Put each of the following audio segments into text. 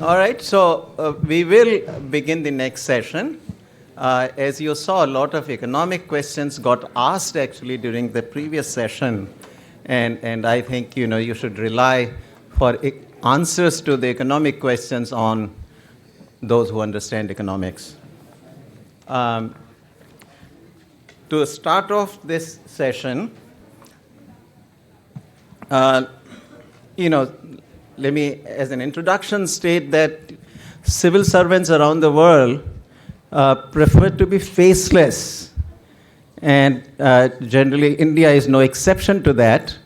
All right, so we will begin the next session. As you saw, a lot of economic questions got asked actually during the previous session, and I think you should rely for answers to the economic questions on those who understand economics. To start off this session, let me, as an introduction, state that civil servants around the world prefer to be faceless. And generally, India is no exception to that.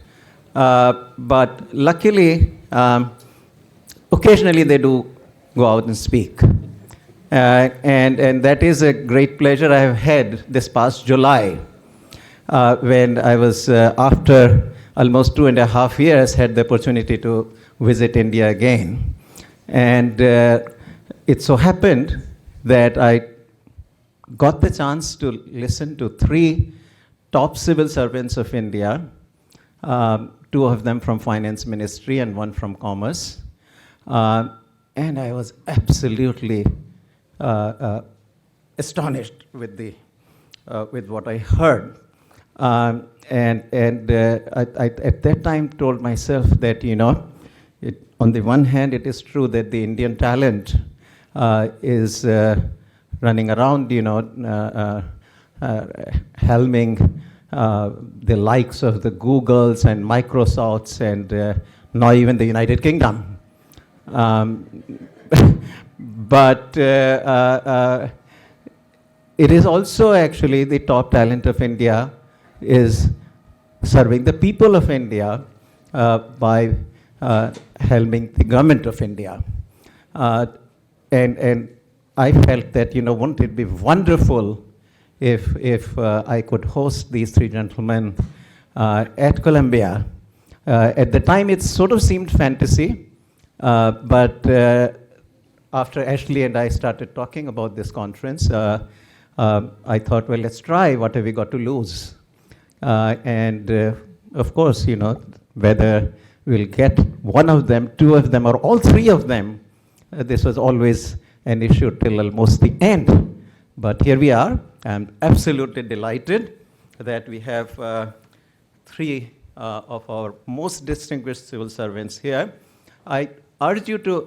But luckily, occasionally they do go out and speak. And that is a great pleasure I have had this past July, when I was, after almost 2.5 years, had the opportunity to visit India again. And it so happened that I got the chance to listen to 3 top civil servants of India, 2 of them from Finance Ministry and 1 from Commerce. And I was absolutely astonished with what I heard. I at that time told myself that, on the one hand, it is true that the Indian talent is running around, helming the likes of the Googles and Microsofts and now even the United Kingdom. But it is also actually the top talent of India is serving the people of India by helming the government of India. And I felt that, wouldn't it be wonderful if I could host these 3 gentlemen at Columbia. At the time, it sort of seemed fantasy, but after Ashley and I started talking about this conference, I thought, well, let's try. What have we got to lose? And of course, whether we'll get one of them, 2 of them, or all 3 of them, this was always an issue till almost the end. But here we are. I'm absolutely delighted that we have 3 of our most distinguished civil servants here. I urge you to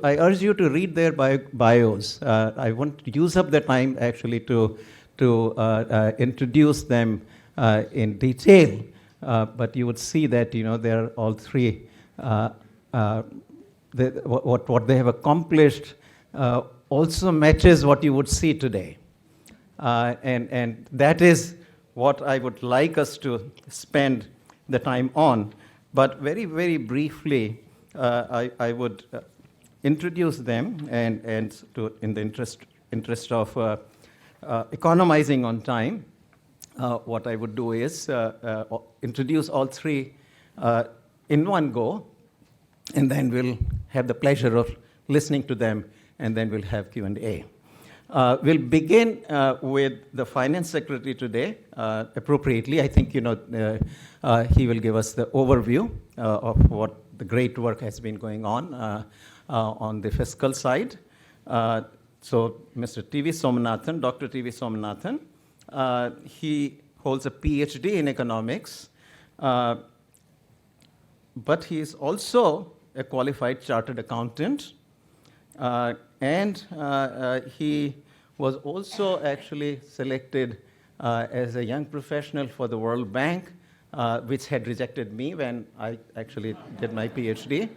read their bios. I won't use up the time actually to introduce them in detail, but you would see that they're all 3. What they have accomplished also matches what you would see today, and that is what I would like us to spend the time on. But very, very briefly, I would introduce them, and in the interest of economizing on time, what I would do is introduce all 3 in one go, and then we'll have the pleasure of listening to them, and then we'll have Q&A. We'll begin with the Finance Secretary today, appropriately. I think, he will give us the overview of what the great work has been going on the fiscal side. So Mr. T.V. Somanathan, Dr. T.V. Somanathan, he holds a PhD in economics, but he is also a qualified chartered accountant, and he was also actually selected as a young professional for the World Bank, which had rejected me when I actually did my PhD.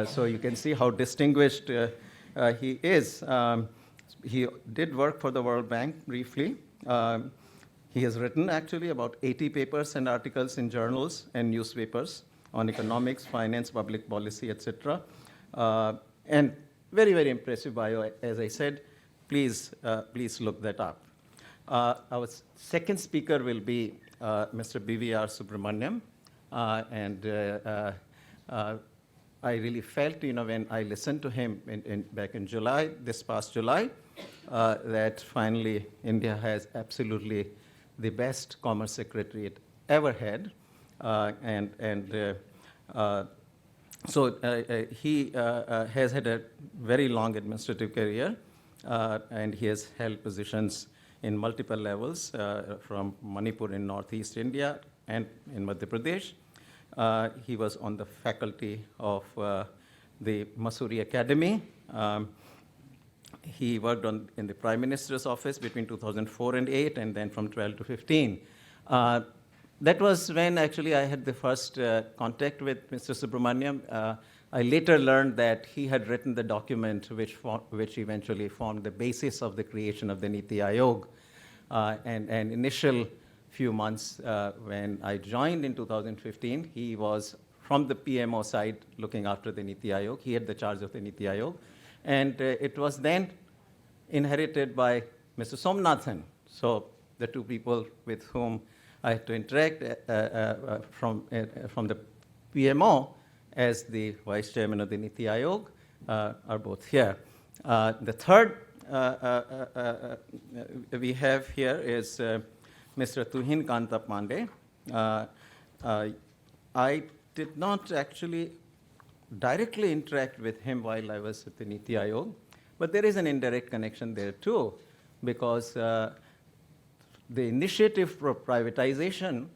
So you can see how distinguished he is. He did work for the World Bank briefly. He has written actually about 80 papers and articles in journals and newspapers on economics, finance, public policy, etc. And very, very impressive bio, as I said. Please look that up. Our second speaker will be Mr. B.V.R. Subrahmanyam. And I really felt, when I listened to him back in July, this past July, that finally India has absolutely the best Commerce Secretary it ever had. He has had a very long administrative career, and he has held positions in multiple levels, from Manipur in Northeast India and in Madhya Pradesh. He was on the faculty of the Mussoorie Academy. He worked in the Prime Minister's office between 2004 and 8, and then from 12 to 15. That was when actually I had the first contact with Mr. Subrahmanyam. I later learned that he had written the document which eventually formed the basis of the creation of the Niti Aayog. And initial few months when I joined in 2015, he was from the PMO side looking after the Niti Aayog. He had the charge of the Niti Aayog. And it was then inherited by Mr. Somanathan. So the two people with whom I had to interact from the PMO as the vice chairman of the Niti Aayog are both here. The third we have here is Mr. Tuhin Kanta Pandey. I did not actually directly interact with him while I was at the Niti Aayog, but there is an indirect connection there too, because the initiative for privatization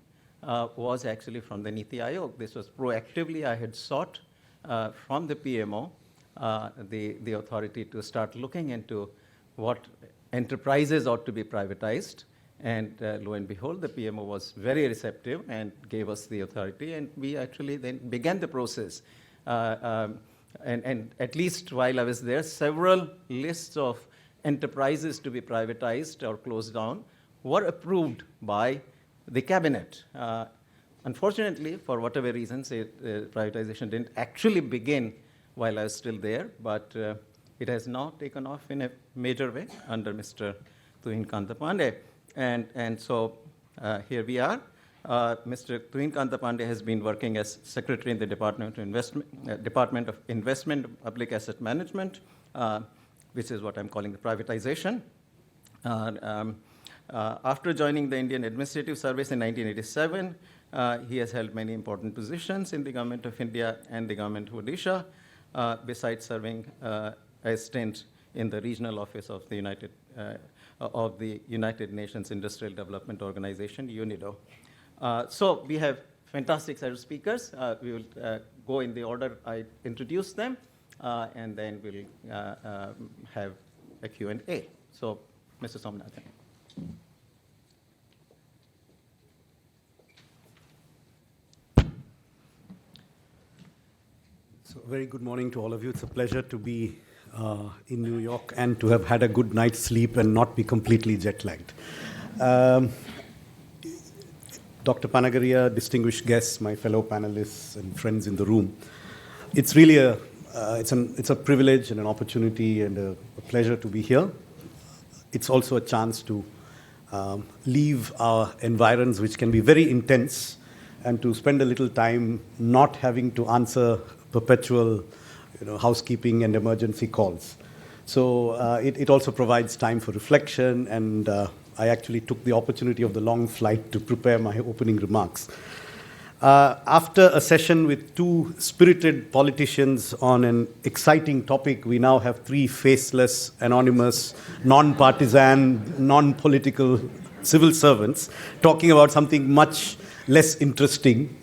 was actually from the Niti Aayog. This was proactively I had sought from the PMO the authority to start looking into what enterprises ought to be privatized. And lo and behold, the PMO was very receptive and gave us the authority, and we actually then began the process. And at least while I was there, several lists of enterprises to be privatized or closed down were approved by the cabinet. Unfortunately, for whatever reasons, privatization didn't actually begin while I was still there, but it has now taken off in a major way under Mr. Tuhin Kanta Pandey. And so here we are. Mr. Tuhin Kanta Pandey has been working as Secretary in the Department of Investment, Public Asset Management, which is what I'm calling the privatization. After joining the Indian Administrative Service in 1987, he has held many important positions in the Government of India and the Government of Odisha, besides serving a stint in the regional office of the United Nations Industrial Development Organization, UNIDO. So we have fantastic set of speakers. We will go in the order I introduced them, and then we'll have a Q&A. So, Mr. Somanathan. So, very good morning to all of you. It's a pleasure to be in New York and to have had a good night's sleep and not be completely jet-lagged. Dr. Panagaria, distinguished guests, my fellow panelists and friends in the room, it's really it's a privilege and an opportunity and a pleasure to be here. It's also a chance to leave our environs, which can be very intense, and to spend a little time not having to answer perpetual housekeeping and emergency calls. So it also provides time for reflection, and I actually took the opportunity of the long flight to prepare my opening remarks. After a session with two spirited politicians on an exciting topic, we now have three faceless, anonymous, non-partisan, non-political civil servants talking about something much less interesting.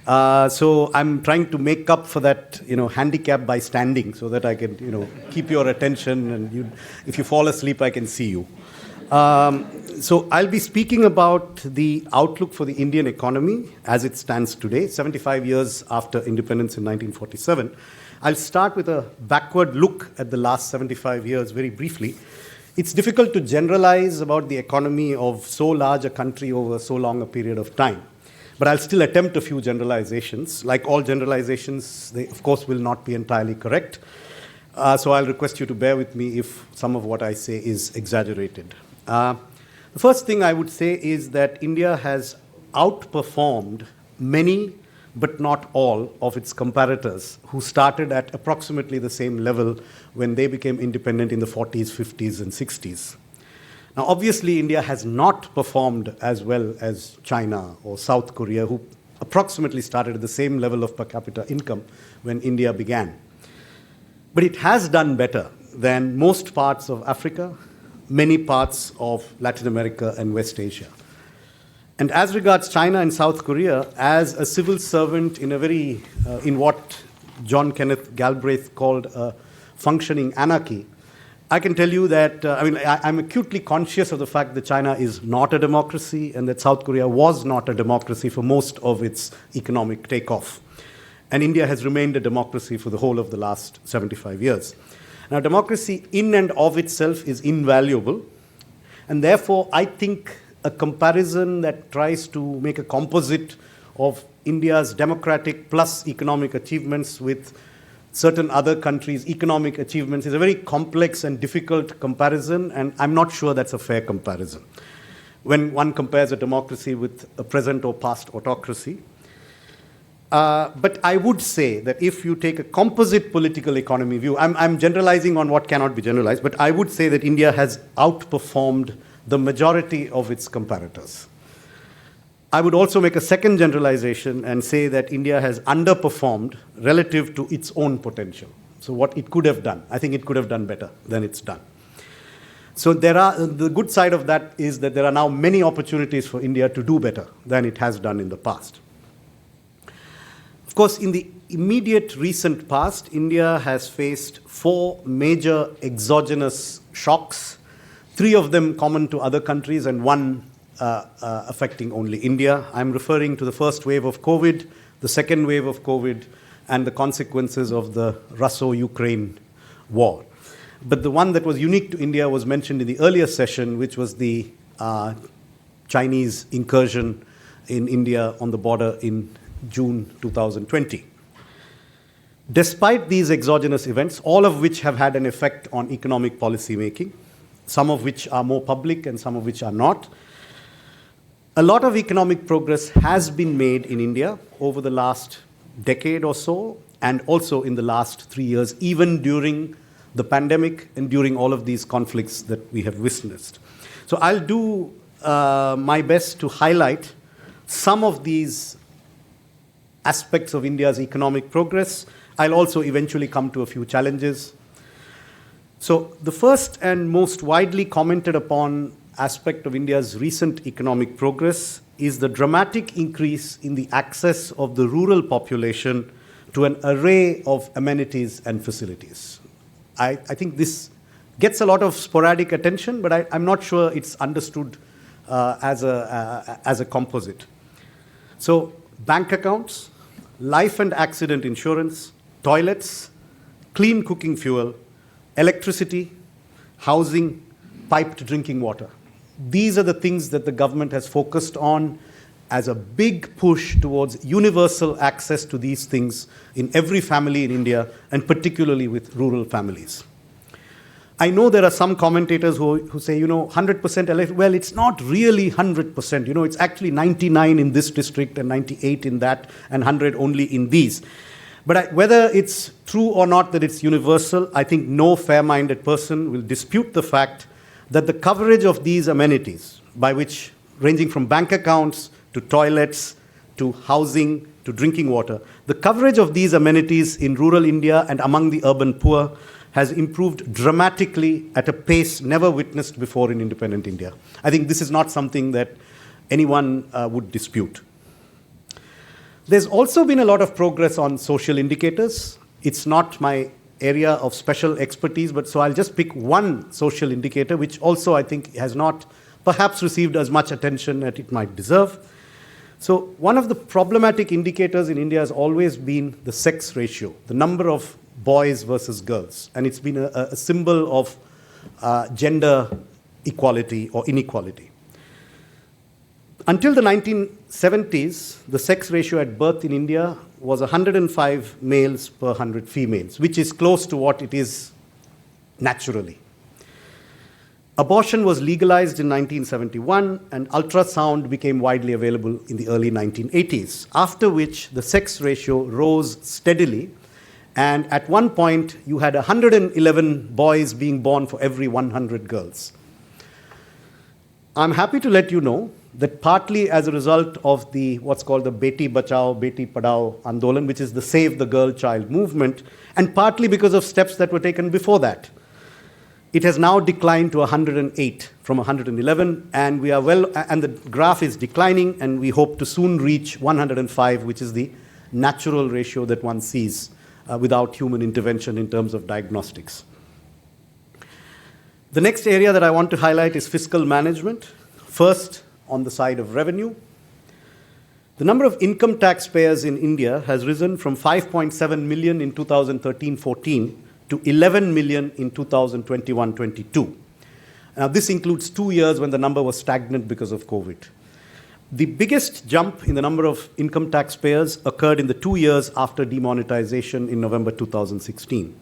So I'm trying to make up for that, handicap by standing, so that I can, keep your attention, and if you fall asleep, I can see you. So I'll be speaking about the outlook for the Indian economy as it stands today, 75 years after independence in 1947. I'll start with a backward look at the last 75 years very briefly. It's difficult to generalize about the economy of so large a country over so long a period of time. But I'll still attempt a few generalizations. Like all generalizations, they, of course, will not be entirely correct. So I'll request you to bear with me if some of what I say is exaggerated. The first thing I would say is that India has outperformed many, but not all, of its comparators who started at approximately the same level when they became independent in the 40s, 50s, and 60s. Now, obviously, India has not performed as well as China or South Korea, who approximately started at the same level of per capita income when India began. But it has done better than most parts of Africa, many parts of Latin America and West Asia. And as regards China and South Korea, as a civil servant in in what John Kenneth Galbraith called a functioning anarchy, I can tell you that, I'm acutely conscious of the fact that China is not a democracy and that South Korea was not a democracy for most of its economic takeoff. And India has remained a democracy for the whole of the last 75 years. Now, democracy in and of itself is invaluable, and therefore I think a comparison that tries to make a composite of India's democratic plus economic achievements with certain other countries' economic achievements is a very complex and difficult comparison, and I'm not sure that's a fair comparison when one compares a democracy with a present or past autocracy. But I would say that if you take a composite political economy view, I'm generalizing on what cannot be generalized, but I would say that India has outperformed the majority of its comparators. I would also make a second generalization and say that India has underperformed relative to its own potential. So what it could have done, I think it could have done better than it's done. So the good side of that is that there are now many opportunities for India to do better than it has done in the past. Of course, in the immediate recent past, India has faced 4 major exogenous shocks, 3 of them common to other countries and 1 affecting only India. I'm referring to the first wave of COVID, the second wave of COVID, and the consequences of the Russo-Ukraine war. But the one that was unique to India was mentioned in the earlier session, which was the Chinese incursion in India on the border in June 2020. Despite these exogenous events, all of which have had an effect on economic policy making, some of which are more public and some of which are not, a lot of economic progress has been made in India over the last decade or so, and also in the last 3 years, even during the pandemic and during all of these conflicts that we have witnessed. So I'll do my best to highlight some of these aspects of India's economic progress. I'll also eventually come to a few challenges. So the first and most widely commented upon aspect of India's recent economic progress is the dramatic increase in the access of the rural population to an array of amenities and facilities. I think this gets a lot of sporadic attention, but I'm not sure it's understood as a composite. So bank accounts, life and accident insurance, toilets, clean cooking fuel, electricity, housing, piped drinking water. These are the things that the government has focused on as a big push towards universal access to these things in every family in India, and particularly with rural families. I know there are some commentators who say, 100% well, it's not really 100%. It's actually 99 in this district and 98 in that and 100 only in these. But whether it's true or not that it's universal, I think no fair-minded person will dispute the fact that the coverage of these amenities, by which ranging from bank accounts to toilets to housing to drinking water, the coverage of these amenities in rural India and among the urban poor has improved dramatically at a pace never witnessed before in independent India. I think this is not something that anyone would dispute. There's also been a lot of progress on social indicators. It's not my area of special expertise, but so I'll just pick one social indicator, which also I think has not perhaps received as much attention as it might deserve. So one of the problematic indicators in India has always been the sex ratio, the number of boys versus girls, and it's been a symbol of gender equality or inequality. Until the 1970s, the sex ratio at birth in India was 105 males per 100 females, which is close to what it is naturally. Abortion was legalized in 1971, and ultrasound became widely available in the early 1980s, after which the sex ratio rose steadily, and at one point you had 111 boys being born for every 100 girls. I'm happy to let you know that partly as a result of the what's called the Beti Bachao, Beti Padhao Andolan, which is the Save the Girl Child movement, and partly because of steps that were taken before that, it has now declined to 108 from 111, and we are and the graph is declining, and we hope to soon reach 105, which is the natural ratio that one sees without human intervention in terms of diagnostics. The next area that I want to highlight is fiscal management. First, on the side of revenue, the number of income taxpayers in India has risen from 5.7 million in 2013-14 to 11 million in 2021-22. Now, this includes 2 years when the number was stagnant because of COVID. The biggest jump in the number of income taxpayers occurred in the 2 years after demonetization in November 2016.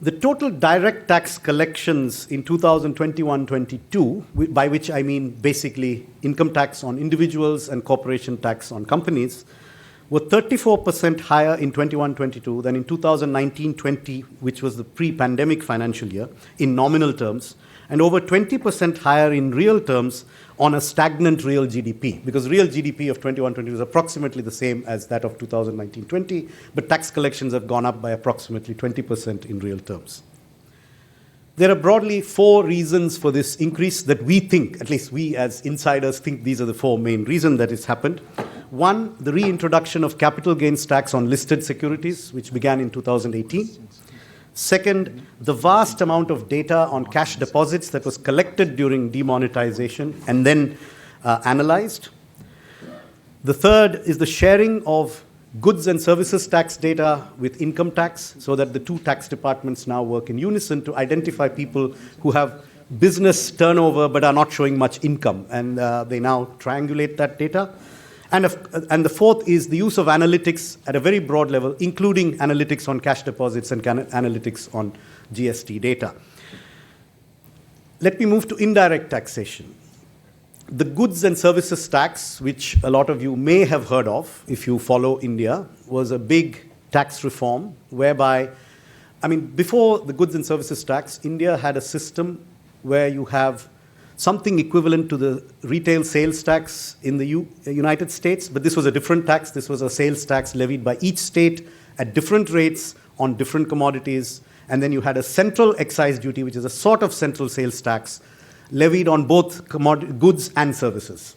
The total direct tax collections in 2021-22, by which I mean basically income tax on individuals and corporation tax on companies, were 34% higher in 21-22 than in 2019-20, which was the pre-pandemic financial year, in nominal terms, and over 20% higher in real terms on a stagnant real GDP, because real GDP of 21-22 is approximately the same as that of 2019-20, but tax collections have gone up by approximately 20% in real terms. There are broadly 4 reasons for this increase that we think, at least we as insiders think these are the 4 main reasons that it's happened. One, the reintroduction of capital gains tax on listed securities, which began in 2018. Second, the vast amount of data on cash deposits that was collected during demonetization and then analyzed. The third is the sharing of goods and services tax data with income tax, so that the 2 tax departments now work in unison to identify people who have business turnover but are not showing much income, and they now triangulate that data. And the fourth is the use of analytics at a very broad level, including analytics on cash deposits and analytics on GST data. Let me move to indirect taxation. The goods and services tax, which a lot of you may have heard of if you follow India, was a big tax reform whereby, before the goods and services tax, India had a system where you have something equivalent to the retail sales tax in the United States, but this was a different tax. This was a sales tax levied by each state at different rates on different commodities. And then you had a central excise duty, which is a sort of central sales tax, levied on both goods and services.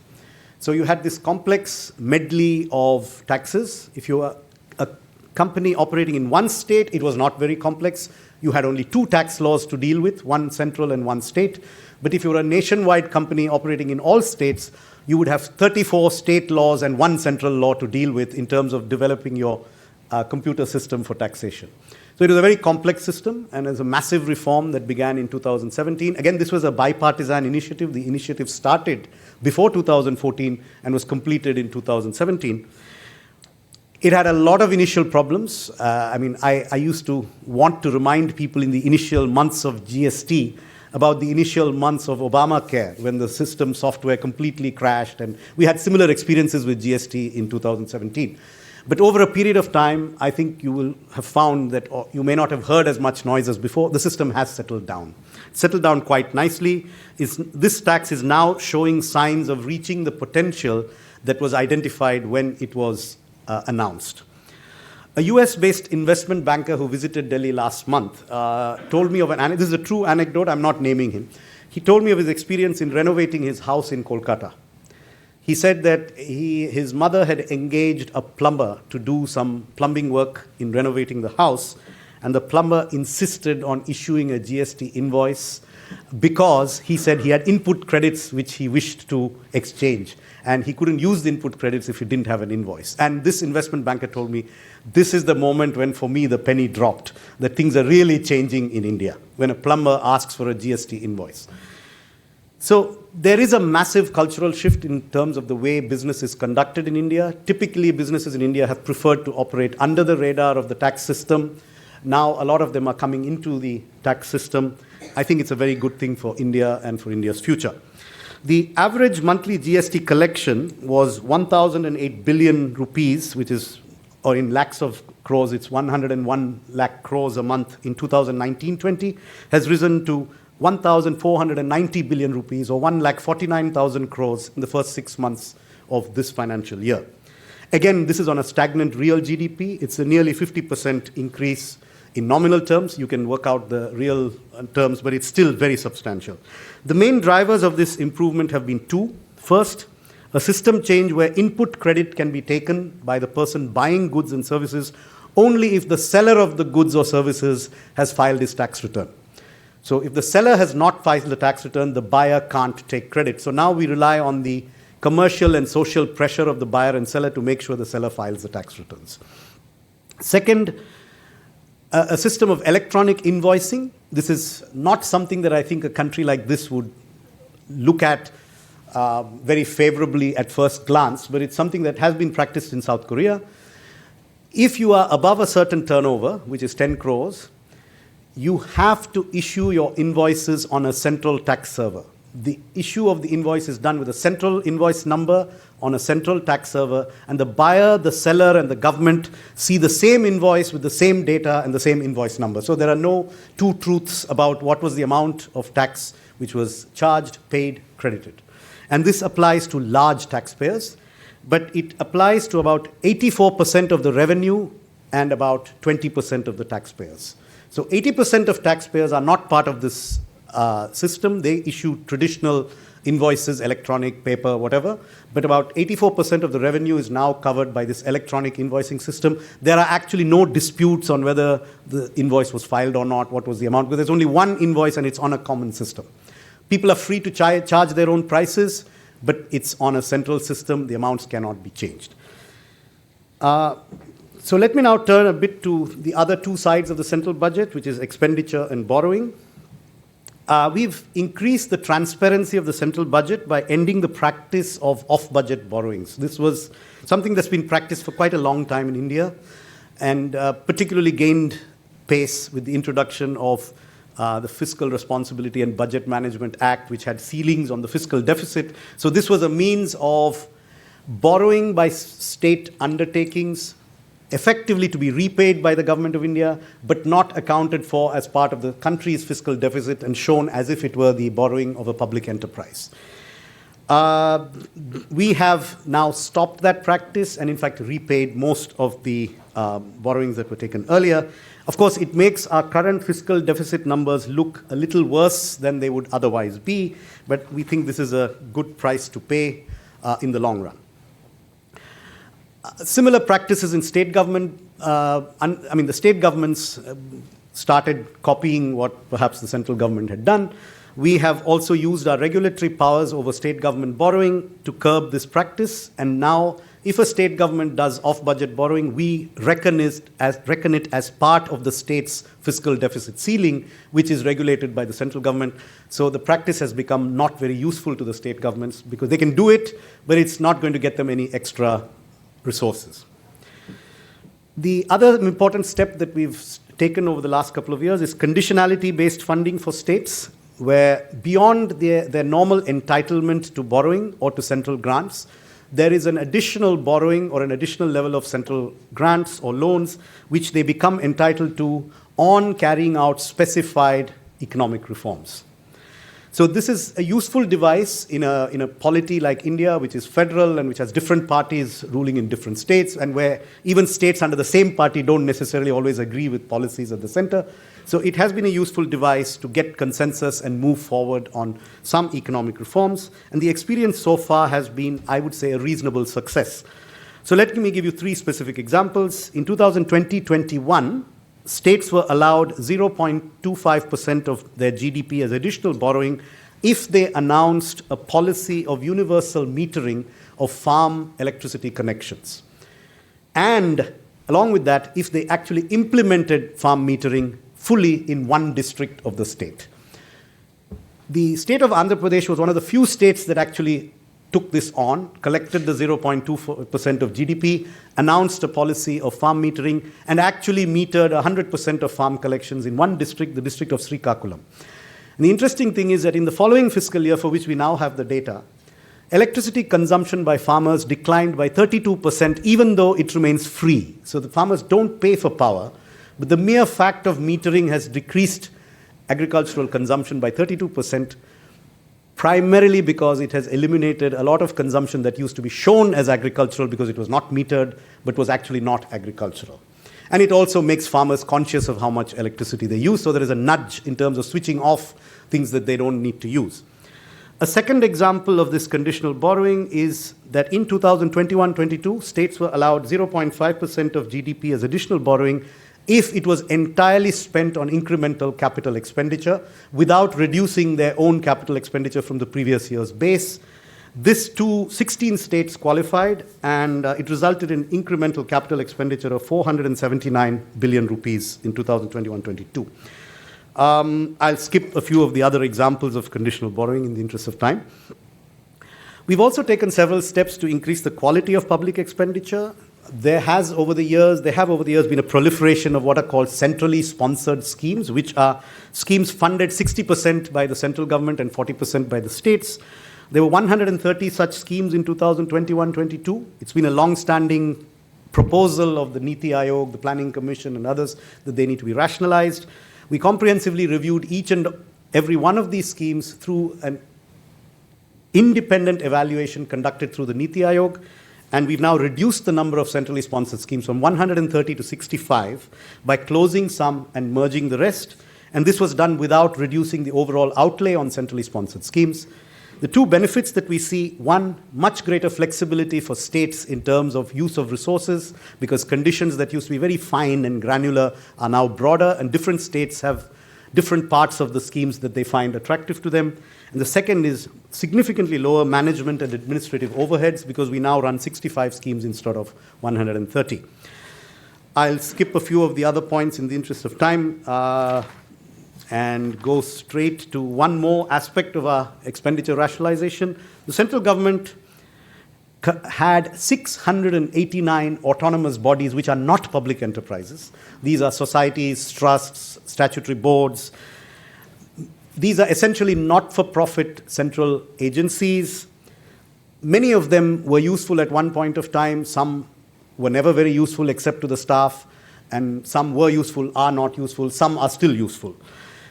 So you had this complex medley of taxes. If you were a company operating in one state, it was not very complex. You had only 2 tax laws to deal with, one central and one state. But if you were a nationwide company operating in all states, you would have 34 state laws and 1 central law to deal with in terms of developing your computer system for taxation. So it was a very complex system, and it's a massive reform that began in 2017. Again, this was a bipartisan initiative. The initiative started before 2014 and was completed in 2017. It had a lot of initial problems. I used to want to remind people in the initial months of GST about the initial months of Obamacare, when the system software completely crashed, and we had similar experiences with GST in 2017. But over a period of time, I think you will have found that, or you may not have heard as much noise as before, the system has settled down. Settled down quite nicely. This tax is now showing signs of reaching the potential that was identified when it was announced. A US-based investment banker who visited Delhi last month told me of this is a true anecdote, I'm not naming him. He told me of his experience in renovating his house in Kolkata. He said that his mother had engaged a plumber to do some plumbing work in renovating the house, and the plumber insisted on issuing a GST invoice because he said he had input credits which he wished to exchange, and he couldn't use the input credits if he didn't have an invoice. And this investment banker told me, this is the moment when, for me, the penny dropped, that things are really changing in India, when a plumber asks for a GST invoice. So there is a massive cultural shift in terms of the way business is conducted in India. Typically, businesses in India have preferred to operate under the radar of the tax system. Now, a lot of them are coming into the tax system. I think it's a very good thing for India and for India's future. The average monthly GST collection was 1,008 billion rupees, which is, or in lakhs of crores, it's 101 lakh crores a month in 2019-20, has risen to 1,490 billion rupees, or 1,49,000 crores in the first 6 months of this financial year. Again, this is on a stagnant real GDP. It's a nearly 50% increase in nominal terms. You can work out the real terms, but it's still very substantial. The main drivers of this improvement have been two. First, a system change where input credit can be taken by the person buying goods and services only if the seller of the goods or services has filed his tax return. So if the seller has not filed the tax return, the buyer can't take credit. So now we rely on the commercial and social pressure of the buyer and seller to make sure the seller files the tax returns. Second, a system of electronic invoicing. This is not something that I think a country like this would look at very favorably at first glance, but it's something that has been practiced in South Korea. If you are above a certain turnover, which is 10 crores, you have to issue your invoices on a central tax server. The issue of the invoice is done with a central invoice number on a central tax server, and the buyer, the seller, and the government see the same invoice with the same data and the same invoice number. So there are no two truths about what was the amount of tax which was charged, paid, credited. And this applies to large taxpayers, but it applies to about 84% of the revenue and about 20% of the taxpayers. So 80% of taxpayers are not part of this system. They issue traditional invoices, electronic, paper, whatever, but about 84% of the revenue is now covered by this electronic invoicing system. There are actually no disputes on whether the invoice was filed or not, what was the amount, because there's only one invoice and it's on a common system. People are free to charge their own prices, but it's on a central system. The amounts cannot be changed. So let me now turn a bit to the other two sides of the central budget, which is expenditure and borrowing. We've increased the transparency of the central budget by ending the practice of off-budget borrowings. This was something that's been practiced for quite a long time in India, and particularly gained pace with the introduction of the Fiscal Responsibility and Budget Management Act, which had ceilings on the fiscal deficit. So this was a means of borrowing by state undertakings, effectively to be repaid by the government of India, but not accounted for as part of the country's fiscal deficit and shown as if it were the borrowing of a public enterprise. We have now stopped that practice and, in fact, repaid most of the borrowings that were taken earlier. Of course, it makes our current fiscal deficit numbers look a little worse than they would otherwise be, but we think this is a good price to pay in the long run. Similar practices in state government, the state governments started copying what perhaps the central government had done. We have also used our regulatory powers over state government borrowing to curb this practice, and now if a state government does off-budget borrowing, we reckon it as part of the state's fiscal deficit ceiling, which is regulated by the central government. So the practice has become not very useful to the state governments because they can do it, but it's not going to get them any extra resources. The other important step that we've taken over the last couple of years is conditionality-based funding for states, where beyond their normal entitlement to borrowing or to central grants, there is an additional borrowing or an additional level of central grants or loans which they become entitled to on carrying out specified economic reforms. So this is a useful device in a polity like India, which is federal and which has different parties ruling in different states, and where even states under the same party don't necessarily always agree with policies at the center. So it has been a useful device to get consensus and move forward on some economic reforms. And the experience so far has been, I would say, a reasonable success. So let me give you three specific examples. In 2020-21, states were allowed 0.25% of their GDP as additional borrowing if they announced a policy of universal metering of farm electricity connections. And along with that, if they actually implemented farm metering fully in one district of the state. The state of Andhra Pradesh was one of the few states that actually took this on, collected the 0.24% of GDP, announced a policy of farm metering, and actually metered 100% of farm collections in one district, the district of Srikakulam. And the interesting thing is that in the following fiscal year, for which we now have the data, electricity consumption by farmers declined by 32%, even though it remains free. So the farmers don't pay for power, but the mere fact of metering has decreased agricultural consumption by 32%, primarily because it has eliminated a lot of consumption that used to be shown as agricultural because it was not metered, but was actually not agricultural. And it also makes farmers conscious of how much electricity they use, so there is a nudge in terms of switching off things that they don't need to use. A second example of this conditional borrowing is that in 2021-22, states were allowed 0.5% of GDP as additional borrowing if it was entirely spent on incremental capital expenditure without reducing their own capital expenditure from the previous year's base. This 16 states qualified, and it resulted in incremental capital expenditure of 479 billion rupees in 2021-22. I'll skip a few of the other examples of conditional borrowing in the interest of time. We've also taken several steps to increase the quality of public expenditure. There have over the years been a proliferation of what are called centrally sponsored schemes, which are schemes funded 60% by the central government and 40% by the states. There were 130 such schemes in 2021-22. It's been a long-standing proposal of the Niti Aayog, the Planning Commission, and others that they need to be rationalized. We comprehensively reviewed each and every one of these schemes through an independent evaluation conducted through the Niti Aayog, and we've now reduced the number of centrally sponsored schemes from 130 to 65 by closing some and merging the rest, and this was done without reducing the overall outlay on centrally sponsored schemes. The two benefits that we see: one, much greater flexibility for states in terms of use of resources, because conditions that used to be very fine and granular are now broader, and different states have different parts of the schemes that they find attractive to them. And the second is significantly lower management and administrative overheads, because we now run 65 schemes instead of 130. I'll skip a few of the other points in the interest of time and go straight to one more aspect of our expenditure rationalization. The central government had 689 autonomous bodies which are not public enterprises. These are societies, trusts, statutory boards. These are essentially not-for-profit central agencies. Many of them were useful at one point of time. Some were never very useful except to the staff, and some were useful, are not useful, some are still useful.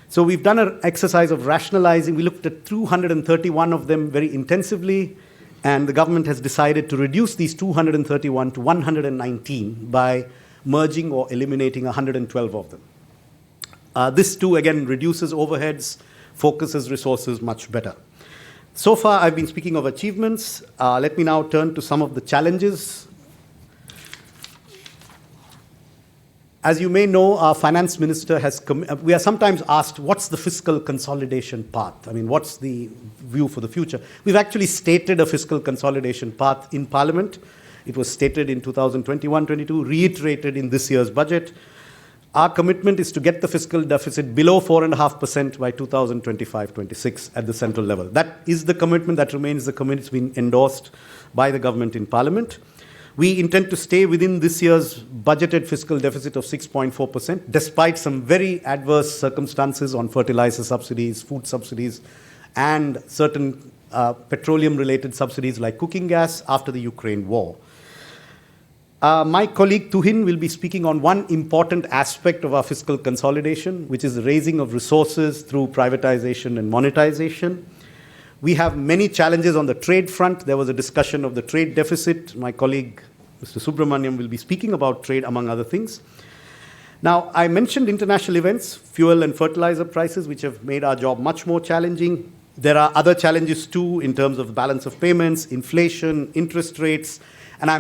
So we've done an exercise of rationalizing. We looked at 231 of them very intensively, and the government has decided to reduce these 231 to 119 by merging or eliminating 112 of them. This too, again, reduces overheads, focuses resources much better. So far, I've been speaking of achievements. Let me now turn to some of the challenges. As you may know, our finance minister we are sometimes asked, what's the fiscal consolidation path? I mean, what's the view for the future? We've actually stated a fiscal consolidation path in Parliament. It was stated in 2021-22, reiterated in this year's budget. Our commitment is to get the fiscal deficit below 4.5% by 2025-26 at the central level. That is the commitment, that remains the commitment. It's been endorsed by the government in Parliament. We intend to stay within this year's budgeted fiscal deficit of 6.4%, despite some very adverse circumstances on fertilizer subsidies, food subsidies, and certain petroleum-related subsidies like cooking gas after the Ukraine war. My colleague Tuhin will be speaking on one important aspect of our fiscal consolidation, which is the raising of resources through privatization and monetization. We have many challenges on the trade front. There was a discussion of the trade deficit. My colleague, Mr. Subrahmanyam, will be speaking about trade, among other things. Now, I mentioned international events, fuel and fertilizer prices, which have made our job much more challenging. There are other challenges too in terms of balance of payments, inflation, interest rates. And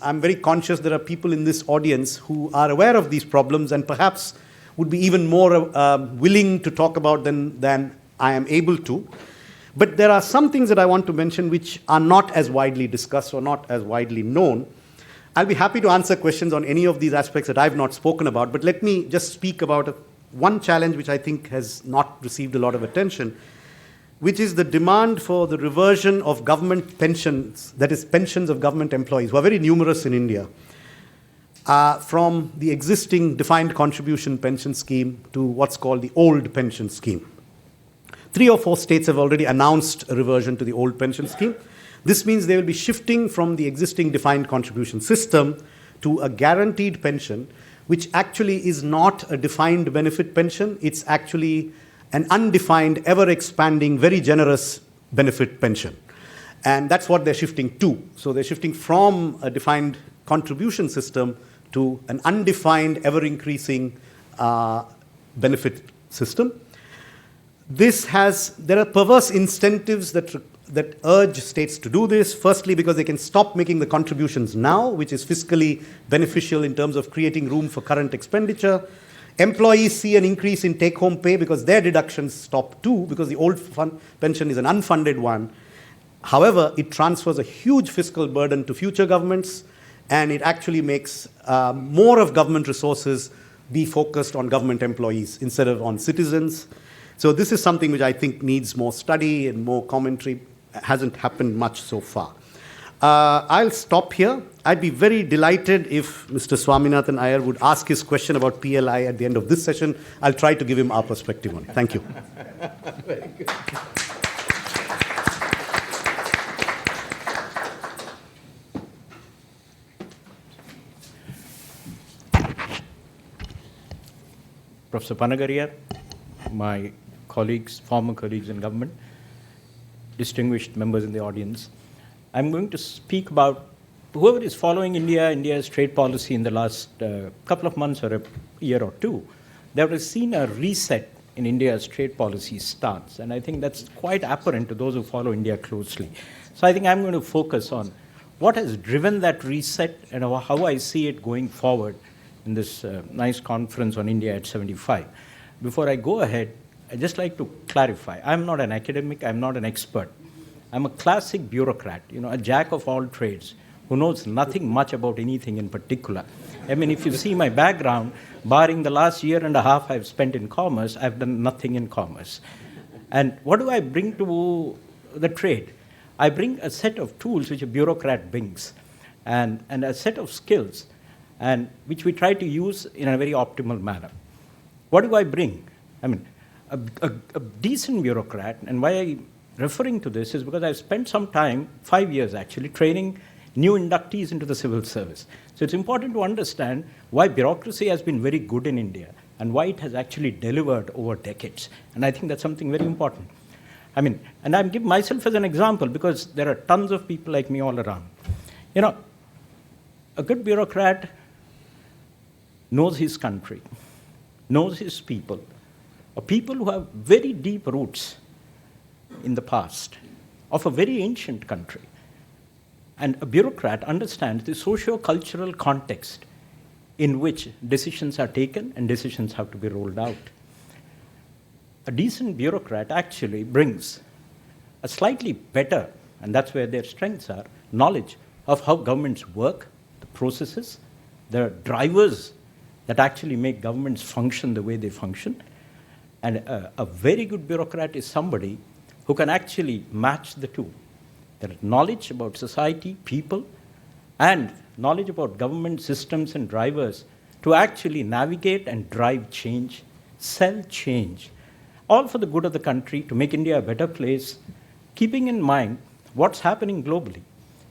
I'm very conscious there are people in this audience who are aware of these problems and perhaps would be even more willing to talk about them than I am able to. But there are some things that I want to mention which are not as widely discussed or not as widely known. I'll be happy to answer questions on any of these aspects that I've not spoken about, but let me just speak about one challenge which I think has not received a lot of attention, which is the demand for the reversion of government pensions, that is, pensions of government employees, who are very numerous in India, from the existing defined contribution pension scheme to what's called the old pension scheme. 3 or 4 states have already announced a reversion to the old pension scheme. This means they will be shifting from the existing defined contribution system to a guaranteed pension, which actually is not a defined benefit pension. It's actually an undefined, ever-expanding, very generous benefit pension. And that's what they're shifting to. So they're shifting from a defined contribution system to an undefined, ever-increasing benefit system. There are perverse incentives that urge states to do this. Firstly, because they can stop making the contributions now, which is fiscally beneficial in terms of creating room for current expenditure. Employees see an increase in take-home pay because their deductions stop too, because the old pension is an unfunded one. However, it transfers a huge fiscal burden to future governments, and it actually makes more of government resources be focused on government employees instead of on citizens. So this is something which I think needs more study and more commentary. It hasn't happened much so far. I'll stop here. I'd be very delighted if Mr. Swaminathan Iyer would ask his question about PLI at the end of this session. I'll try to give him our perspective on it. Thank you. Very good. Professor Panagaria, my colleagues, former colleagues in government, distinguished members in the audience. I'm going to speak about whoever is following India's trade policy in the last couple of months or a year or two. They have seen a reset in India's trade policy stance, and I think that's quite apparent to those who follow India closely. So I think I'm going to focus on what has driven that reset and how I see it going forward in this nice conference on India at 75. Before I go ahead, I'd just like to clarify. I'm not an academic, I'm not an expert. I'm a classic bureaucrat, a jack of all trades, who knows nothing much about anything in particular. I mean, if you see my background, barring the last year and a half I've spent in commerce, I've done nothing in commerce. And what do I bring to the trade? I bring a set of tools which a bureaucrat brings, and a set of skills, and which we try to use in a very optimal manner. What do I bring? I mean, a decent bureaucrat, and why I'm referring to this is because I've spent some time, 5 years actually, training new inductees into the civil service. So it's important to understand why bureaucracy has been very good in India and why it has actually delivered over decades. And I think that's something very important. I mean, and I'm giving myself as an example because there are tons of people like me all around. A good bureaucrat knows his country, knows his people, people who have very deep roots in the past of a very ancient country. And a bureaucrat understands the socio-cultural context in which decisions are taken and decisions have to be rolled out. A decent bureaucrat actually brings a slightly better, and that's where their strengths are, knowledge of how governments work, the processes, the drivers that actually make governments function the way they function. And a very good bureaucrat is somebody who can actually match the two. There is knowledge about society, people, and knowledge about government systems and drivers to actually navigate and drive change, sell change, all for the good of the country, to make India a better place, keeping in mind what's happening globally,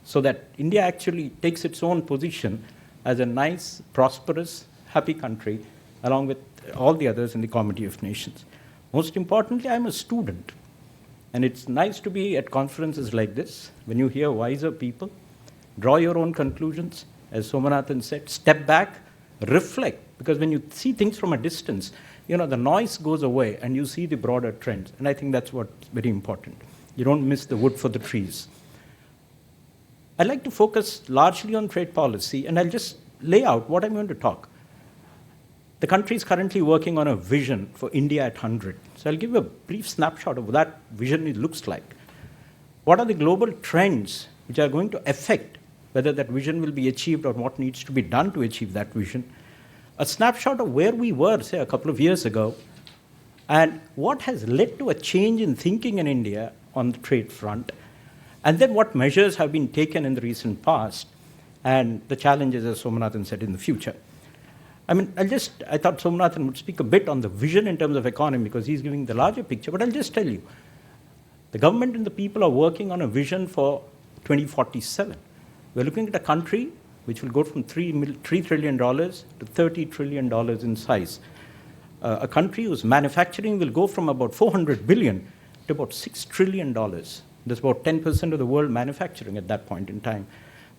so that India actually takes its own position as a nice, prosperous, happy country, along with all the others in the community of nations. Most importantly, I'm a student. And it's nice to be at conferences like this, when you hear wiser people, draw your own conclusions. As Somanathan said, step back, reflect, because when you see things from a distance, the noise goes away and you see the broader trends. And I think that's what's very important. You don't miss the wood for the trees. I'd like to focus largely on trade policy, and I'll just lay out what I'm going to talk. The country is currently working on a vision for India at 100. So I'll give a brief snapshot of what that vision looks like. What are the global trends which are going to affect whether that vision will be achieved or what needs to be done to achieve that vision? A snapshot of where we were, say, a couple of years ago, and what has led to a change in thinking in India on the trade front, and then what measures have been taken in the recent past, and the challenges, as Somanathan said, in the future. I thought Somanathan would speak a bit on the vision in terms of economy because he's giving the larger picture, but I'll just tell you, the government and the people are working on a vision for 2047. We're looking at a country which will go from $3 trillion to $30 trillion in size. a country whose manufacturing will go from about 400 billion to about $6 trillion. That's about 10% of the world manufacturing at that point in time.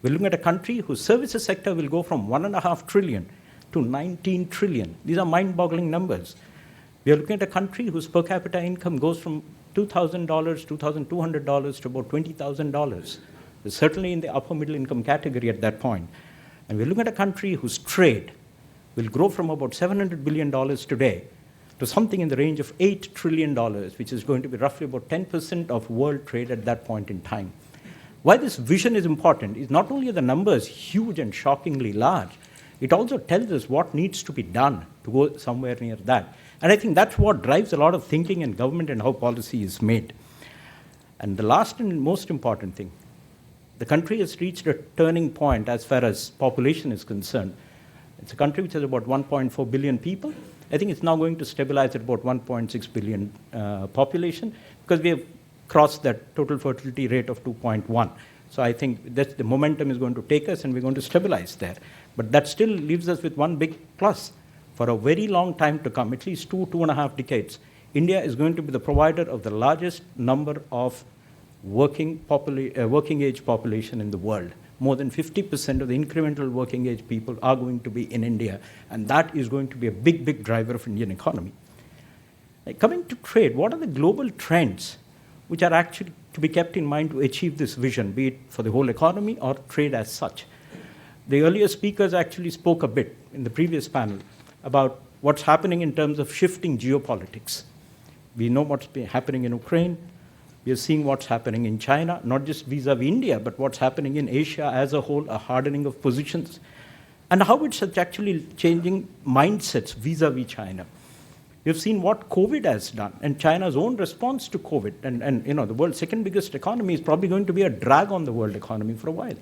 We're looking at a country whose services sector will go from 1.5 trillion to 19 trillion. These are mind-boggling numbers. We are looking at a country whose per capita income goes from $2,000, $2,200 to about $20,000. It's certainly in the upper middle income category at that point. And we're looking at a country whose trade will grow from about $700 billion today to something in the range of $8 trillion, which is going to be roughly about 10% of world trade at that point in time. Why this vision is important is not only are the numbers huge and shockingly large, it also tells us what needs to be done to go somewhere near that. And I think that's what drives a lot of thinking in government and how policy is made. And the last and most important thing, the country has reached a turning point as far as population is concerned. It's a country which has about 1.4 billion people. I think it's now going to stabilize at about 1.6 billion population because we have crossed that total fertility rate of 2.1. So I think that the momentum is going to take us and we're going to stabilize there. But that still leaves us with one big plus. For a very long time to come, at least 2.5 decades, India is going to be the provider of the largest number of working age population in the world. More than 50% of the incremental working age people are going to be in India, and that is going to be a big, big driver of Indian economy. Coming to trade, what are the global trends which are actually to be kept in mind to achieve this vision, be it for the whole economy or trade as such? The earlier speakers actually spoke a bit in the previous panel about what's happening in terms of shifting geopolitics. We know what's happening in Ukraine. We are seeing what's happening in China, not just vis-a-vis India, but what's happening in Asia as a whole, a hardening of positions, and how it's actually changing mindsets vis-a-vis China. You've seen what COVID has done, and China's own response to COVID, and the world's second biggest economy is probably going to be a drag on the world economy for a while.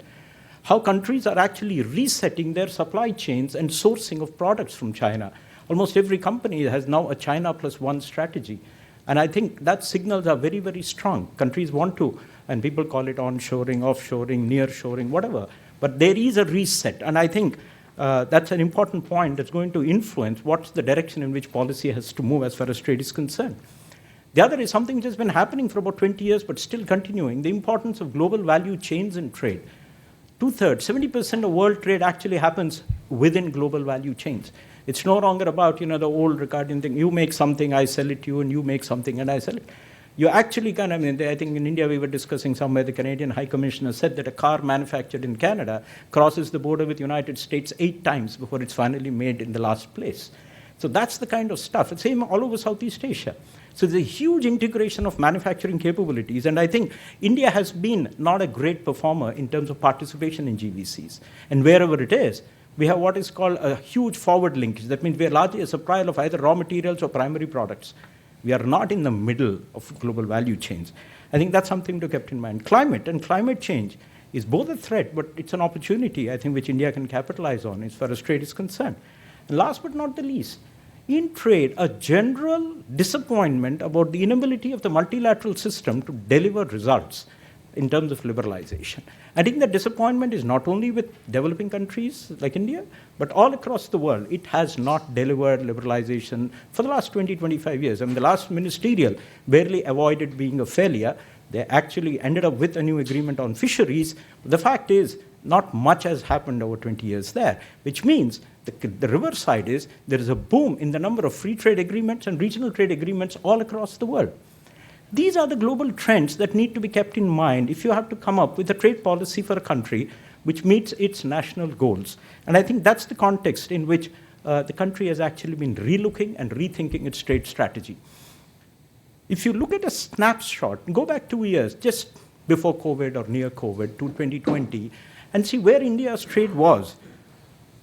How countries are actually resetting their supply chains and sourcing of products from China. Almost every company has now a China plus one strategy. And I think that signals are very, very strong. Countries want to, and people call it onshoring, offshoring, nearshoring, whatever. But there is a reset. And I think that's an important point that's going to influence what's the direction in which policy has to move as far as trade is concerned. The other is something which has been happening for about 20 years, but still continuing, the importance of global value chains in trade. 2/3, 70% of world trade actually happens within global value chains. It's no longer about, the old Ricardian thing, you make something, I sell it to you, and you make something, and I sell it. You actually I think in India we were discussing somewhere, the Canadian High Commissioner said that a car manufactured in Canada crosses the border with the United States 8 times before it's finally made in the last place. So that's the kind of stuff. The same all over Southeast Asia. So there's a huge integration of manufacturing capabilities, and I think India has been not a great performer in terms of participation in GVCs. And wherever it is, we have what is called a huge forward linkage. That means we are largely a supplier of either raw materials or primary products. We are not in the middle of global value chains. I think that's something to keep in mind. Climate and climate change is both a threat, but it's an opportunity, I think, which India can capitalize on as far as trade is concerned. And last but not the least, in trade, a general disappointment about the inability of the multilateral system to deliver results in terms of liberalization. I think that disappointment is not only with developing countries like India, but all across the world. It has not delivered liberalization for the last 20, 25 years. I mean, the last ministerial barely avoided being a failure. They actually ended up with a new agreement on fisheries. The fact is, not much has happened over 20 years there, which means the reverse side is there is a boom in the number of free trade agreements and regional trade agreements all across the world. These are the global trends that need to be kept in mind if you have to come up with a trade policy for a country which meets its national goals. And I think that's the context in which the country has actually been relooking and rethinking its trade strategy. If you look at a snapshot, go back 2 years, just before COVID or near COVID, to 2020, and see where India's trade was.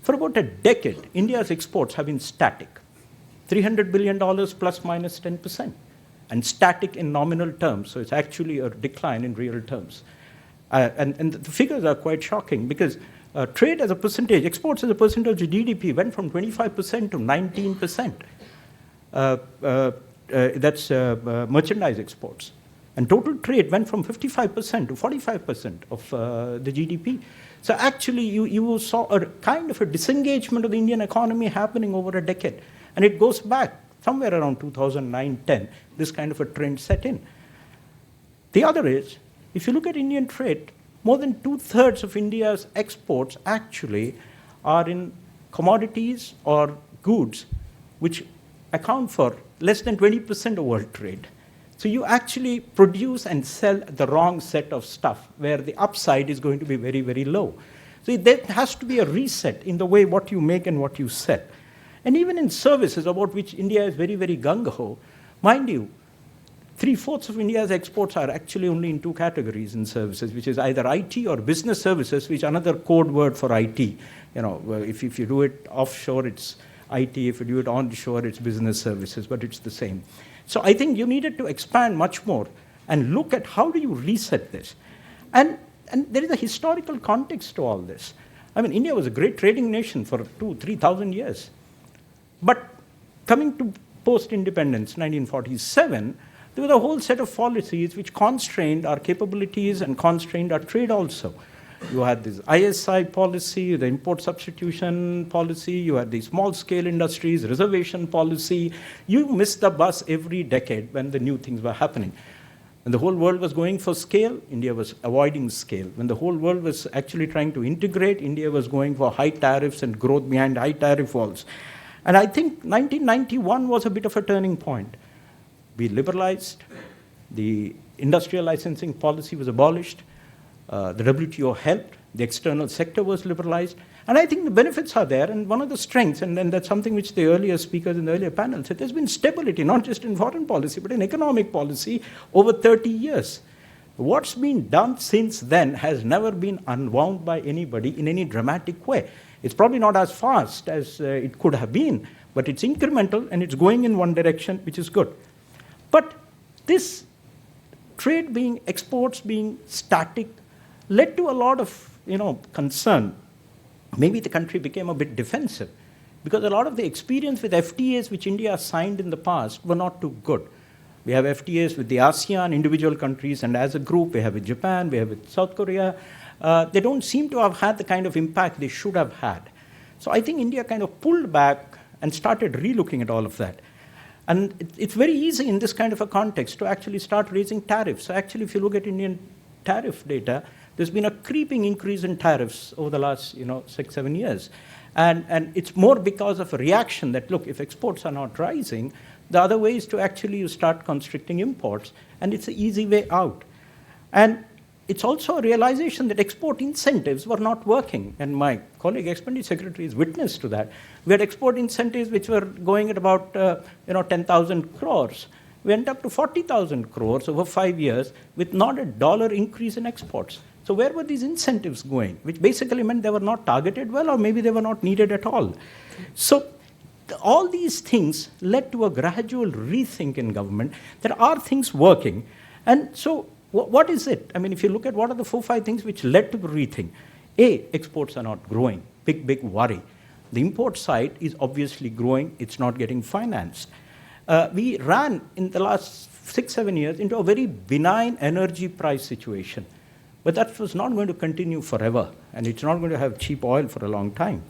For about a decade, India's exports have been static, $300 billion plus minus 10%. And static in nominal terms, so it's actually a decline in real terms. And the figures are quite shocking because trade as a percentage, exports as a percentage of GDP went from 25% to 19%. That's merchandise exports. And total trade went from 55% to 45% of the GDP. So actually, you saw a kind of a disengagement of the Indian economy happening over a decade. And it goes back somewhere around 2009-10, this kind of a trend set in. The other is, if you look at Indian trade, more than 2/3 of India's exports actually are in commodities or goods which account for less than 20% of world trade. So you actually produce and sell the wrong set of stuff where the upside is going to be very, very low. So there has to be a reset in the way what you make and what you sell. And even in services, about which India is very, very gung-ho, mind you, 3/4 of India's exports are actually only in two categories in services, which is either IT or business services, which is another code word for IT. You know, if you do it offshore, it's IT. If you do it onshore, it's business services, but it's the same. So I think you needed to expand much more and look at how do you reset this. And there is a historical context to all this. I mean, India was a great trading nation for 2,000-3,000 years. But coming to post-independence, 1947, there was a whole set of policies which constrained our capabilities and constrained our trade also. You had this ISI policy, the import substitution policy, you had the small-scale industries, reservation policy. You missed the bus every decade when the new things were happening. When the whole world was going for scale, India was avoiding scale. When the whole world was actually trying to integrate, India was going for high tariffs and growth behind high tariff walls. And I think 1991 was a bit of a turning point. We liberalized, the industrial licensing policy was abolished, the WTO helped, the external sector was liberalized, and I think the benefits are there, and one of the strengths, and that's something which the earlier speakers in the earlier panel said, there's been stability, not just in foreign policy, but in economic policy over 30 years. What's been done since then has never been unwound by anybody in any dramatic way. It's probably not as fast as it could have been, but it's incremental and it's going in one direction, which is good. But this trade being, exports being static, led to a lot of concern. Maybe the country became a bit defensive because a lot of the experience with FTAs which India signed in the past were not too good. We have FTAs with the ASEAN, individual countries, and as a group, we have with Japan, we have with South Korea. They don't seem to have had the kind of impact they should have had. So I think India kind of pulled back and started relooking at all of that. And it's very easy in this kind of a context to actually start raising tariffs. So actually, if you look at Indian tariff data, there's been a creeping increase in tariffs over the last 6-7 years. And it's more because of a reaction that, look, if exports are not rising, the other way is to actually you start constricting imports, and it's an easy way out. And it's also a realization that export incentives were not working. And my colleague, Expenditure Secretary, is witness to that. We had export incentives which were going at about 10,000 crores. We went up to 40,000 crores over 5 years with not a dollar increase in exports. So where were these incentives going? Which basically meant they were not targeted well, or maybe they were not needed at all. So all these things led to a gradual rethink in government that are things working. And so what is it? I mean, if you look at what are the 4-5 things which led to the rethink. A, exports are not growing. Big worry. The import side is obviously growing. It's not getting financed. We ran in the last 6-7 years into a very benign energy price situation. But that was not going to continue forever, and it's not going to have cheap oil for a long time.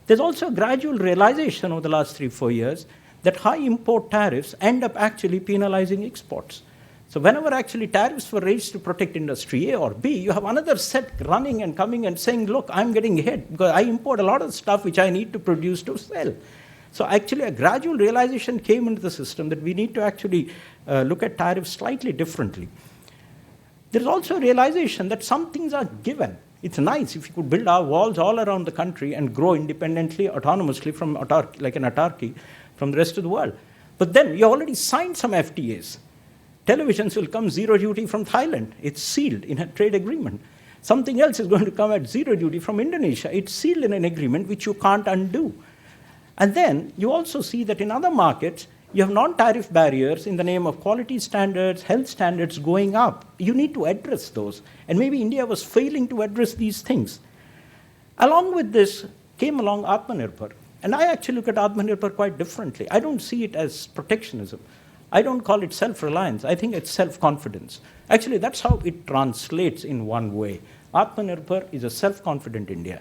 There's also a gradual realization over the last 3-4 years that high import tariffs end up actually penalizing exports. So whenever actually tariffs were raised to protect industry A or B, you have another set running and coming and saying, look, I'm getting hit because I import a lot of stuff which I need to produce to sell. So actually a gradual realization came into the system that we need to actually look at tariffs slightly differently. There's also a realization that some things are given. It's nice if you could build our walls all around the country and grow independently, autonomously from like an autarky from the rest of the world. But then you already signed some FTAs. Televisions will come zero duty from Thailand. It's sealed in a trade agreement. Something else is going to come at zero duty from Indonesia. It's sealed in an agreement which you can't undo. And then you also see that in other markets, you have non-tariff barriers in the name of quality standards, health standards going up. You need to address those. And maybe India was failing to address these things. Along with this came along Atmanirbhar. And I actually look at Atmanirbhar quite differently. I don't see it as protectionism. I don't call it self-reliance. I think it's self-confidence. Actually, that's how it translates in one way. Atmanirbhar is a self-confident India.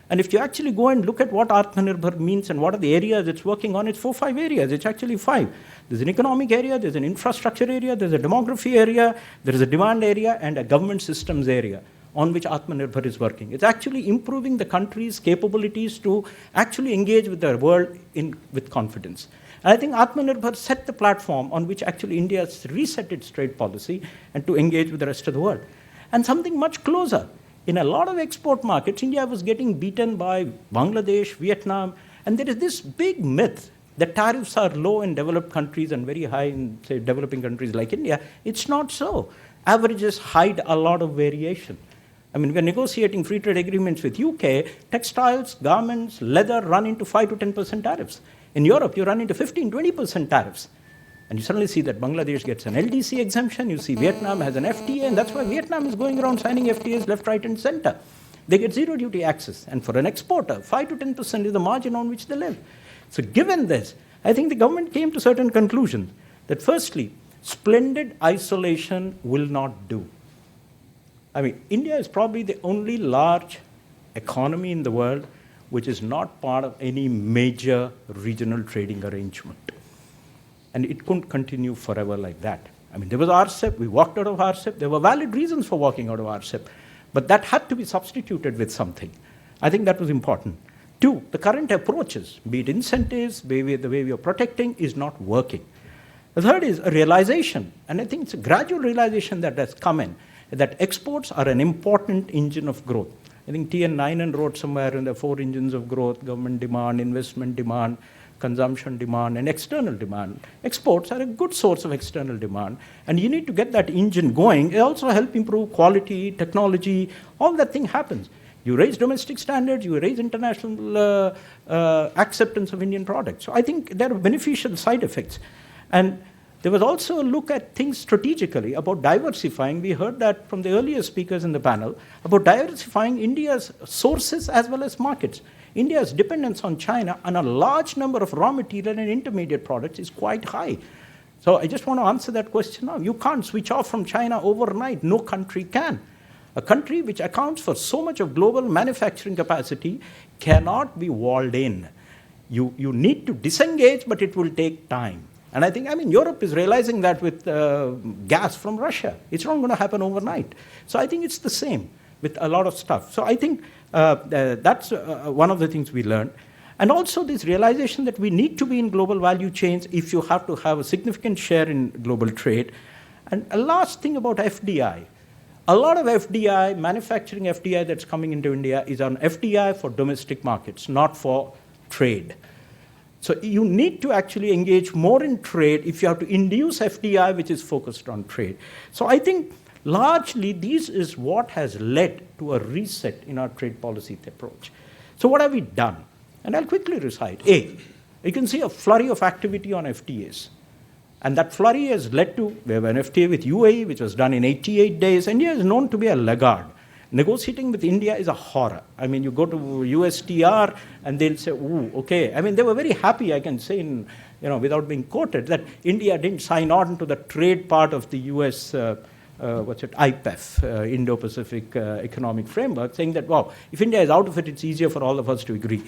And if you actually go and look at what Atmanirbhar means and what are the areas it's working on, it's 4 or 5 areas. It's actually 5. There's an economic area, there's an infrastructure area, there's a demography area, there is a demand area, and a government systems area on which Atmanirbhar is working. It's actually improving the country's capabilities to actually engage with the world with confidence. And I think Atmanirbhar set the platform on which actually India has reset its trade policy and to engage with the rest of the world. And something much closer. In a lot of export markets, India was getting beaten by Bangladesh, Vietnam, and there is this big myth that tariffs are low in developed countries and very high in, say, developing countries like India. It's not so. Averages hide a lot of variation. I mean, we're negotiating free trade agreements with UK, textiles, garments, leather run into 5 to 10% tariffs. In Europe, you run into 15, 20% tariffs. And you suddenly see that Bangladesh gets an LDC exemption, you see Vietnam has an FTA, and that's why Vietnam is going around signing FTAs left, right, and center. They get zero duty access. And for an exporter, 5 to 10% is the margin on which they live. So given this, I think the government came to certain conclusions that firstly, splendid isolation will not do. I mean, India is probably the only large economy in the world which is not part of any major regional trading arrangement. And it couldn't continue forever like that. I mean, there was RCEP, we walked out of RCEP, there were valid reasons for walking out of RCEP, but that had to be substituted with something. I think that was important. 2, the current approaches, be it incentives, the way we are protecting, is not working. The third is a realization, and I think it's a gradual realization that has come in, that exports are an important engine of growth. I think T.N. Nayanan wrote somewhere in the 4 engines of growth: government demand, investment demand, consumption demand, and external demand. Exports are a good source of external demand, and you need to get that engine going. It also helps improve quality, technology, all that thing happens. You raise domestic standards, you raise international acceptance of Indian products. So I think there are beneficial side effects. And there was also a look at things strategically about diversifying. We heard that from the earlier speakers in the panel about diversifying India's sources as well as markets. India's dependence on China on a large number of raw material and intermediate products is quite high. So I just want to answer that question now. You can't switch off from China overnight. No country can. A country which accounts for so much of global manufacturing capacity cannot be walled in. You need to disengage, but it will take time. And I think, Europe is realizing that with gas from Russia. It's not going to happen overnight. So I think it's the same with a lot of stuff. So I think that's one of the things we learned. And also this realization that we need to be in global value chains if you have to have a significant share in global trade. And a last thing about FDI. A lot of FDI, manufacturing FDI that's coming into India is on FDI for domestic markets, not for trade. So you need to actually engage more in trade if you have to induce FDI, which is focused on trade. So I think largely this is what has led to a reset in our trade policy approach. So what have we done? And I'll quickly recite. A, you can see a flurry of activity on FTAs. And that flurry has led to, we have an FTA with UAE, which was done in 88 days. India is known to be a laggard. Negotiating with India is a horror. You go to USTR and they'll say, ooh, okay. they were very happy, I can say, without being quoted, that India didn't sign on to the trade part of the US, IPEF, Indo-Pacific Economic Framework, saying that, wow, if India is out of it, it's easier for all of us to agree.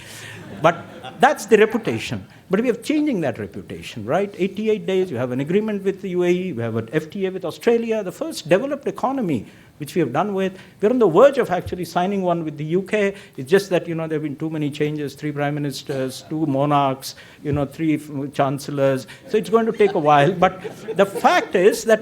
But that's the reputation. But we are changing that reputation, right? 88 days, you have an agreement with the UAE, we have an FTA with Australia, the first developed economy which we have done with. We're on the verge of actually signing one with the UK. It's just that, there have been too many changes, 3 prime ministers, 2 monarchs, 3 chancellors. So it's going to take a while. But the fact is that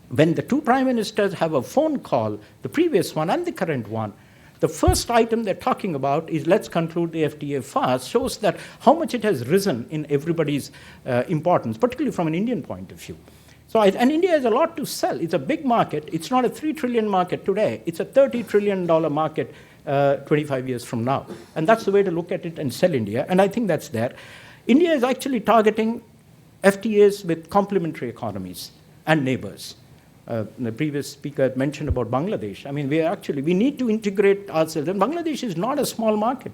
when the 2 prime ministers have a phone call, the previous one and the current one, the first item they're talking about is let's conclude the FTA fast, shows that how much it has risen in everybody's importance, particularly from an Indian point of view. So, and India has a lot to sell. It's a big market. It's not a $3 trillion market today. It's a $30 trillion market 25 years from now. And that's the way to look at it and sell India. And I think that's there. India is actually targeting FTAs with complementary economies and neighbors. The previous speaker mentioned about Bangladesh. We need to integrate ourselves. And Bangladesh is not a small market.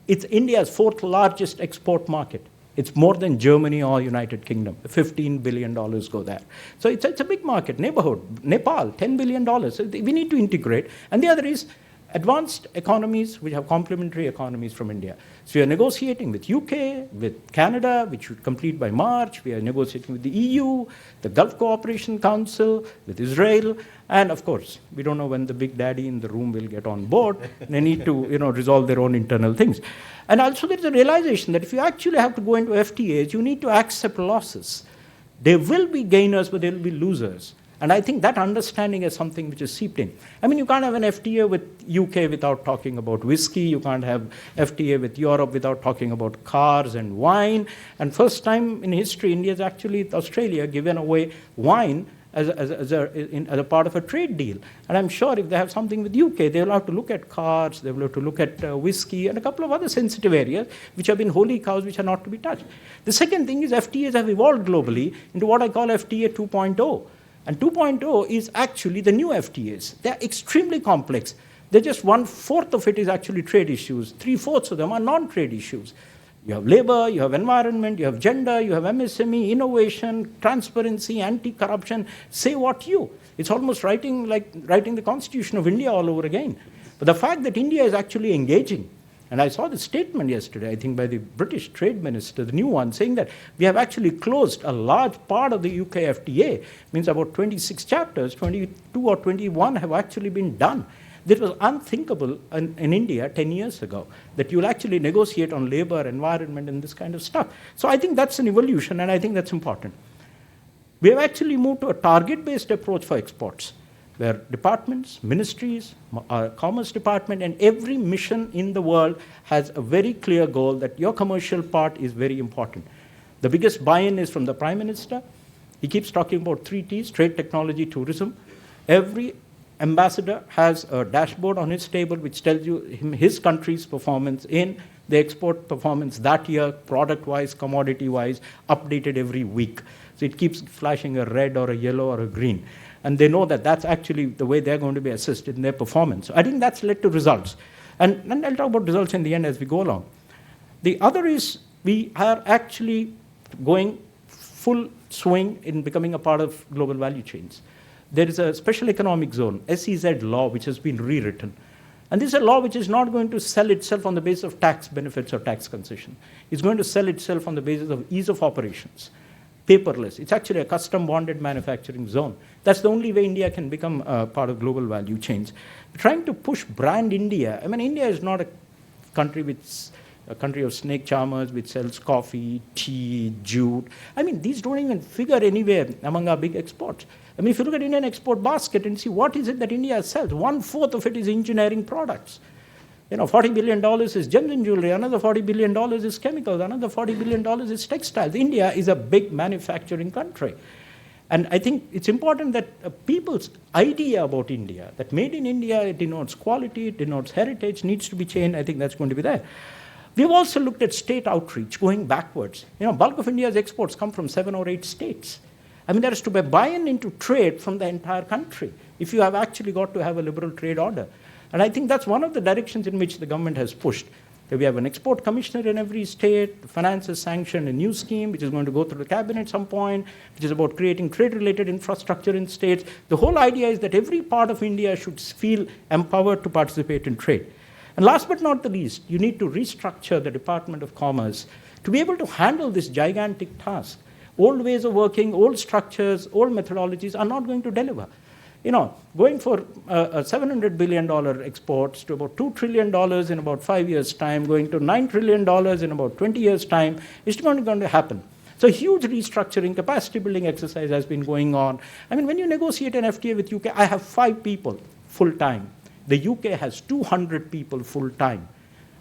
It's India's 4th largest export market. It's more than Germany or United Kingdom. $15 billion go there. So it's a big market, neighborhood. Nepal, $10 billion. So we need to integrate. And the other is advanced economies which have complementary economies from India. So we are negotiating with UK, with Canada, which should complete by March. We are negotiating with the EU, the Gulf Cooperation Council, with Israel, and of course, we don't know when the big daddy in the room will get on board. They need to, resolve their own internal things. And also there's a realization that if you actually have to go into FTAs, you need to accept losses. There will be gainers, but there will be losers. And I think that understanding is something which is seeped in. I mean, you can't have an FTA with UK without talking about whiskey. You can't have FTA with Europe without talking about cars and wine. And first time in history, India has actually, Australia, given away wine as a part of a trade deal. And I'm sure if they have something with UK, they will have to look at cars, they will have to look at whiskey, and a couple of other sensitive areas which have been holy cows which are not to be touched. The second thing is FTAs have evolved globally into what I call FTA 2.0. And 2.0 is actually the new FTAs. They're extremely complex. They're just 1/4 of it is actually trade issues. 3/4 of them are non-trade issues. You have labor, you have environment, you have gender, you have MSME, innovation, transparency, anti-corruption. Say what you. It's almost writing the Constitution of India all over again. But the fact that India is actually engaging, and I saw the statement yesterday, I think by the British Trade Minister, the new one, saying that we have actually closed a large part of the UK FTA, means about 26 chapters, 22 or 21 have actually been done. This was unthinkable in India 10 years ago, that you'll actually negotiate on labor, environment, and this kind of stuff. So I think that's an evolution, and I think that's important. We have actually moved to a target-based approach for exports, where departments, ministries, Commerce Department, and every mission in the world has a very clear goal that your commercial part is very important. The biggest buy-in is from the Prime Minister. He keeps talking about 3 Ts, trade, technology, tourism. Every ambassador has a dashboard on his table which tells you his country's performance in the export performance that year, product-wise, commodity-wise, updated every week. So it keeps flashing a red or a yellow or a green. And they know that that's actually the way they're going to be assessed in their performance. So I think that's led to results. And I'll talk about results in the end as we go along. The other is we are actually going full swing in becoming a part of global value chains. There is a special economic zone, SEZ law, which has been rewritten. And this is a law which is not going to sell itself on the basis of tax benefits or tax concession. It's going to sell itself on the basis of ease of operations. Paperless. It's actually a custom bonded manufacturing zone. That's the only way India can become part of global value chains. Trying to push brand India. I mean, India is not a country of snake charmers which sells coffee, tea, jute. I mean, these don't even figure anywhere among our big exports. I mean, if you look at Indian export basket and see what is it that India sells, 1/4 of it is engineering products. $40 billion is gems and jewelry, another $40 billion is chemicals, another $40 billion is textiles. India is a big manufacturing country. And I think it's important that people's idea about India, that made in India, it denotes quality, it denotes heritage, needs to be changed. I think that's going to be there. We've also looked at state outreach, going backwards. Bulk of India's exports come from 7 or 8 states. I mean, there is to be buy-in into trade from the entire country if you have actually got to have a liberal trade order. And I think that's one of the directions in which the government has pushed. We have an export commissioner in every state. The finance has sanctioned a new scheme, which is going to go through the cabinet at some point, which is about creating trade-related infrastructure in states. The whole idea is that every part of India should feel empowered to participate in trade. And last but not the least, you need to restructure the Department of Commerce to be able to handle this gigantic task. Old ways of working, old structures, old methodologies are not going to deliver. Going for a $700 billion exports to about $2 trillion in about 5 years' time, going to $9 trillion in about 20 years' time, is not going to happen. So huge restructuring, capacity building exercise has been going on. I mean, when you negotiate an FTA with UK, I have 5 people full-time. The UK has 200 people full-time.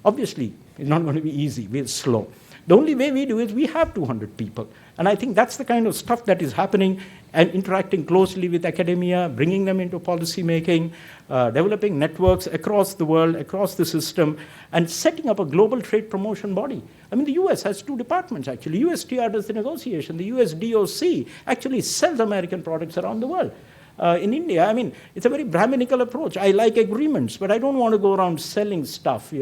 Obviously, it's not going to be easy. We're slow. The only way we do is we have 200 people. And I think that's the kind of stuff that is happening, and interacting closely with academia, bringing them into policy making, developing networks across the world, across the system, and setting up a global trade promotion body. I mean, the US has 2 departments, actually. USTR does the negotiation. The US DOC actually sells American products around the world. in India. I mean, it's a very Brahminical approach. I like agreements, but I don't want to go around selling stuff,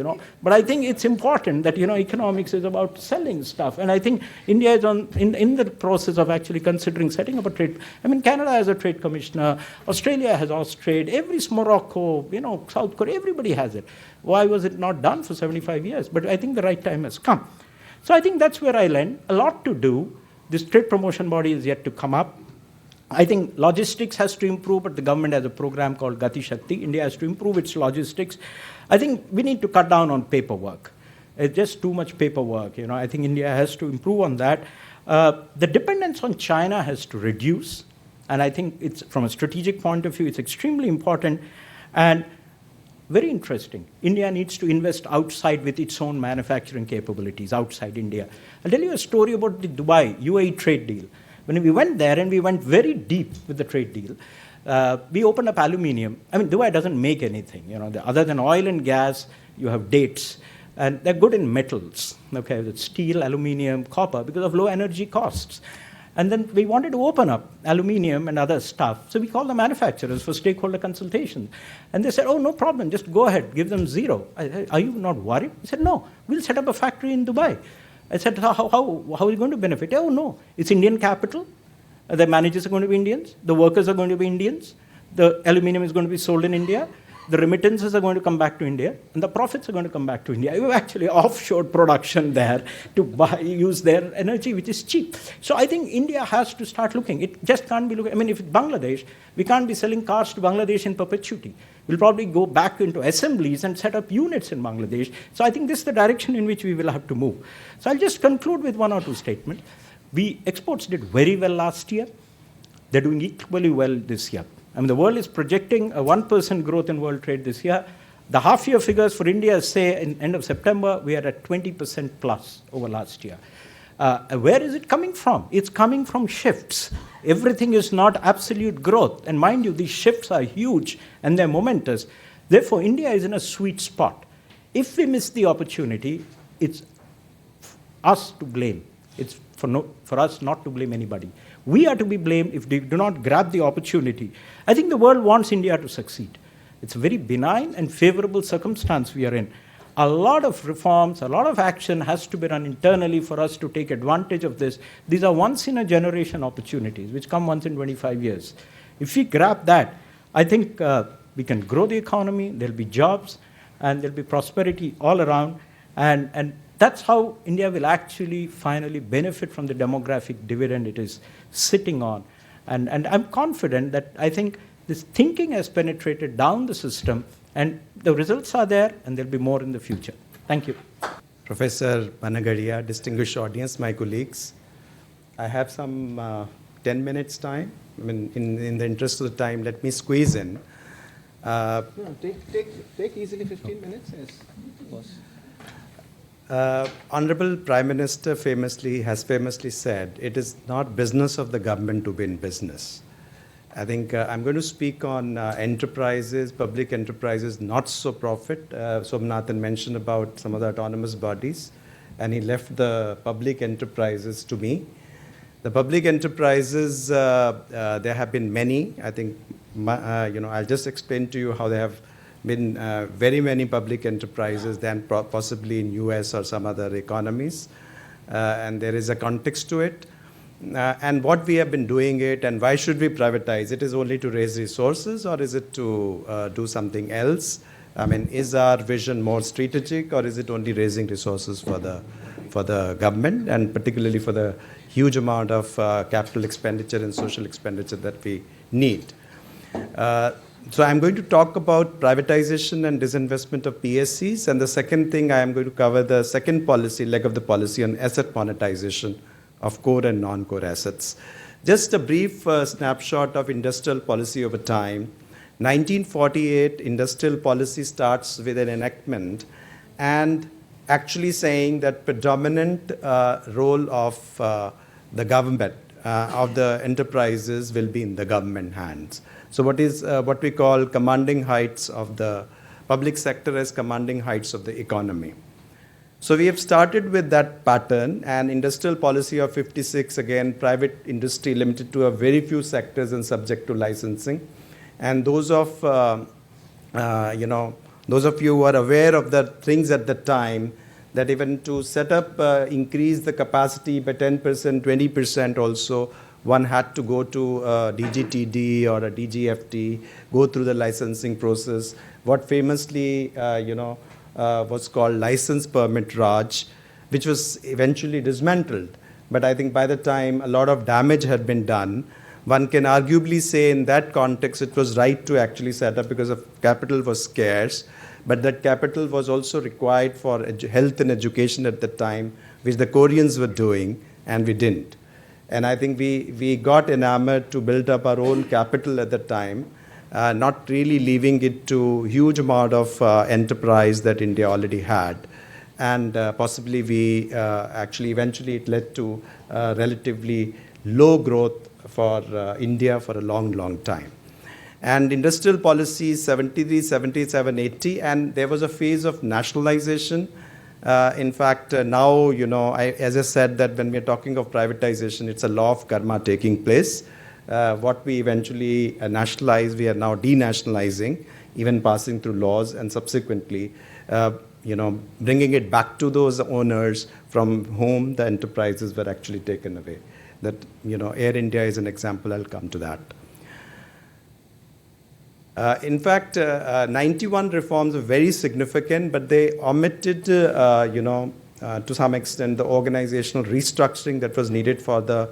But I think it's important that, economics is about selling stuff. And I think India is in the process of actually considering setting up a trade. I mean, Canada has a trade commissioner. Australia has Austrade. Morocco, South Korea, everybody has it. Why was it not done for 75 years? But I think the right time has come. So I think that's where I land. A lot to do. This trade promotion body is yet to come up. I think logistics has to improve, but the government has a program called Gati Shakti. India has to improve its logistics. I think we need to cut down on paperwork. It's just too much paperwork. I think India has to improve on that. The dependence on China has to reduce. And I think it's, from a strategic point of view, it's extremely important. And very interesting. India needs to invest outside with its own manufacturing capabilities outside India. I'll tell you a story about the Dubai UAE trade deal. When we went there and we went very deep with the trade deal, we opened up aluminium. I mean, Dubai doesn't make anything. Other than oil and gas, you have dates. And they're good in metals, okay, with steel, aluminium, copper, because of low energy costs. And then we wanted to open up aluminium and other stuff. So we called the manufacturers for stakeholder consultation. And they said, oh, no problem, just go ahead, give them zero. I said, are you not worried? He said, no, we'll set up a factory in Dubai. I said, how are you going to benefit? Oh, no, it's Indian capital. The managers are going to be Indians. The workers are going to be Indians. The aluminium is going to be sold in India. The remittances are going to come back to India, and the profits are going to come back to India. We've actually offshored production there to use their energy, which is cheap. So I think India has to start looking. It just can't be looking. I mean, if it's Bangladesh, we can't be selling cars to Bangladesh in perpetuity. We'll probably go back into assemblies and set up units in Bangladesh. So I think this is the direction in which we will have to move. So I'll just conclude with one or two statements. Exports did very well last year. They're doing equally well this year. I mean, the world is projecting a 1% growth in world trade this year. The half-year figures for India say in end of September, we are at 20% plus over last year. Where is it coming from? It's coming from shifts. Everything is not absolute growth. And mind you, these shifts are huge and they're momentous. Therefore, India is in a sweet spot. If we miss the opportunity, it's us to blame. It's for us not to blame anybody. We are to be blamed if we do not grab the opportunity. I think the world wants India to succeed. It's a very benign and favorable circumstance we are in. A lot of reforms, a lot of action has to be done internally for us to take advantage of this. These are once-in-a-generation opportunities, which come once in 25 years. If we grab that, I think we can grow the economy, there'll be jobs, and there'll be prosperity all around. And that's how India will actually finally benefit from the demographic dividend it is sitting on. And I'm confident that I think this thinking has penetrated down the system, and the results are there, and there'll be more in the future. Thank you. Professor Panagaria, distinguished audience, my colleagues, I have some 10 minutes time. I mean, in the interest of the time, let me squeeze in. Take easily 15 minutes, yes, of course. Honorable Prime Minister has famously said, it is not business of the government to be in business. I think I'm going to speak on enterprises, public enterprises, not so profit. Somanathan mentioned about some of the autonomous bodies, and he left the public enterprises to me. The public enterprises, there have been many. I think, I'll just explain to you how there have been very many public enterprises than possibly in US or some other economies. And there is a context to it. And what we have been doing it, and why should we privatize? It is only to raise resources, or is it to do something else? I mean, is our vision more strategic, or is it only raising resources for the government, and particularly for the huge amount of capital expenditure and social expenditure that we need? So I'm going to talk about privatization and disinvestment of PSCs, and the second thing I am going to cover the second policy, leg of the policy on asset monetization of core and non-core assets. Just a brief snapshot of industrial policy over time. 1948, industrial policy starts with an enactment and actually saying that predominant role of the government, of the enterprises will be in the government hands. So what we call commanding heights of the public sector as commanding heights of the economy. So we have started with that pattern, and industrial policy of 56, again, private industry limited to a very few sectors and subject to licensing. And those of, those of you who are aware of the things at the time, that even to set up, increase the capacity by 10%, 20% also, one had to go to a DGTD or a DGFT, go through the licensing process. What famously, was called license permit Raj, which was eventually dismantled. But I think by the time a lot of damage had been done, one can arguably say in that context it was right to actually set up because of capital was scarce, but that capital was also required for health and education at the time, which the Koreans were doing, and we didn't. And I think we got enamored to build up our own capital at the time, not really leaving it to huge amount of enterprise that India already had. And possibly we actually eventually it led to relatively low growth for India for a long, long time. And industrial policies 73, 77, 80, and there was a phase of nationalization. In fact, now, as I said, that when we're talking of privatization, it's a law of karma taking place. What we eventually nationalize, we are now denationalizing, even passing through laws, and subsequently, bringing it back to those owners from whom the enterprises were actually taken away. That, Air India is an example. I'll come to that. In fact, 91 reforms are very significant, but they omitted, to some extent, the organizational restructuring that was needed for the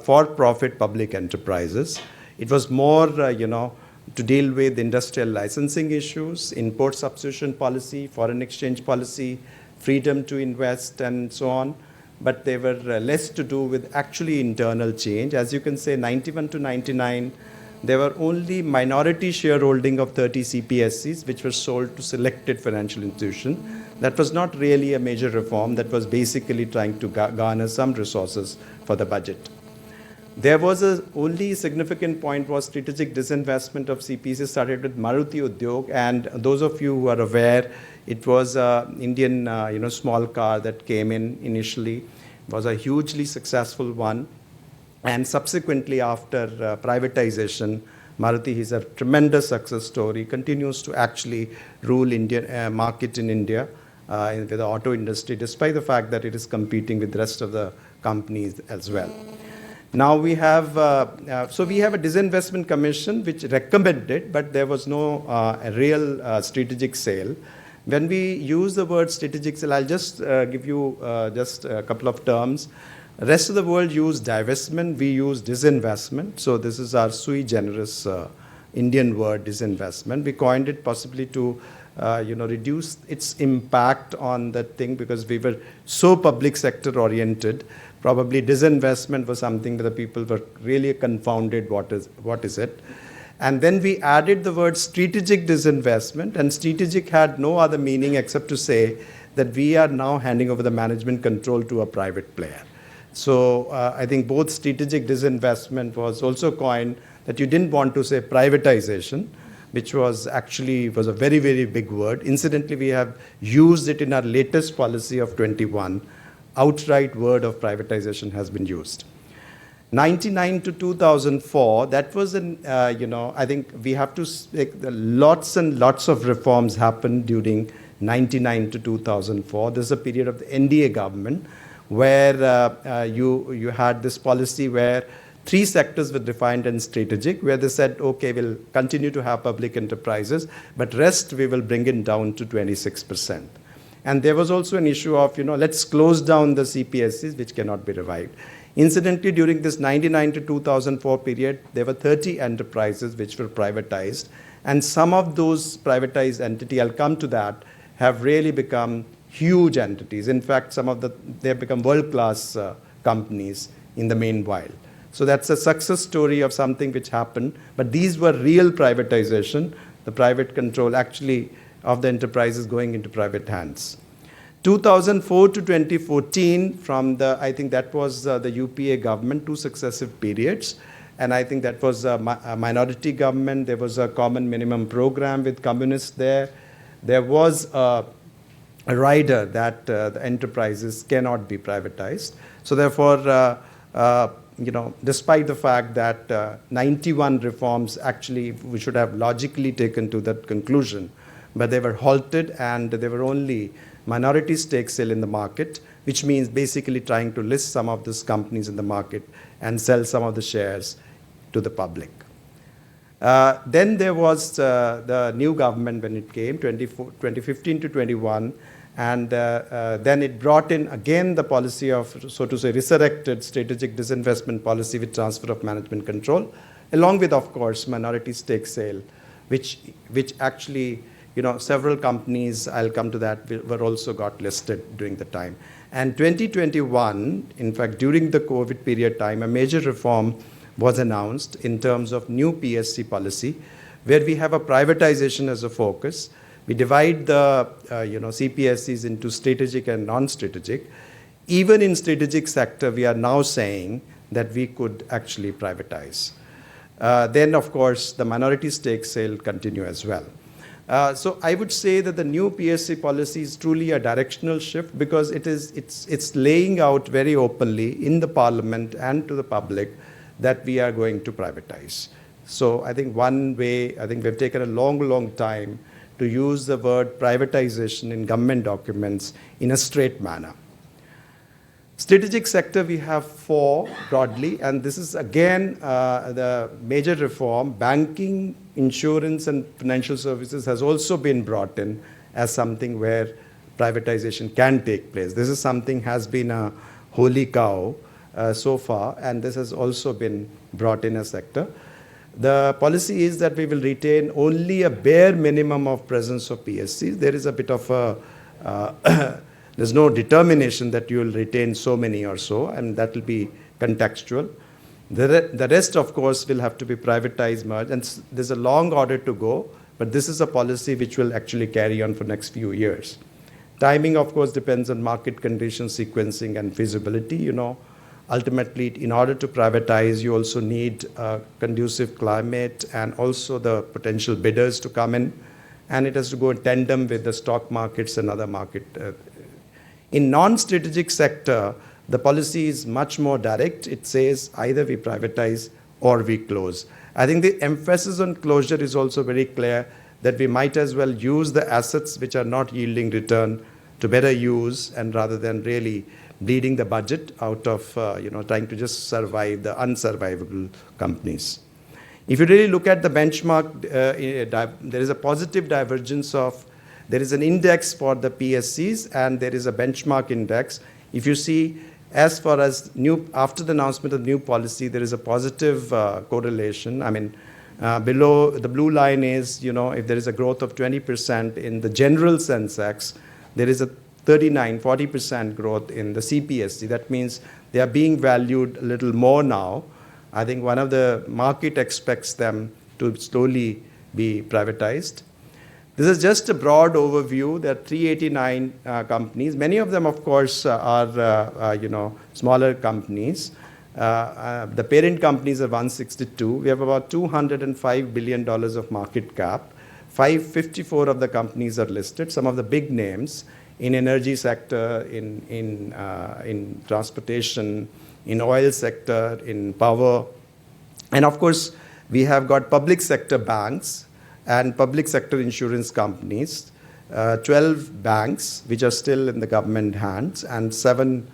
for-profit public enterprises. It was more, to deal with industrial licensing issues, import substitution policy, foreign exchange policy, freedom to invest, and so on. But they were less to do with actually internal change. As you can say, 91 to 99, there were only minority shareholding of 30 CPSCs, which were sold to selected financial institutions. That was not really a major reform. That was basically trying to garner some resources for the budget. There was only significant point was strategic disinvestment of CPSCs started with Maruti Udyog, and those of you who are aware, it was an Indian small car that came in initially. It was a hugely successful one. And subsequently, after privatization, Maruti is a tremendous success story, continues to actually rule Indian market in India with the auto industry, despite the fact that it is competing with the rest of the companies as well. Now we have, we have a Disinvestment Commission which recommended, but there was no real strategic sale. When we use the word strategic sale, I'll just give you just a couple of terms. The rest of the world use divestment, we use disinvestment. So this is our sui generis Indian word, disinvestment. We coined it possibly to reduce its impact on that thing because we were so public sector oriented. Probably disinvestment was something that the people were really confounded, what is it? And then we added the word strategic disinvestment, and strategic had no other meaning except to say that we are now handing over the management control to a private player. So I think both strategic disinvestment was also coined that you didn't want to say privatization, which was actually was a very, very big word. Incidentally, we have used it in our latest policy of 21. Outright word of privatization has been used. 99 to 2004, that was I think we have to speak, lots and lots of reforms happened during 99 to 2004. This is a period of the NDA government where you had this policy where 3 sectors were defined and strategic, where they said, okay, we'll continue to have public enterprises, but rest we will bring it down to 26%. And there was also an issue of, let's close down the CPSCs, which cannot be revived. Incidentally, during this 99 to 2004 period, there were 30 enterprises which were privatized. And some of those privatized entities, I'll come to that, have really become huge entities. In fact, they have become world-class companies in the meanwhile. So that's a success story of something which happened. But these were real privatization, the private control actually of the enterprises going into private hands. 2004 to 2014, I think that was the UPA government, 2 successive periods. And I think that was a minority government. There was a common minimum program with communists there. There was a a rider that the enterprises cannot be privatized. So therefore, despite the fact that 91 reforms actually we should have logically taken to that conclusion, but they were halted and they were only minority stake sale in the market, which means basically trying to list some of these companies in the market and sell some of the shares to the public. Then there was the new government when it came, 2015 to 21, and then it brought in again the policy of, so to say, resurrected strategic disinvestment policy with transfer of management control, along with, of course, minority stake sale, which actually, several companies, I'll come to that, were also got listed during the time. And 2021, in fact, during the COVID period time, a major reform was announced in terms of new PSC policy, where we have a privatization as a focus. We divide the CPSCs into strategic and non-strategic. Even in strategic sector, we are now saying that we could actually privatize. Then, of course, the minority stake sale continue as well. So I would say that the new PSC policy is truly a directional shift because it's laying out very openly in the parliament and to the public that we are going to privatize. So I think one way, I think we've taken a long time to use the word privatization in government documents in a straight manner. Strategic sector, we have 4 broadly, and this is again the major reform. Banking, insurance, and financial services has also been brought in as something where privatization can take place. This is something has been a holy cow so far, and this has also been brought in a sector. The policy is that we will retain only a bare minimum of presence of PSCs. There is a bit of a, there's no determination that you will retain so many or so, and that will be contextual. The rest, of course, will have to be privatized, merged, and there's a long order to go, but this is a policy which will actually carry on for next few years. Timing, of course, depends on market conditions, sequencing, and feasibility, Ultimately, in order to privatize, you also need a conducive climate and also the potential bidders to come in, and it has to go in tandem with the stock markets and other market. In non-strategic sector, the policy is much more direct. It says either we privatize or we close. I think the emphasis on closure is also very clear that we might as well use the assets which are not yielding return to better use, and rather than really bleeding the budget out of trying to just survive the unsurvivable companies. If you really look at the benchmark, there is a positive divergence of, there is an index for the PSCs and there is a benchmark index. If you see, as far as after the announcement of the new policy, there is a positive correlation. I mean, below the blue line is, if there is a growth of 20% in the general Sensex, there is a 40% growth in the CPSC. That means they are being valued a little more now. I think one of the market expects them to slowly be privatized. This is just a broad overview. There are 389 companies. Many of them, of course, are smaller companies. The parent companies are 162. We have about $205 billion of market cap. 554 of the companies are listed. Some of the big names in energy sector, in transportation, in oil sector, in power. And of course, we have got public sector banks and public sector insurance companies, 12 banks, which are still in the government hands, and 7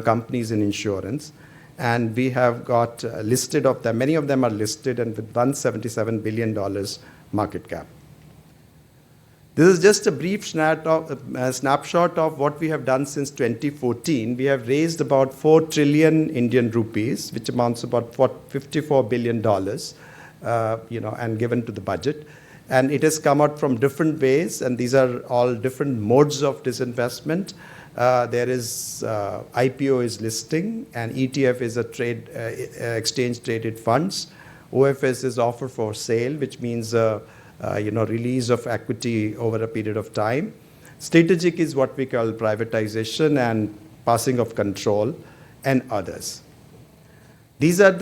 companies in insurance. And we have got listed of them, many of them are listed and with $177 billion market cap. This is just a brief snapshot of what we have done since 2014. We have raised about 4 trillion Indian rupees, which amounts to about $54 billion, and given to the budget. And it has come out from different ways, and these are all different modes of disinvestment. There is IPO is listing, and ETF is a exchange-traded funds. OFS is offer for sale, which means release of equity over a period of time. Strategic is what we call privatization and passing of control, and others. These are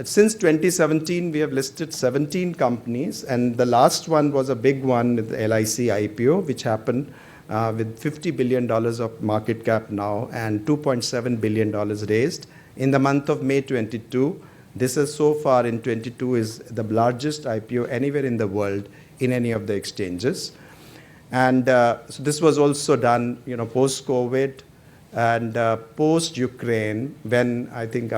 since 2017, we have listed 17 companies, and the last one was a big one, the LIC IPO, which happened with $50 billion of market cap now and $2.7 billion raised. In the month of May 22, this is so far in 22 is the largest IPO anywhere in the world in any of the exchanges. And so this was also done, post-COVID and post-Ukraine, when I think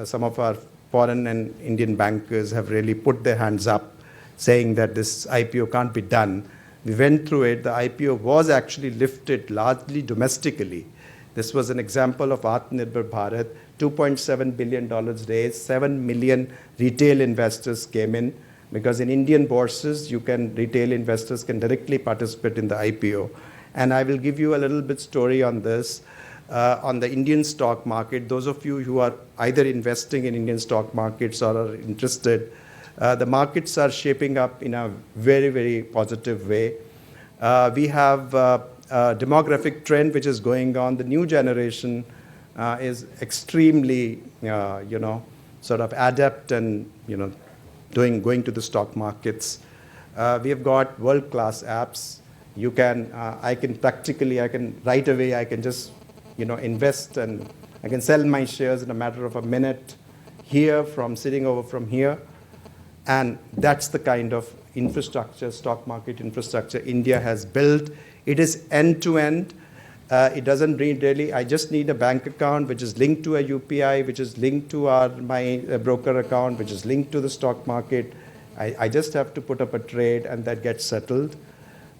some of our foreign and Indian bankers have really put their hands up, saying that this IPO can't be done. We went through it. The IPO was actually lifted largely domestically. This was an example of Atmanirbhar Bharat. $2.7 billion raised, 7 million retail investors came in, because in Indian bourses, retail investors can directly participate in the IPO. And I will give you a little bit story on this. On the Indian stock market, those of you who are either investing in Indian stock markets or are interested, the markets are shaping up in a very, very positive way. We have a demographic trend which is going on. The new generation is extremely, sort of adept and, going to the stock markets. We have got world-class apps. I can right away, I can just, invest, and I can sell my shares in a matter of a minute here sitting over from here. And that's the kind of infrastructure, stock market infrastructure India has built. It is end-to-end. It doesn't need really, I just need a bank account which is linked to a UPI, which is linked to my broker account, which is linked to the stock market. I just have to put up a trade and that gets settled.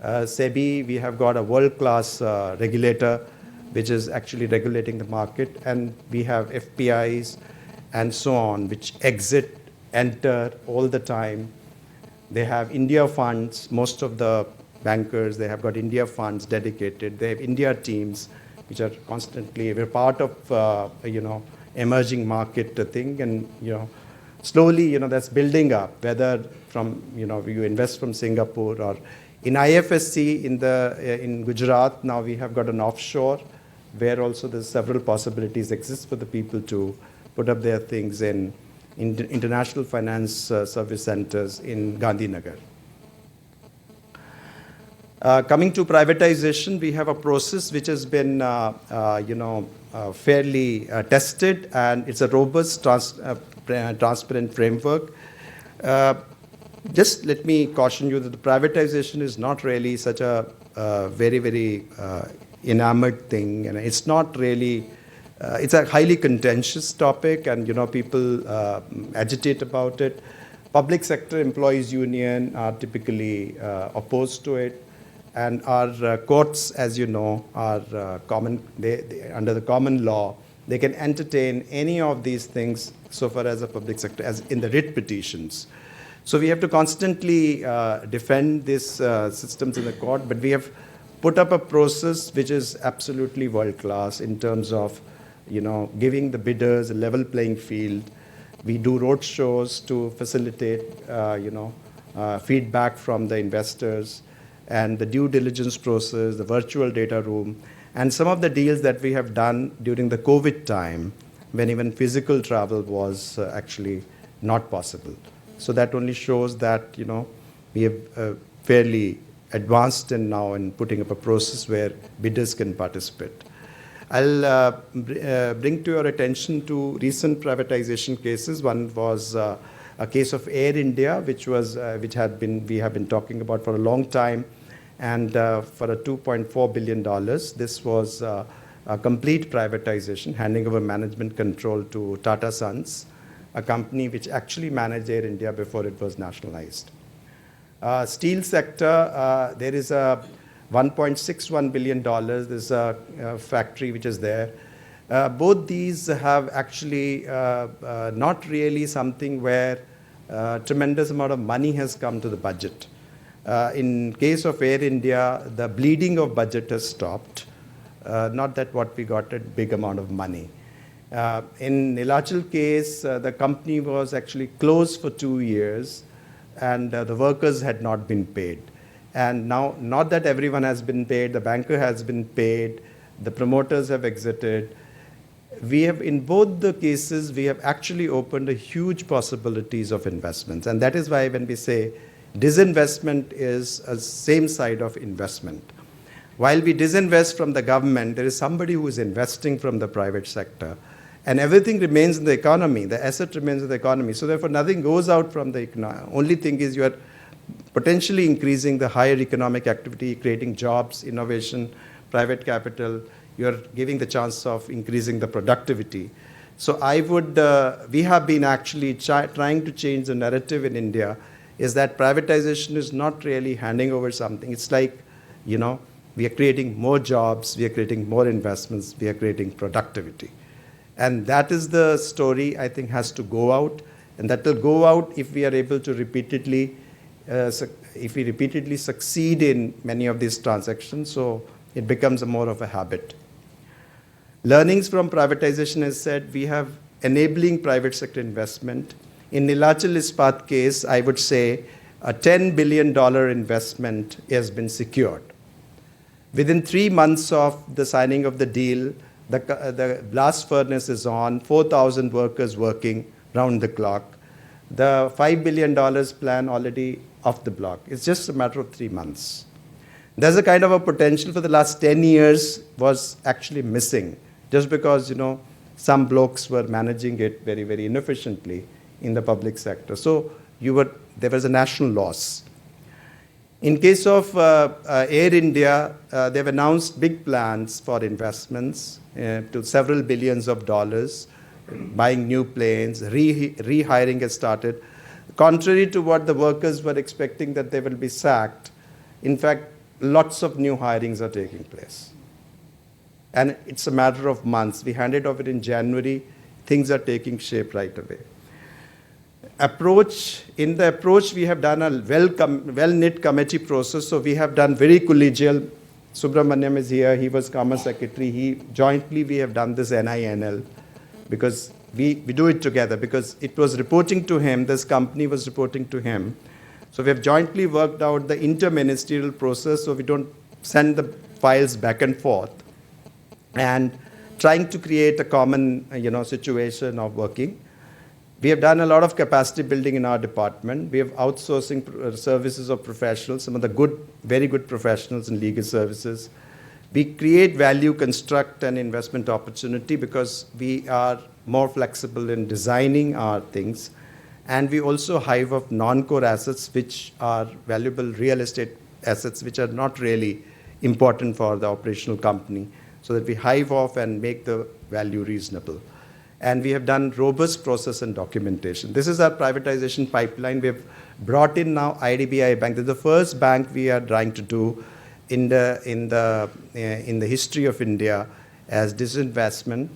SEBI, we have got a world-class regulator which is actually regulating the market, and we have FPIs and so on, which enter all the time. They have India funds. Most of the bankers, they have got India funds dedicated. They have India teams, which are constantly, we're part of, emerging market thing, and, slowly, that's building up, whether from, you invest from Singapore or in IFSC in Gujarat. Now we have got an offshore where also there's several possibilities exist for the people to put up their things in international finance service centers in Gandhinagar. Coming to privatization, we have a process which has been, fairly tested, and it's a robust, transparent framework. Just let me caution you that the privatization is not really such a very, very enamored thing, and it's not really. It's a highly contentious topic, and people agitate about it. Public sector employees union are typically opposed to it. And our courts, as you know, are common. Under the common law, they can entertain any of these things so far as a public sector, as in the writ petitions. So we have to constantly defend these systems in the court, but we have put up a process which is absolutely world-class in terms of, giving the bidders a level playing field. We do road shows to facilitate, feedback from the investors, and the due diligence process, the virtual data room, and some of the deals that we have done during the COVID time, when even physical travel was actually not possible. So that only shows that, we have fairly advanced now in putting up a process where bidders can participate. I'll bring to your attention two recent privatization cases. One was a case of Air India, which we have been talking about for a long time, and for a $2.4 billion. This was a complete privatization, handing over management control to Tata Sons, a company which actually managed Air India before it was nationalized. Steel sector, there is a $1.61 billion. There's a factory which is there. Both these have actually not really something where tremendous amount of money has come to the budget. In case of Air India, the bleeding of budget has stopped. Not that what we got a big amount of money. In Nilachal case, the company was actually closed for 2 years, and the workers had not been paid. And now, not that everyone has been paid, the banker has been paid, the promoters have exited. We have, in both the cases, we have actually opened a huge possibilities of investments. And that is why when we say disinvestment is a same side of investment. While we disinvest from the government, there is somebody who is investing from the private sector. And everything remains in the economy. The asset remains in the economy. So therefore, nothing goes out from the economy. Only thing is you are potentially increasing the higher economic activity, creating jobs, innovation, private capital. You're giving the chance of increasing the productivity. So I would, we have been actually trying to change the narrative in India, is that privatization is not really handing over something. It's like, we are creating more jobs, we are creating more investments, we are creating productivity. And that is the story I think has to go out. And that will go out if we are able to repeatedly succeed in many of these transactions, so it becomes more of a habit. Learnings from privatization is said, we have enabling private sector investment. In Nilachal Ispat case, I would say a $10 billion investment has been secured. Within 3 months of the signing of the deal, the blast furnace is on, 4,000 workers working round the clock. The $5 billion plan already off the block. It's just a matter of 3 months. There's a kind of a potential for the last 10 years was actually missing, just because, some blokes were managing it very, very inefficiently in the public sector. So there was a national loss. In case of Air India, they've announced big plans for investments to several billions of dollars, buying new planes, rehiring has started. Contrary to what the workers were expecting that they will be sacked, in fact, lots of new hirings are taking place. And it's a matter of months. We handed over in January, things are taking shape right away. In the approach, we have done a well-knit committee process, so we have done very collegial. Subrahmanyam is here, he was Commerce Secretary. Jointly we have done this NINL, because we do it together, because it was reporting to him, this company was reporting to him. So we have jointly worked out the inter-ministerial process, so we don't send the files back and forth, and trying to create a common situation of working. We have done a lot of capacity building in our department. We have outsourcing services of professionals, some of the very good professionals in legal services. We create value, construct an investment opportunity because we are more flexible in designing our things. And we also hive off non-core assets, which are valuable real estate assets, which are not really important for the operational company, so that we hive off and make the value reasonable. And we have done robust process and documentation. This is our privatization pipeline. We have brought in now IDBI Bank. This is the first bank we are trying to do in the history of India as disinvestment,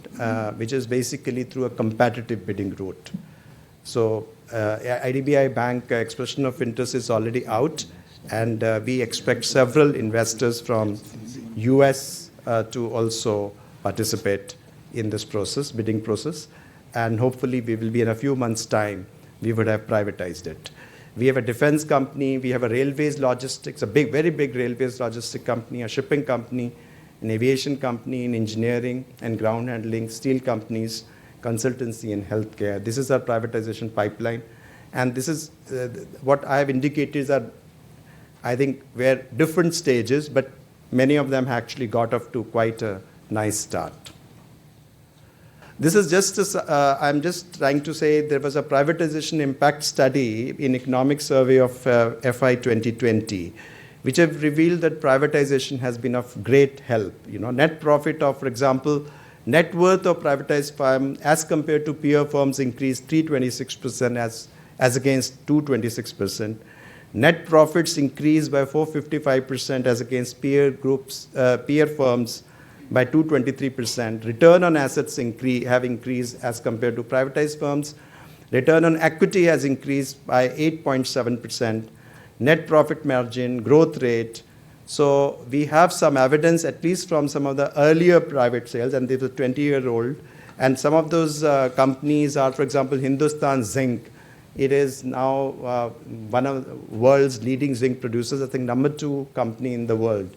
which is basically through a competitive bidding route. So IDBI Bank expression of interest is already out, and we expect several investors from US to also participate in this process, bidding process, and hopefully we will be in a few months' time, we would have privatized it. We have a defense company, we have a railways logistics, a very big railways logistic company, a shipping company, an aviation company, in engineering and ground handling, steel companies, consultancy and healthcare. This is our privatization pipeline. And this is what I have indicated are, I think, were different stages, but many of them actually got off to quite a nice start. This is just, I'm just trying to say there was a privatization impact study in Economic Survey of FI 2020, which have revealed that privatization has been of great help. Net profit of, for example, net worth of privatized firm as compared to peer firms increased 326% as against 226%. Net profits increased by 455% as against peer firms by 223%. Return on assets have increased as compared to privatized firms. Return on equity has increased by 8.7%. Net profit margin, growth rate. So we have some evidence, at least from some of the earlier private sales, and they were 20-year-old. And some of those companies are, for example, Hindustan Zinc. It is now one of the world's leading zinc producers, I think #2 company in the world.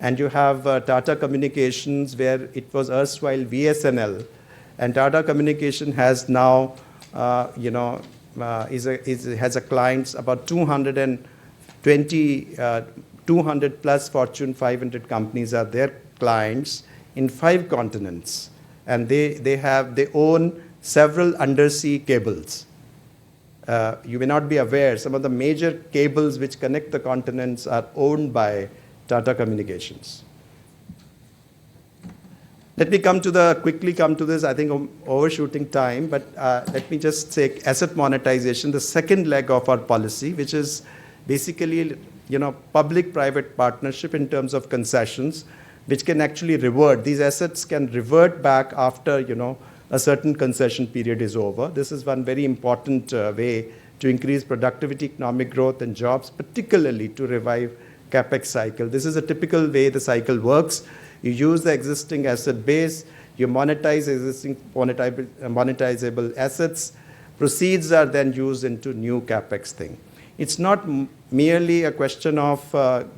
And you have Tata Communications, where it was erstwhile VSNL. And Tata Communication has now, has a clients about 220 200 plus Fortune 500 companies are their clients in 5 continents. And they own several undersea cables. You may not be aware, some of the major cables which connect the continents are owned by Tata Communications. Let me quickly come to this. I think I'm overshooting time, but let me just say asset monetization, the second leg of our policy, which is basically, public-private partnership in terms of concessions, which can actually revert. These assets can revert back after, a certain concession period is over. This is one very important way to increase productivity, economic growth, and jobs, particularly to revive capex cycle. This is a typical way the cycle works. You use the existing asset base, you monetize existing monetizable assets. Proceeds are then used into new capex thing. It's not merely a question of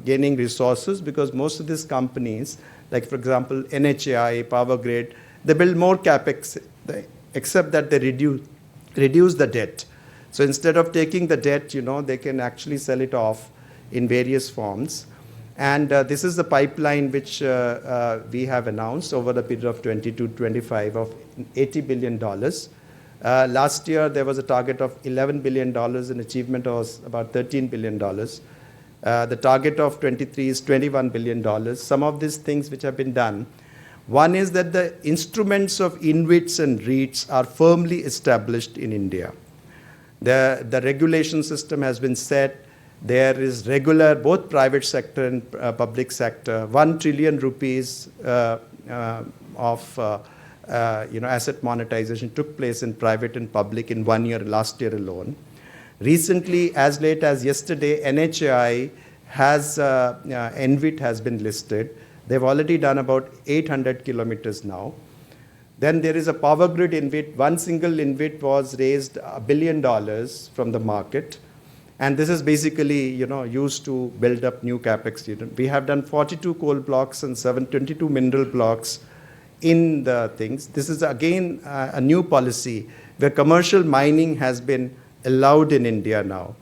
gaining resources, because most of these companies, like for example NHAI, Power Grid, they build more capex, except that they reduce the debt. So instead of taking the debt, they can actually sell it off in various forms. And this is the pipeline which we have announced over the period of 22-25 of $80 billion. Last year, there was a target of $11 billion, and achievement was about $13 billion. The target of 23 is $21 billion. Some of these things which have been done, one is that the instruments of InvITs and REITs are firmly established in India. The regulation system has been set. There is regular, both private sector and public sector, 1 trillion rupees of asset monetization took place in private and public in 1 year, last year alone. Recently, as late as yesterday, NHAI has, InvIT has been listed. They've already done about 800 kilometers now. Then there is a Power Grid InvIT. One single InvIT was raised $1 billion from the market. And this is basically, used to build up new capex. We have done 42 coal blocks and 22 mineral blocks in the things. This is again a new policy where commercial mining has been allowed in India now,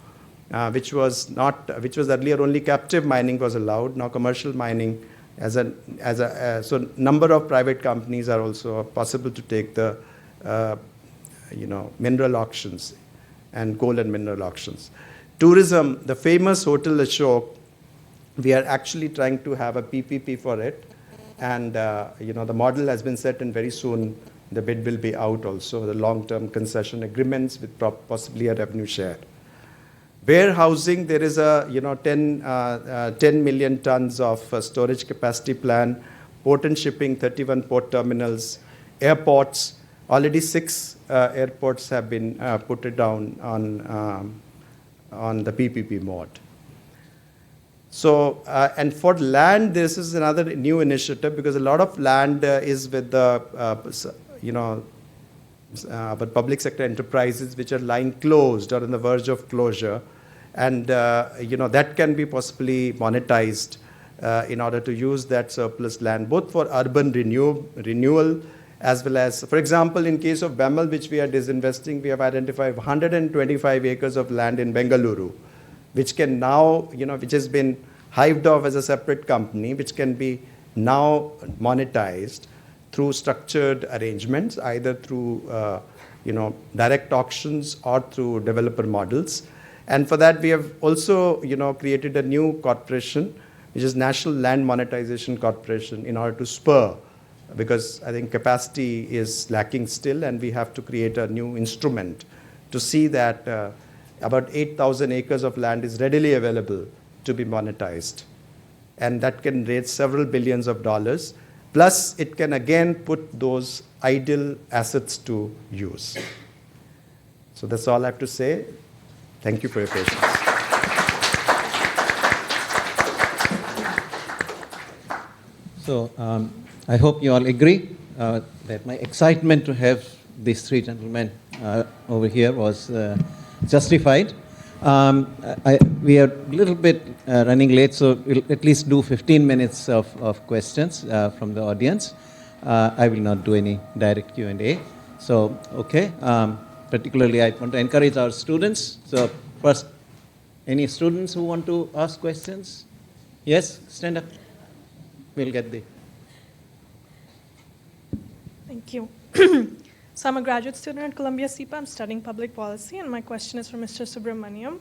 which was earlier only captive mining was allowed. Now commercial mining so number of private companies are also possible to take the mineral auctions and coal and mineral auctions. Tourism, the famous Hotel Ashok, we are actually trying to have a PPP for it. And, the model has been set, and very soon the bid will be out also, the long-term concession agreements with possibly a revenue share. Warehousing, there is a 10 million tons of storage capacity plan. Port and shipping, 31 port terminals. Airports, already 6 airports have been put it down on the PPP mode. So, and for land, this is another new initiative, because a lot of land is with the, but public sector enterprises which are lying closed or on the verge of closure. And, that can be possibly monetized in order to use that surplus land, both for urban renewal, as well as, for example, in case of BEML, which we are disinvesting, we have identified 125 acres of land in Bengaluru, which can now, which has been hived off as a separate company, which can be now monetized through structured arrangements, either through, direct auctions or through developer models. And for that, we have also, created a new corporation, which is National Land Monetization Corporation, in order to spur, because I think capacity is lacking still, and we have to create a new instrument to see that about 8,000 acres of land is readily available to be monetized. And that can raise several billions of dollars. Plus, it can again put those idle assets to use. So that's all I have to say. Thank you for your patience. So I hope you all agree that my excitement to have these 3 gentlemen over here was justified. We are a little bit running late, so we'll at least do 15 minutes of questions from the audience. I will not do any direct Q&A. So, okay. Particularly, I want to encourage our students. So, first, any students who want to ask questions? Yes, stand up. We'll get the. Thank you. So I'm a graduate student at Columbia SIPA. I'm studying public policy, and my question is for Mr. Subrahmanyam.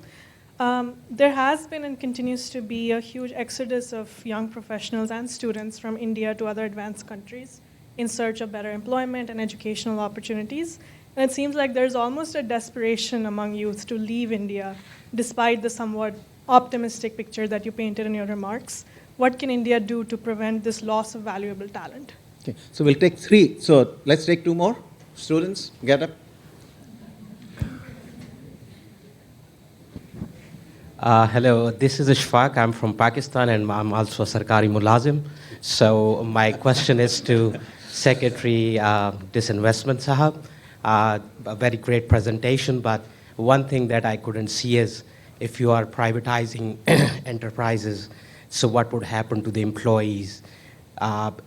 There has been and continues to be a huge exodus of young professionals and students from India to other advanced countries in search of better employment and educational opportunities. And it seems like there's almost a desperation among youth to leave India, despite the somewhat optimistic picture that you painted in your remarks. What can India do to prevent this loss of valuable talent? Okay, so we'll take 3. So let's take 2 more. Students, get up. Hello, this is Ishfaq. I'm from Pakistan and I'm also a Sarkari Mulazim. So my question is to Secretary Disinvestment Sahab. A very great presentation, but one thing that I couldn't see is if you are privatizing enterprises, so what would happen to the employees?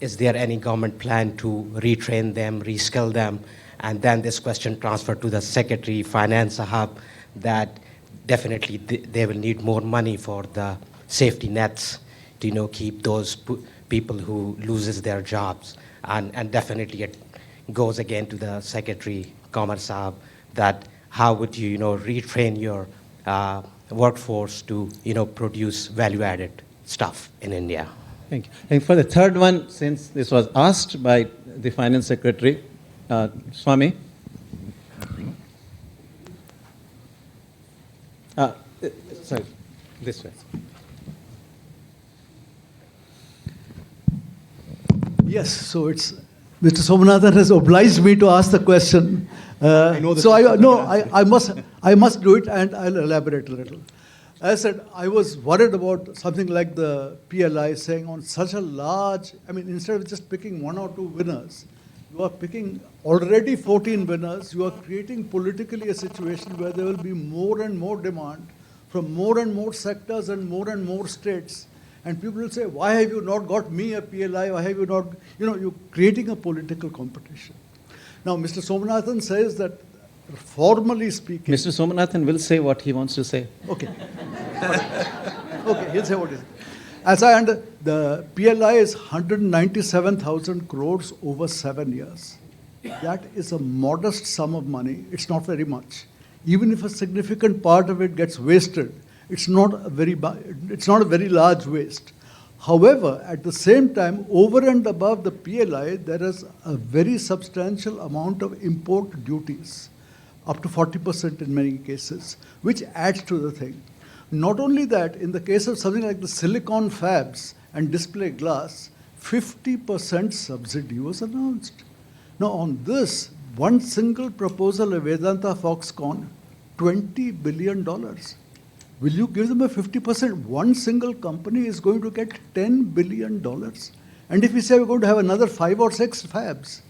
Is there any government plan to retrain them, reskill them? And then this question transferred to the Secretary Finance Sahab that definitely they will need more money for the safety nets to keep those people who loses their jobs. And definitely it goes again to the Secretary Commerce Sahab that how would you retrain your workforce to produce value-added stuff in India. Thank you. And for the third one, since this was asked by the Finance Secretary, Swami. Sorry, this way. Yes, so it's Mr. Somanathan has obliged me to ask the question. I must do it, and I'll elaborate a little. As I said, I was worried about something like the PLI saying on such a large, instead of just picking 1 or 2 winners, you are picking already 14 winners. You are creating politically a situation where there will be more and more demand from more and more sectors and more states. And people will say, why have you not got me a PLI? Why have you not, you're creating a political competition. Now, Mr. Somanathan says that formally speaking. Mr. Somanathan will say what he wants to say. Okay. Okay, he'll say what he says. As I understand, the PLI is 197,000 crores over 7 years. That is a modest sum of money. It's not very much. Even if a significant part of it gets wasted, it's not a very large waste. However, at the same time, over and above the PLI, there is a very substantial amount of import duties, up to 40% in many cases, which adds to the thing. Not only that, in the case of something like the silicon fabs and display glass, 50% subsidy was announced. Now on this, one single proposal of Vedanta Foxconn, $20 billion. Will you give them a 50%? One single company is going to get $10 billion. And if we say we're going to have another 5 or 6 fabs,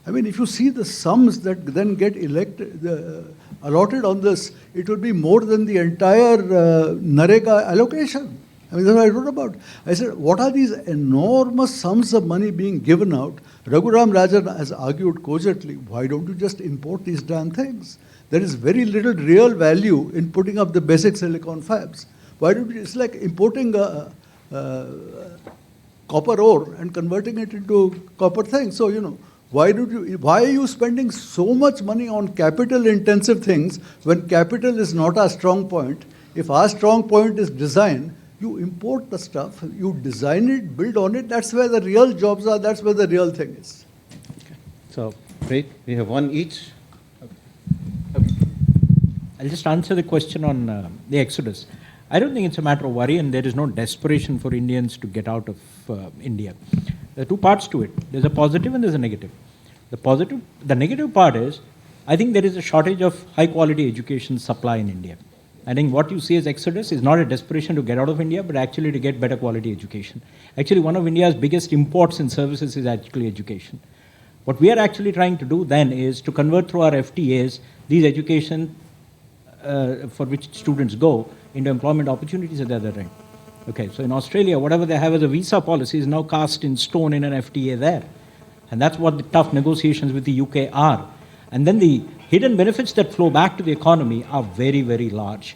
if you see the sums that then get allotted on this, it will be more than the entire Narega allocation. That's what I wrote about. I said, what are these enormous sums of money being given out? Raghuram Rajan has argued cogently, why don't you just import these damn things? There is very little real value in putting up the basic silicon fabs. Why don't you, it's like importing copper ore and converting it into copper things. So, why are you spending so much money on capital intensive things when capital is not our strong point? If our strong point is design, you import the stuff, you design it, build on it, that's where the real jobs are, that's where the real thing is. Okay. So, great, we have 1 each. I'll just answer the question on the exodus. I don't think it's a matter of worry, and there is no desperation for Indians to get out of India. There are 2 parts to it. There's a positive and there's a negative. The negative part is, I think there is a shortage of high-quality education supply in India. I think what you see as exodus is not a desperation to get out of India, but actually to get better quality education. Actually, one of India's biggest imports in services is actually education. What we are actually trying to do then is to convert through our FTAs these education for which students go into employment opportunities at the other end. Okay, so in Australia, whatever they have as a visa policy is now cast in stone in an FTA there. And that's what the tough negotiations with the UK are. And then the hidden benefits that flow back to the economy are very, very large.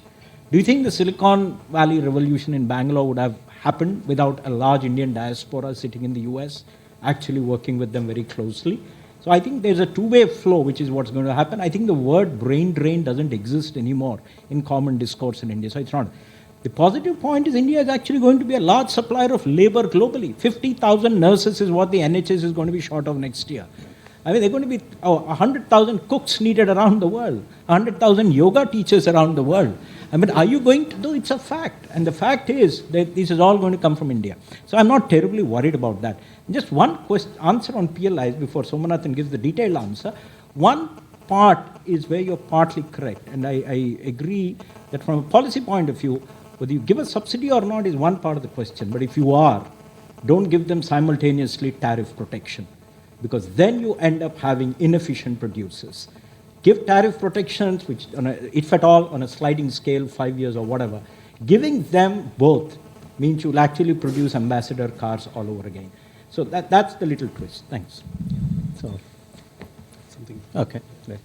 Do you think the Silicon Valley revolution in Bangalore would have happened without a large Indian diaspora sitting in the US, actually working with them very closely? So I think there's a two-way flow, which is what's going to happen. I think the word brain drain doesn't exist anymore in common discourse in India. So it's not. The positive point is India is actually going to be a large supplier of labor globally. 50,000 nurses is what the NHS is going to be short of next year. I mean, there are going to be 100,000 cooks needed around the world, 100,000 yoga teachers around the world. I mean, are you going to do? It's a fact. And the fact is that this is all going to come from India. So I'm not terribly worried about that. Just one answer on PLIs before Somanathan gives the detailed answer. One part is where you're partly correct. And I agree that from a policy point of view, whether you give a subsidy or not is one part of the question. But if you are, don't give them simultaneously tariff protection, because then you end up having inefficient producers. Give tariff protections, which, if at all, on a sliding scale, 5 years or whatever. Giving them both means you'll actually produce ambassador cars all over again. So that's the little twist. Thanks. So, Something. okay. Let's.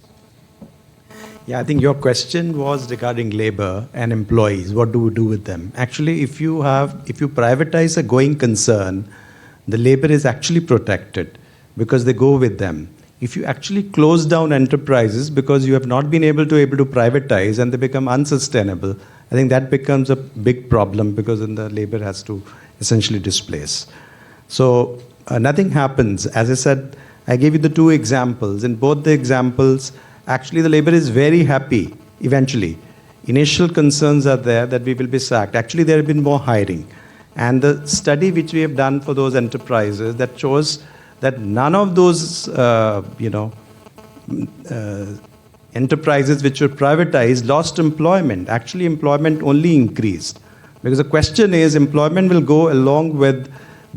Yeah, I think your question was regarding labor and employees. What do we do with them? Actually, if you privatize a going concern, the labor is actually protected because they go with them. If you actually close down enterprises because you have not been able to privatize and they become unsustainable, I think that becomes a big problem because then the labor has to essentially displace. So nothing happens. As I said, I gave you the two examples. In both the examples, actually the labor is very happy eventually. Initial concerns are there that we will be sacked. Actually, there have been more hiring. And the study which we have done for those enterprises that shows that none of those enterprises which were privatized lost employment. Actually, employment only increased. Because the question is, employment will go along with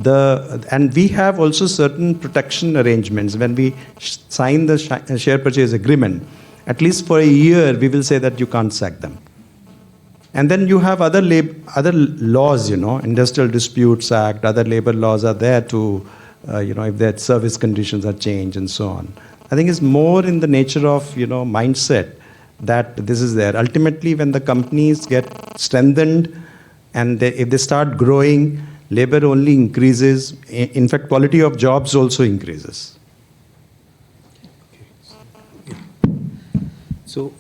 and we have also certain protection arrangements. When we sign the share purchase agreement, at least for a year, we will say that you can't sack them. And then you have other laws, Industrial Disputes Act, other labor laws are there to, if their service conditions are changed and so on. I think it's more in the nature of, mindset that this is there. Ultimately, when the companies get strengthened and if they start growing, labor only increases. In fact, quality of jobs also increases. So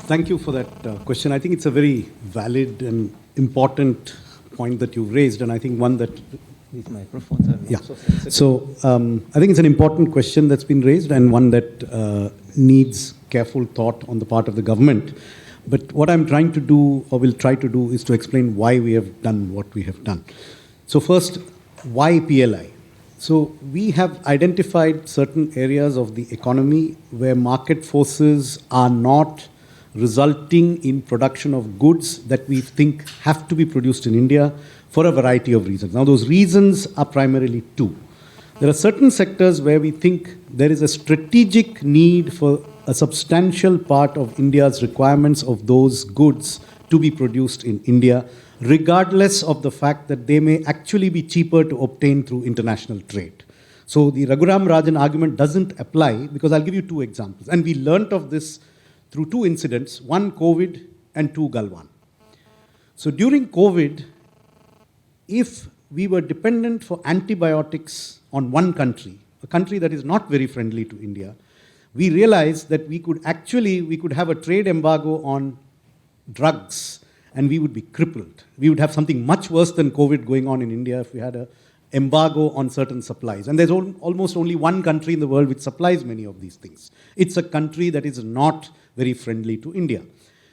thank you for that question. I think it's a very valid and important point that you've raised, and I think one that... These microphones are Yeah. also sensitive. So I think it's an important question that's been raised and one that needs careful thought on the part of the government. But what I'm trying to do, or will try to do, is to explain why we have done what we have done. So first, why PLI? So we have identified certain areas of the economy where market forces are not resulting in production of goods that we think have to be produced in India for a variety of reasons. Now, those reasons are primarily two. There are certain sectors where we think there is a strategic need for a substantial part of India's requirements of those goods to be produced in India, regardless of the fact that they may actually be cheaper to obtain through international trade. So the Raghuram Rajan argument doesn't apply because I'll give you two examples. And we learnt of this through two incidents, one COVID and two Galwan. So during COVID, if we were dependent for antibiotics on one country, a country that is not very friendly to India, we realized that we could have a trade embargo on drugs and we would be crippled. We would have something much worse than COVID going on in India if we had an embargo on certain supplies. And there's almost only one country in the world which supplies many of these things. It's a country that is not very friendly to India.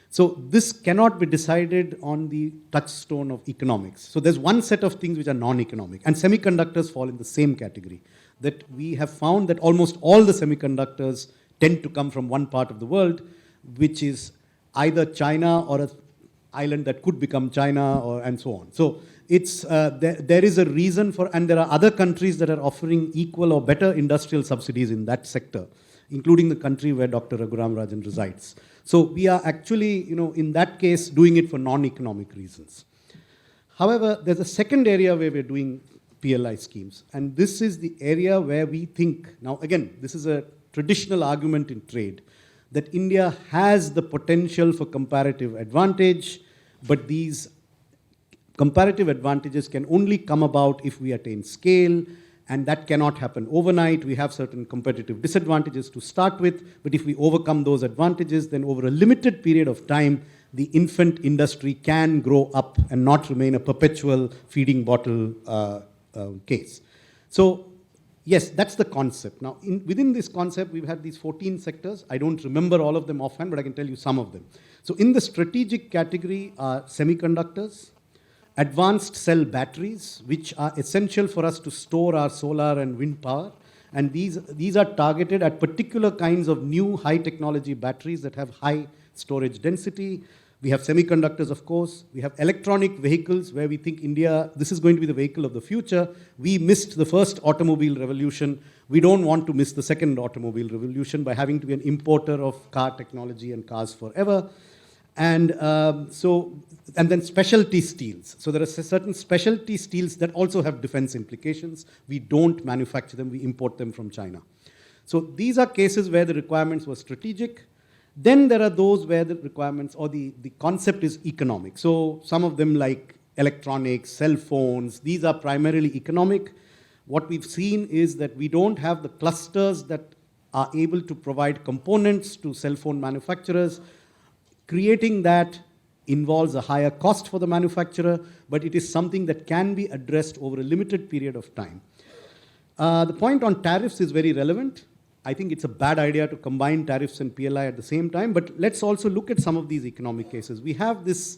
So this cannot be decided on the touchstone of economics. So there's one set of things which are non-economic, and semiconductors fall in the same category. That we have found that almost all the semiconductors tend to come from one part of the world, which is either China or an island that could become China, and so on. So it's there is a reason for, and there are other countries that are offering equal or better industrial subsidies in that sector, including the country where Dr. Raghuram Rajan resides. So we are actually, in that case, doing it for non-economic reasons. However, there's a second area where we're doing PLI schemes, and this is the area where we think, now again, this is a traditional argument in trade, that India has the potential for comparative advantage, but these comparative advantages can only come about if we attain scale, and that cannot happen overnight. We have certain competitive disadvantages to start with, but if we overcome those advantages, then over a limited period of time, the infant industry can grow up and not remain a perpetual feeding bottle case. So, yes, that's the concept. Now, within this concept, we've had these 14 sectors. I don't remember all of them offhand, but I can tell you some of them. So, in the strategic category are semiconductors, advanced cell batteries, which are essential for us to store our solar and wind power. And these are targeted at particular kinds of new high technology batteries that have high storage density. We have semiconductors, of course. We have electronic vehicles, where we think India, this is going to be the vehicle of the future. We missed the first automobile revolution. We don't want to miss the second automobile revolution by having to be an importer of car technology and cars forever. And and then specialty steels. So there are certain specialty steels that also have defense implications. We don't manufacture them, we import them from China. So these are cases where the requirements were strategic. Then there are those where the requirements or the concept is economic. So some of them, like electronics, cell phones, these are primarily economic. What we've seen is that we don't have the clusters that are able to provide components to cell phone manufacturers. Creating that involves a higher cost for the manufacturer, but it is something that can be addressed over a limited period of time. The point on tariffs is very relevant. I think it's a bad idea to combine tariffs and PLI at the same time, but let's also look at some of these economic cases. We have this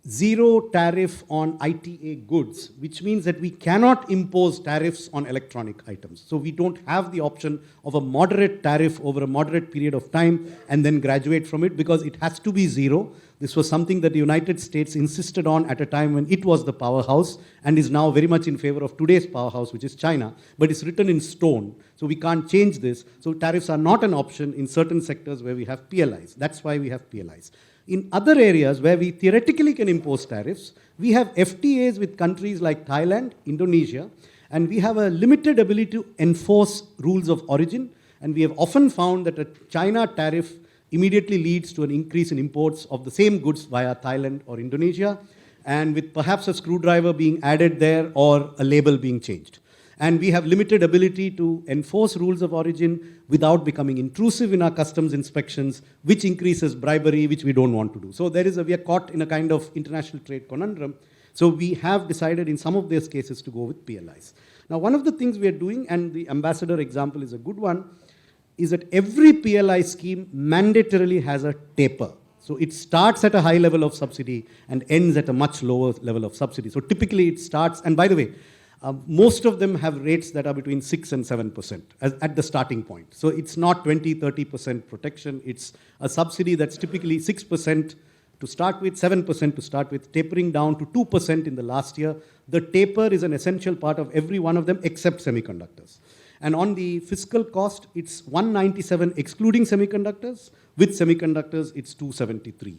zero tariff on ITA goods, which means that we cannot impose tariffs on electronic items. So we don't have the option of a moderate tariff over a moderate period of time and then graduate from it, because it has to be zero. This was something that the United States insisted on at a time when it was the powerhouse and is now very much in favor of today's powerhouse, which is China, but it's written in stone. So we can't change this. So tariffs are not an option in certain sectors where we have PLIs. That's why we have PLIs. In other areas where we theoretically can impose tariffs, we have FTAs with countries like Thailand, Indonesia, and we have a limited ability to enforce rules of origin. And we have often found that a China tariff immediately leads to an increase in imports of the same goods via Thailand or Indonesia, and with perhaps a screwdriver being added there or a label being changed. And we have limited ability to enforce rules of origin without becoming intrusive in our customs inspections, which increases bribery, which we don't want to do. So we are caught in a kind of international trade conundrum. So we have decided in some of these cases to go with PLIs. Now, one of the things we are doing, and the ambassador example is a good one, is that every PLI scheme mandatorily has a taper. So it starts at a high level of subsidy and ends at a much lower level of subsidy. So typically it starts, and by the way, most of them have rates that are between 6 and 7% at the starting point. So it's not 20, 30% protection. It's a subsidy that's typically 6% to start with, 7% to start with, tapering down to 2% in the last year. The taper is an essential part of every one of them except semiconductors. And on the fiscal cost, it's 197 excluding semiconductors. With semiconductors, it's 273.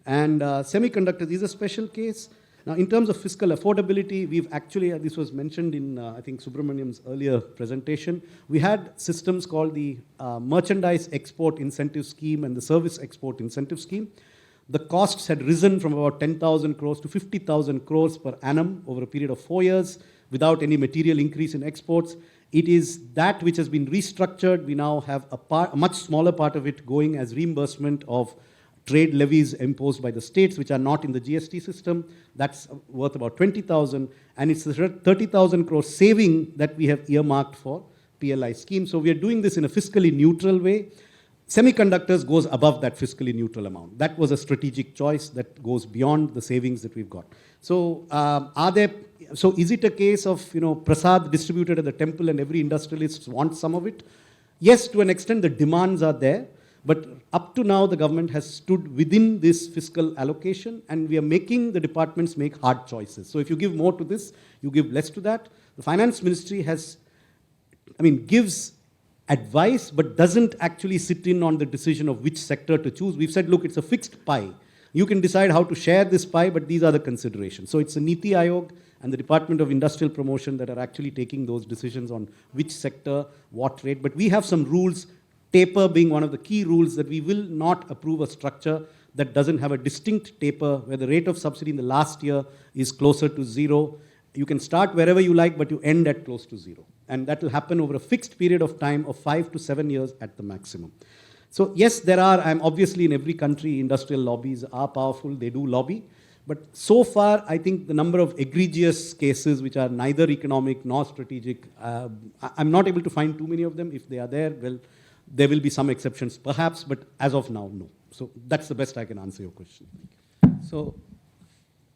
And semiconductors is a special case. Now, in terms of fiscal affordability, we've actually, this was mentioned in, I think, Subrahmanyam's earlier presentation. We had systems called the Merchandise Export Incentive Scheme and the Service Export Incentive Scheme. The costs had risen from about 10,000 crores to 50,000 crores per annum over a period of 4 years without any material increase in exports. It is that which has been restructured. We now have a much smaller part of it going as reimbursement of trade levies imposed by the states, which are not in the GST system. That's worth about 20,000, and it's a 30,000 crore saving that we have earmarked for PLI scheme. So we are doing this in a fiscally neutral way. Semiconductors goes above that fiscally neutral amount. That was a strategic choice that goes beyond the savings that we've got. So so is it a case of, prasad distributed at the temple and every industrialist wants some of it? Yes, to an extent the demands are there. But up to now, the government has stood within this fiscal allocation, and we are making the departments make hard choices. So if you give more to this, you give less to that. The finance ministry gives advice, but doesn't actually sit in on the decision of which sector to choose. We've said, look, it's a fixed pie. You can decide how to share this pie, but these are the considerations. So it's the Niti Aayog and the Department of Industrial Promotion that are actually taking those decisions on which sector, what rate. But we have some rules, taper being one of the key rules, that we will not approve a structure that doesn't have a distinct taper where the rate of subsidy in the last year is closer to zero. You can start wherever you like, but you end at close to zero. And that will happen over a fixed period of time of 5 to 7 years at the maximum. So yes, I'm obviously in every country, industrial lobbies are powerful, they do lobby. But so far, I think the number of egregious cases which are neither economic nor strategic, I'm not able to find too many of them. If they are there, well, there will be some exceptions perhaps, but as of now, no. So that's the best I can answer your question. So,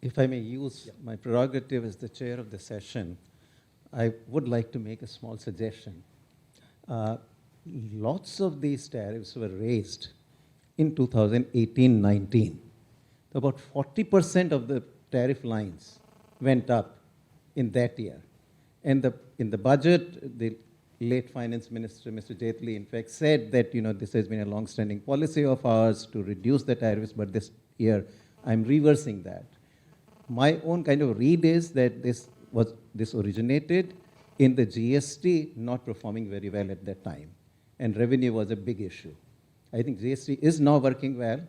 if I may use my prerogative as the chair of the session, I would like to make a small suggestion. Lots of these tariffs were raised in 2018-19. About 40% of the tariff lines went up in that year. And in the budget, the late finance minister, Mr. Jaitley, in fact, said that this has been a long-standing policy of ours to reduce the tariffs, but this year I'm reversing that. My own kind of read is that this originated in the GST not performing very well at that time, and revenue was a big issue. I think GST is now working well.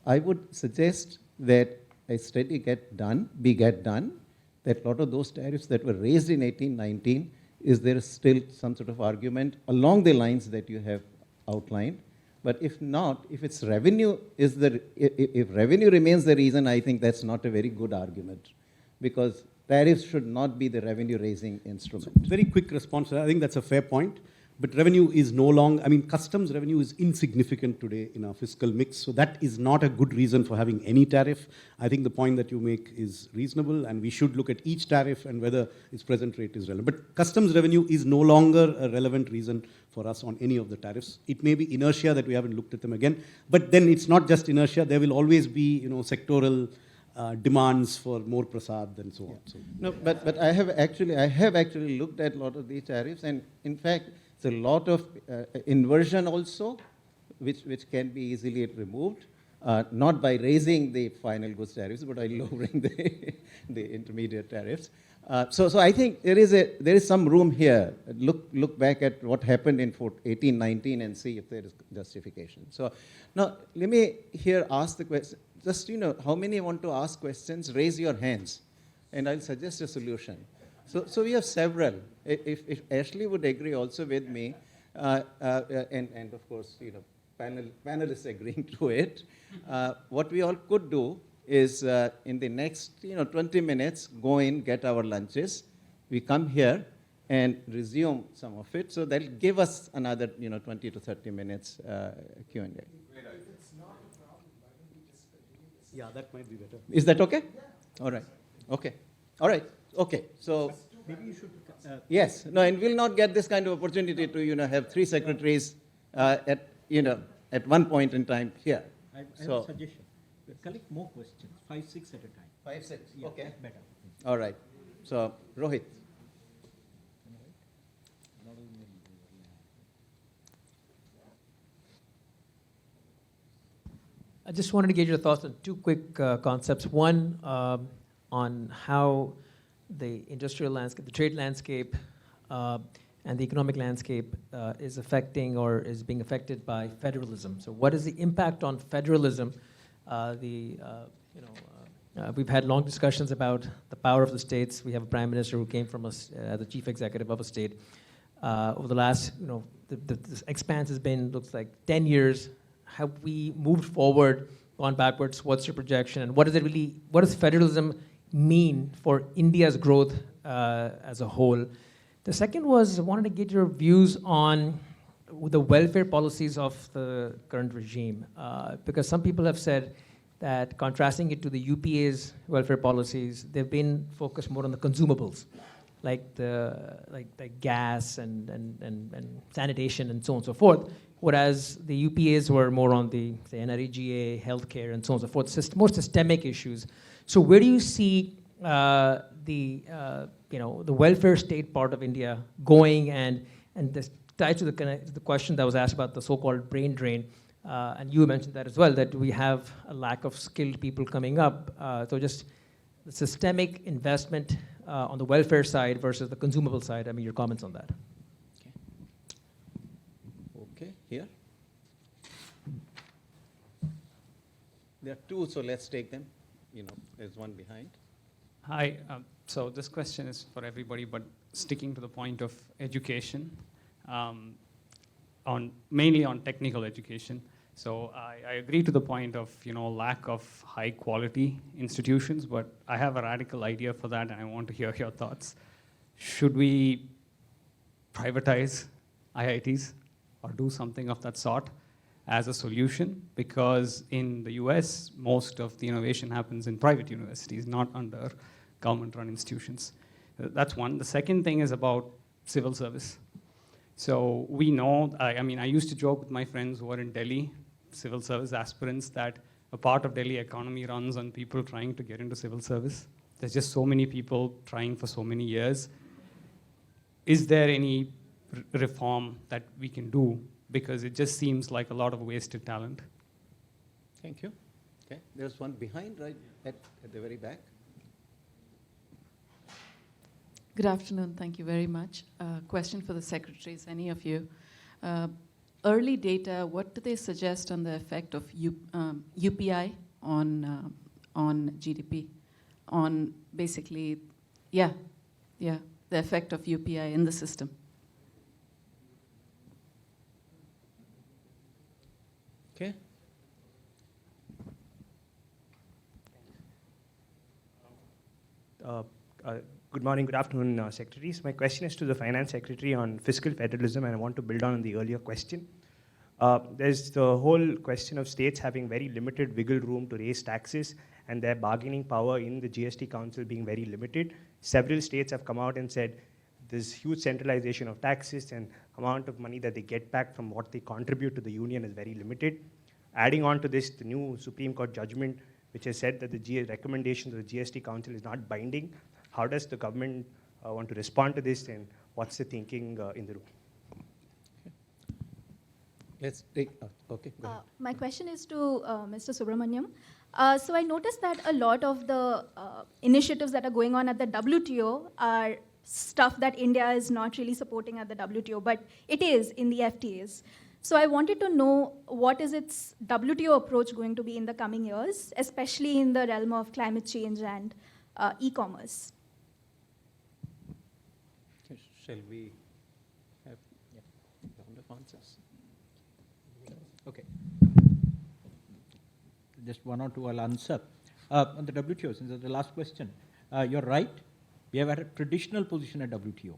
I would suggest that a study get done, that a lot of those tariffs that were raised in 18-19, is there still some sort of argument along the lines that you have outlined? But if not, if it's revenue if revenue remains the reason, I think that's not a very good argument, because tariffs should not be the revenue raising instrument. Very quick response. I think that's a fair point. But revenue is no longer, customs revenue is insignificant today in our fiscal mix. So that is not a good reason for having any tariff. I think the point that you make is reasonable, and we should look at each tariff and whether its present rate is relevant. But customs revenue is no longer a relevant reason for us on any of the tariffs. It may be inertia that we haven't looked at them again. But then it's not just inertia. There will always be, sectoral demands for more prasad and so on. So. No, but I have actually looked at a lot of these tariffs, and in fact, a lot of inversion also, which can be easily removed, not by raising the final goods tariffs, but by lowering the intermediate tariffs. So I think there is some room here. Look back at what happened in 18-19 and see if there is justification. So now let me here ask the question. Just how many want to ask questions? Raise your hands, and I'll suggest a solution. So we have several. If Ashley would agree also with me, and of course, panelists agreeing to it, what we all could do is in the next 20 minutes, go in, get our lunches. We come here and resume some of it. So that'll give us another 20 to 30 minutes Q&A. Yeah, that might be better. Is that okay? Yeah. All right. Okay. All right. Okay. So maybe you should. Yes. No, and we'll not get this kind of opportunity to have 3 secretaries at one point in time here. I have a suggestion. Collect more questions, 5, 6 at a time. 5, 6. Yeah, Okay. that's better. All right. So Rohit. I just wanted to get your thoughts on 2 quick concepts. One, on how the industrial landscape, the trade landscape, and the economic landscape is affecting or is being affected by federalism. So what is the impact on federalism? We've had long discussions about the power of the states. We have a prime minister who came from the chief executive of a state. Over the last, the expanse has been, looks like 10 years. Have we moved forward, gone backwards? What's your projection? And what does federalism mean for India's growth as a whole? The second was, I wanted to get your views on the welfare policies of the current regime. Because some people have said that, contrasting it to the UPA's welfare policies, they've been focused more on the consumables, like gas and sanitation and so on and so forth. Whereas the UPAs were more on the, say, NREGA, healthcare, and so on and so forth, more systemic issues. So where do you see the welfare state part of India going, and this ties to the question that was asked about the so-called brain drain, and you mentioned that as well, that we have a lack of skilled people coming up. So just the systemic investment on the welfare side versus the consumable side, your comments on that. Okay, here. There are two, so let's take them. There's one behind. Hi. So this question is for everybody, but sticking to the point of education, mainly on technical education. So I agree to the point of lack of high quality institutions, but I have a radical idea for that, and I want to hear your thoughts. Should we privatize IITs or do something of that sort as a solution? Because in the US, most of the innovation happens in private universities, not under government-run institutions. That's one. The second thing is about civil service. So we know, I used to joke with my friends who are in Delhi, civil service aspirants, that a part of Delhi economy runs on people trying to get into civil service. There's just so many people trying for so many years. Is there any reform that we can do? Because it just seems like a lot of wasted talent. Thank you. Okay, there's one behind, right at the very back. Good afternoon. Thank you very much. Question for the secretaries, any of you. Early data, what do they suggest on the effect of UPI on GDP? On basically, the effect of UPI in the system. Okay. Good morning, good afternoon, Secretaries. My question is to the Finance Secretary on fiscal federalism, and I want to build on the earlier question. There's the whole question of states having very limited wiggle room to raise taxes and their bargaining power in the GST Council being very limited. Several states have come out and said this huge centralization of taxes and amount of money that they get back from what they contribute to the union is very limited. Adding on to this, the new Supreme Court judgment, which has said that the recommendation of the GST Council is not binding. How does the government want to respond to this, and what's the thinking in the room? Let's take, okay, go ahead. My question is to Mr. Subrahmanyam. So I noticed that a lot of the initiatives that are going on at the WTO are stuff that India is not really supporting at the WTO, but it is in the FTAs. So I wanted to know what is its WTO approach going to be in the coming years, especially in the realm of climate change and e-commerce. Shall we have round of answers? Okay. Just one or two I'll answer. On the WTO, since that's the last question, you're right. We have had a traditional position at WTO.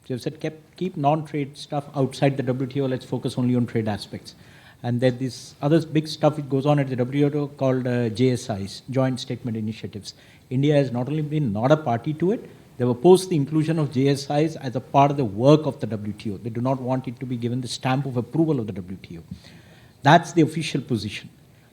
So you've said keep non-trade stuff outside the WTO, let's focus only on trade aspects. And then this other big stuff that goes on at the WTO called JSIs, Joint Statement Initiatives. India has not only been not a party to it, they've opposed the inclusion of JSIs as a part of the work of the WTO. They do not want it to be given the stamp of approval of the WTO. That's the official position.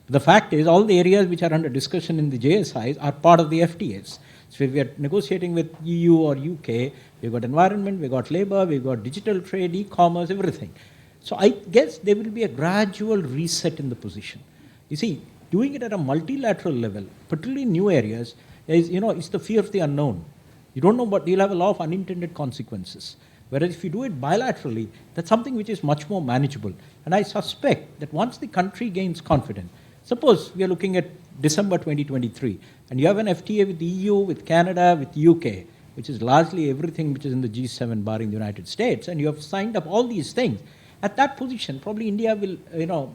The fact is, all the areas which are under discussion in the JSIs are part of the FTAs. So if we are negotiating with EU or UK, we've got environment, we've got labor, we've got digital trade, e-commerce, everything. So I guess there will be a gradual reset in the position. You see, doing it at a multilateral level, particularly in new areas, is, it's the fear of the unknown. You don't know, but you'll have a lot of unintended consequences. Whereas if you do it bilaterally, that's something which is much more manageable. And I suspect that once the country gains confidence, suppose we are looking at December 2023, and you have an FTA with the EU, with Canada, with the UK, which is largely everything which is in the G7 barring the United States, and you have signed up all these things. At that position, probably India will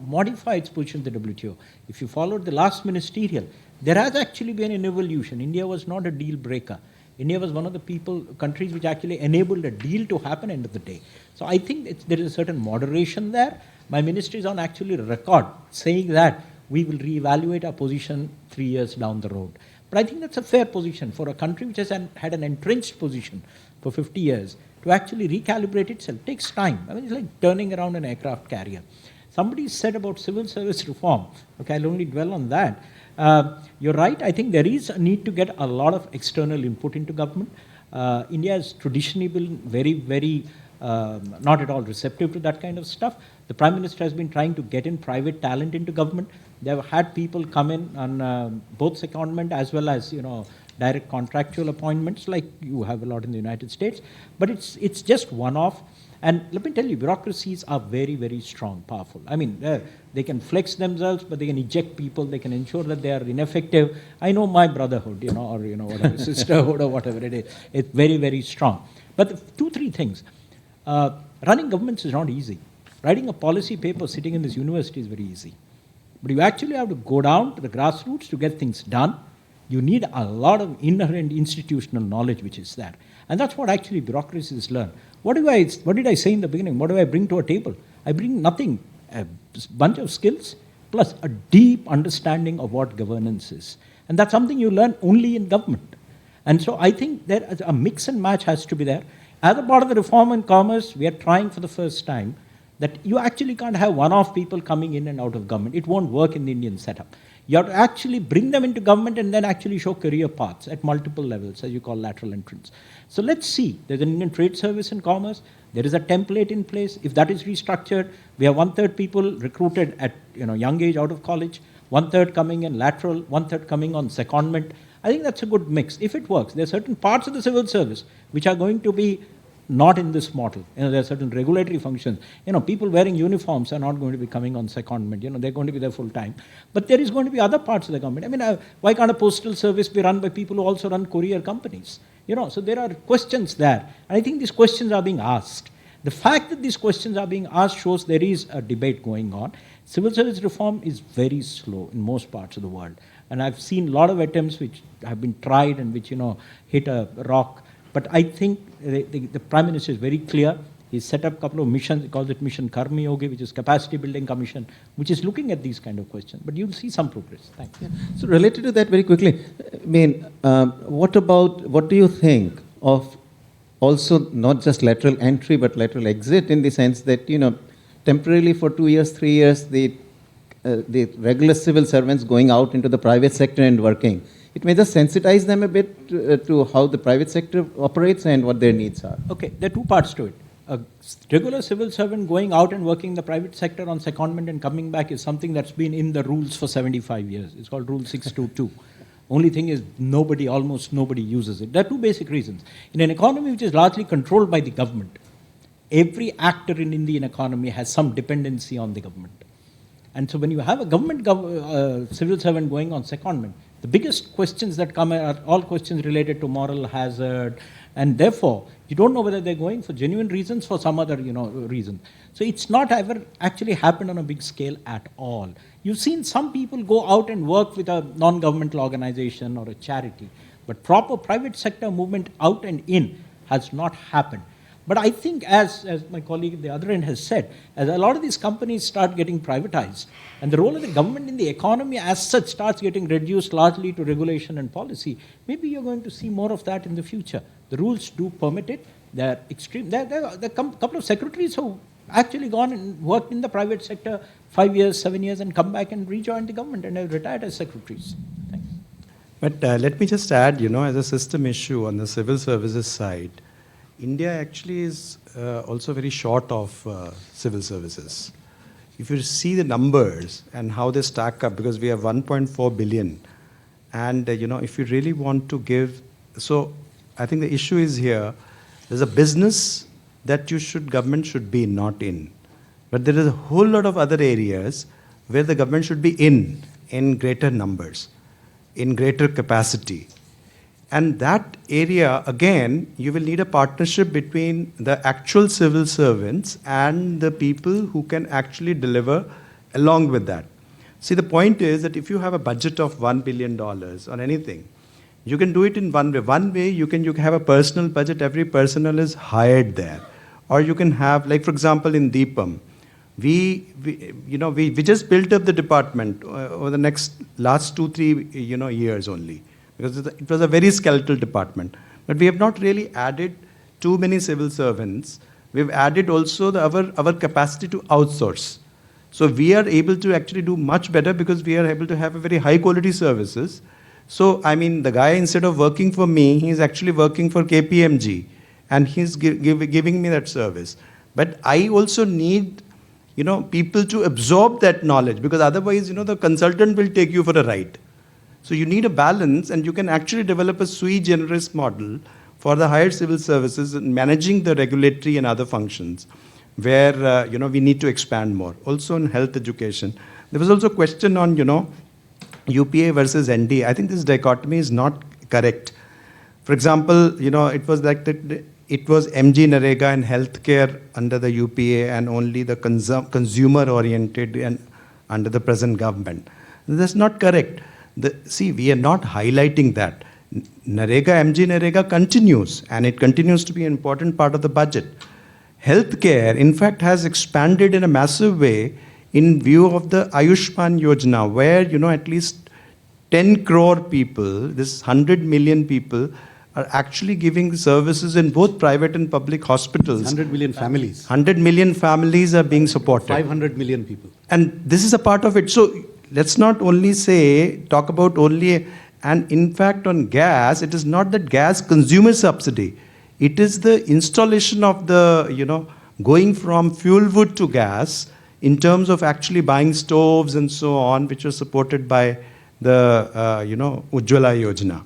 modify its position in the WTO. If you followed the last ministerial, there has actually been an evolution. India was not a deal breaker. India was one of the countries which actually enabled a deal to happen end of the day. So I think there is a certain moderation there. My ministry is on actually record saying that we will reevaluate our position 3 years down the road. But I think that's a fair position for a country which has had an entrenched position for 50 years to actually recalibrate itself. It takes time. I mean, it's like turning around an aircraft carrier. Somebody said about civil service reform. Okay, I'll only dwell on that. You're right. I think there is a need to get a lot of external input into government. India has traditionally been very, very not at all receptive to that kind of stuff. The Prime Minister has been trying to get in private talent into government. They have had people come in on both secondment as well as direct contractual appointments like you have a lot in the United States, but it's just one-off. And let me tell you, bureaucracies are very, very strong, powerful. I mean, they can flex themselves, but they can eject people. They can ensure that they are ineffective. I know my brotherhood, or whatever, sisterhood or whatever it is. It's very, very strong. But two, three things. Running governments is not easy. Writing a policy paper sitting in this university is very easy. But you actually have to go down to the grassroots to get things done. You need a lot of inherent institutional knowledge which is there. And that's what actually bureaucracies learn. What did I say in the beginning? What do I bring to a table? I bring nothing, a bunch of skills plus a deep understanding of what governance is. And that's something you learn only in government. And so I think there is a mix and match has to be there. As a part of the reform in commerce, we are trying for the first time that you actually can't have one-off people coming in and out of government. It won't work in the Indian setup. You have to actually bring them into government and then actually show career paths at multiple levels, as you call lateral entrance. So let's see. There's an Indian Trade Service in commerce. There is a template in place. If that is restructured, we have 1/3 people recruited at young age out of college, 1/3 coming in lateral, 1/3 coming on secondment. I think that's a good mix. If it works, there are certain parts of the civil service which are going to be not in this model. There are certain regulatory functions. People wearing uniforms are not going to be coming on secondment. They're going to be there full time. But there is going to be other parts of the government. I mean, why can't a postal service be run by people who also run courier companies? So there are questions there. And I think these questions are being asked. The fact that these questions are being asked shows there is a debate going on. Civil service reform is very slow in most parts of the world. And I've seen a lot of attempts which have been tried and which, hit a rock. But I think the Prime Minister is very clear. He's set up a couple of missions. He calls it Mission Karma Yogi, which is Capacity Building Commission, which is looking at these kind of questions. But you'll see some progress. Thanks. Yeah. So related to that very quickly, I mean, what do you think of also not just lateral entry, but lateral exit in the sense that, temporarily for 2 years, 3 years, the regular civil servants going out into the private sector and working. It may just sensitize them a bit to how the private sector operates and what their needs are. Okay, there are two parts to it. A regular civil servant going out and working in the private sector on secondment and coming back is something that's been in the rules for 75 years. It's called Rule 622. Only thing is almost nobody uses it. There are two basic reasons. In an economy which is largely controlled by the government, every actor in Indian economy has some dependency on the government. And so when you have a government civil servant going on secondment, the biggest questions that come are all questions related to moral hazard, and therefore you don't know whether they're going for genuine reasons for some other reason. So it's not ever actually happened on a big scale at all. You've seen some people go out and work with a non-governmental organization or a charity, but proper private sector movement out and in has not happened. But I think, as my colleague at the other end has said, as a lot of these companies start getting privatized, and the role of the government in the economy as such starts getting reduced largely to regulation and policy, maybe you're going to see more of that in the future. The rules do permit it. They're extreme. There are a couple of secretaries who actually gone and worked in the private sector 5 years, 7 years, and come back and rejoin the government and have retired as secretaries. Thanks. But let me just add, as a system issue on the civil services side, India actually is also very short of civil services. If you see the numbers and how they stack up, because we have 1.4 billion, and if you really want to give, so I think the issue is here, there's a business that government should be not in. But there is a whole lot of other areas where the government should be in greater numbers, in greater capacity. And that area, again, you will need a partnership between the actual civil servants and the people who can actually deliver along with that. See, the point is that if you have a budget of $1 billion on anything, you can do it in one way. One way, you can have a personal budget, every personnel is hired there. Or you can have, like for example, in Deepam, we just built up the department over the last 2-3 years only. Because it was a very skeletal department. But we have not really added too many civil servants. We've added also our capacity to outsource. So we are able to actually do much better because we are able to have a very high quality services. So, I mean, the guy, instead of working for me, he's actually working for KPMG. And he's giving me that service. But I also need, people to absorb that knowledge. Because otherwise, the consultant will take you for a ride. So you need a balance, and you can actually develop a sui generis model for the higher civil services and managing the regulatory and other functions, where we need to expand more. Also in health education, there was also a question on UPA versus ND. I think this dichotomy is not correct. For example, it was like that. It was MG Narega and healthcare under the UPA, and only the consumer oriented and under the present government. That's not correct. See, we are not highlighting that. MG Narega continues, and it continues to be an important part of the budget. Healthcare, in fact, has expanded in a massive way in view of the Ayushman Yojana, where, at least 10 crore people, this 100 million people, are actually giving services in both private and public hospitals. 100 million families. 100 million families are being supported. 500 million people. And this is a part of it. So let's not only talk about only, and in fact on gas, it is not that gas consumer subsidy. It is the installation of the, going from fuel wood to gas in terms of actually buying stoves and so on, which are supported by the, Ujjwala Yojana.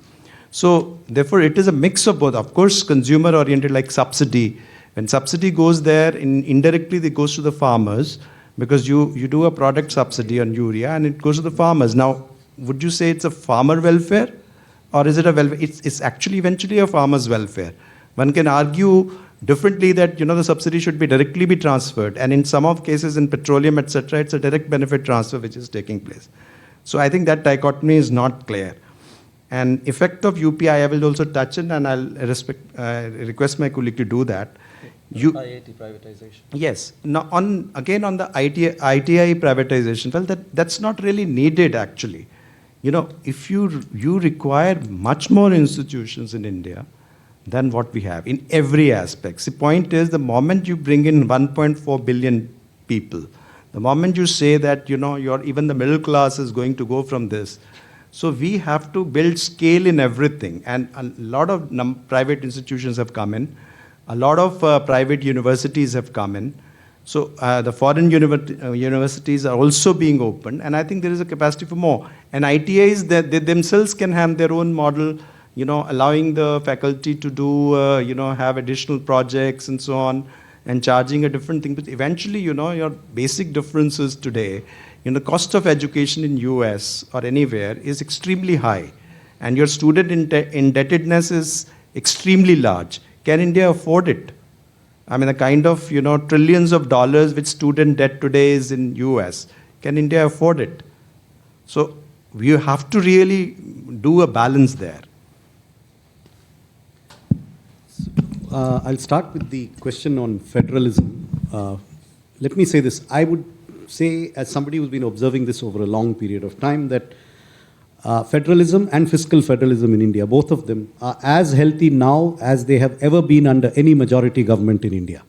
So therefore, it is a mix of both. Of course, consumer oriented, like subsidy. When subsidy goes there, indirectly it goes to the farmers, because you do a product subsidy on urea and it goes to the farmers. Now, would you say it's a farmer welfare, or is it a welfare? It's actually eventually a farmer's welfare. One can argue differently that the subsidy should directly be transferred, and in some of cases in petroleum, etc., it's a direct benefit transfer which is taking place. So I think that dichotomy is not clear. And effect of UPI, I will also touch on, and I'll request my colleague to do that. IIT privatization. Yes. Now, on the ITI privatization, well, that's not really needed actually. If you require much more institutions in India than what we have in every aspect. The point is, the moment you bring in 1.4 billion people, the moment you say that even the middle class is going to go from this. So we have to build scale in everything, and a lot of private institutions have come in. A lot of private universities have come in. So the foreign universities are also being opened, and I think there is a capacity for more. And ITIs, they themselves can have their own model, allowing the faculty to do, have additional projects and so on, and charging a different thing. But eventually, your basic differences today, the cost of education in US or anywhere is extremely high, and your student indebtedness is extremely large. Can India afford it? I mean, the kind of, trillions of dollars which student debt today is in US. Can India afford it? So we have to really do a balance there. I'll start with the question on federalism. Let me say this. I would say, as somebody who's been observing this over a long period of time, that federalism and fiscal federalism in India, both of them, are as healthy now as they have ever been under any majority government in India.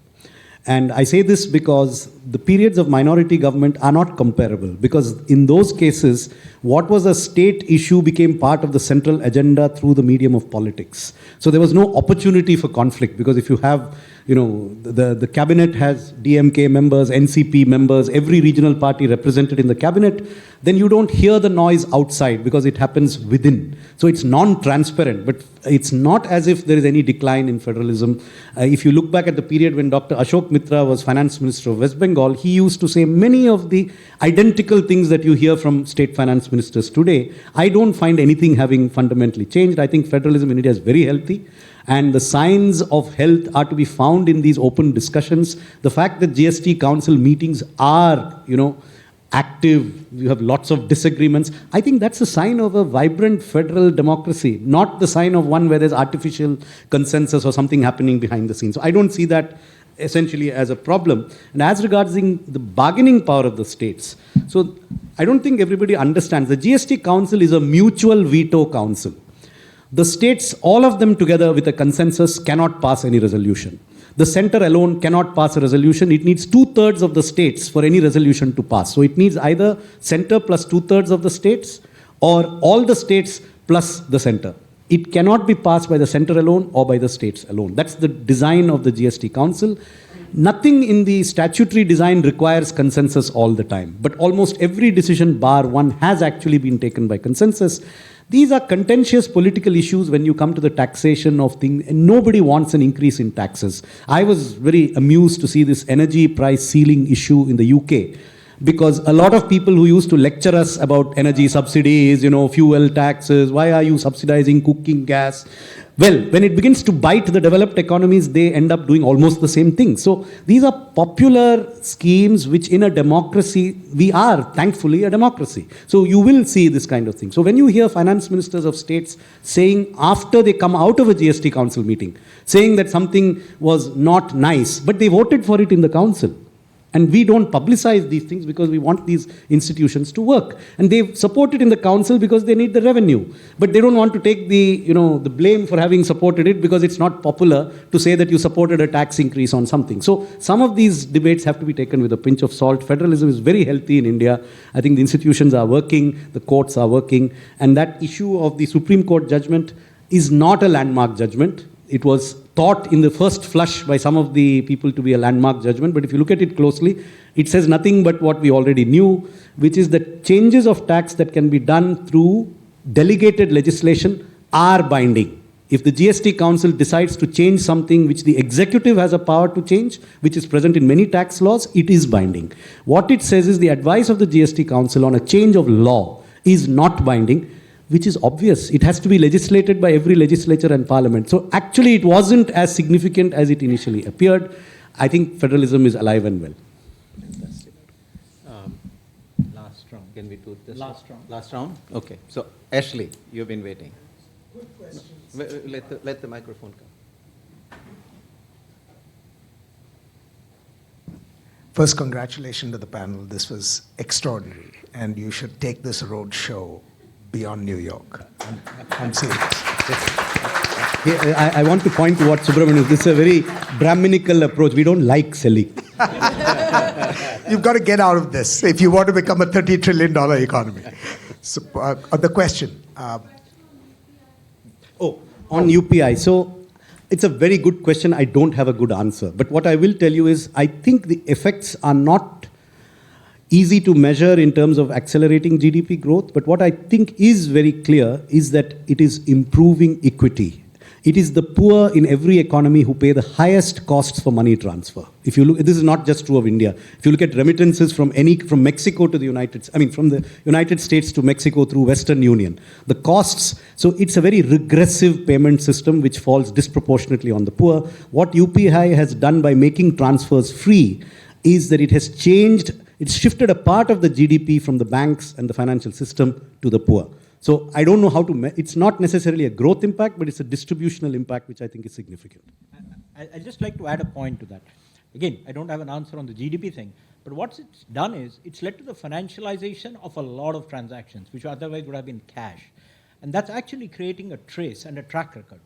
And I say this because the periods of minority government are not comparable, because in those cases, what was a state issue became part of the central agenda through the medium of politics. So there was no opportunity for conflict, because if you have, the cabinet has DMK members, NCP members, every regional party represented in the cabinet, then you don't hear the noise outside because it happens within. So it's non-transparent, but it's not as if there is any decline in federalism. If you look back at the period when Dr. Ashok Mitra was finance minister of West Bengal, he used to say many of the identical things that you hear from state finance ministers today. I don't find anything having fundamentally changed. I think federalism in India is very healthy, and the signs of health are to be found in these open discussions. The fact that GST Council meetings are, active, you have lots of disagreements, I think that's a sign of a vibrant federal democracy, not the sign of one where there's artificial consensus or something happening behind the scenes. So I don't see that essentially as a problem. And as regards the bargaining power of the states, so I don't think everybody understands. The GST Council is a mutual veto council. The states, all of them together with a consensus, cannot pass any resolution. The center alone cannot pass a resolution. It needs 2/3 of the states for any resolution to pass. So it needs either center plus 2/3 of the states, or all the states plus the center. It cannot be passed by the center alone or by the states alone. That's the design of the GST Council. Nothing in the statutory design requires consensus all the time, but almost every decision bar one has actually been taken by consensus. These are contentious political issues when you come to the taxation of things, and nobody wants an increase in taxes. I was very amused to see this energy price ceiling issue in the UK, because a lot of people who used to lecture us about energy subsidies, fuel taxes, why are you subsidizing cooking gas? Well, when it begins to bite the developed economies, they end up doing almost the same thing. So these are popular schemes which in a democracy, we are thankfully a democracy. So you will see this kind of thing. So when you hear finance ministers of states saying after they come out of a GST council meeting, saying that something was not nice, but they voted for it in the council. And we don't publicize these things because we want these institutions to work. And they support it in the council because they need the revenue. But they don't want to take the blame for having supported it because it's not popular to say that you supported a tax increase on something. So some of these debates have to be taken with a pinch of salt. Federalism is very healthy in India. I think the institutions are working, the courts are working. And that issue of the Supreme Court judgment is not a landmark judgment. It was thought in the first flush by some of the people to be a landmark judgment, but if you look at it closely, it says nothing but what we already knew, which is that changes of tax that can be done through delegated legislation are binding. If the GST Council decides to change something which the executive has a power to change, which is present in many tax laws, it is binding. What it says is the advice of the GST Council on a change of law is not binding, which is obvious. It has to be legislated by every legislature and parliament. So actually it wasn't as significant as it initially appeared. I think federalism is alive and well. Last round. Can we do this? Last round? Okay. So Ashley, you've been waiting. Good questions. Let the microphone come. First, congratulations to the panel. This was extraordinary. And you should take this road show beyond New York. I'm serious. I want to point to what Subrahmanyam is. This is a very Brahminical approach. We don't like selling. You've got to get out of this if you want to become a $30 trillion economy. So, the question. On UPI. So it's a very good question. I don't have a good answer. But what I will tell you is I think the effects are not easy to measure in terms of accelerating GDP growth, but what I think is very clear is that it is improving equity. It is the poor in every economy who pay the highest costs for money transfer. If you look, this is not just true of India. If you look at remittances from Mexico to the from the United States to Mexico through Western Union, the costs, so it's a very regressive payment system which falls disproportionately on the poor. What UPI has done by making transfers free is that it has changed. It's shifted a part of the GDP from the banks and the financial system to the poor. So I don't know how to, it's not necessarily a growth impact, but it's a distributional impact, which I think is significant. I'd just like to add a point to that. Again, I don't have an answer on the GDP thing, but what it's done is it's led to the financialization of a lot of transactions, which otherwise would have been cash. And that's actually creating a trace and a track record.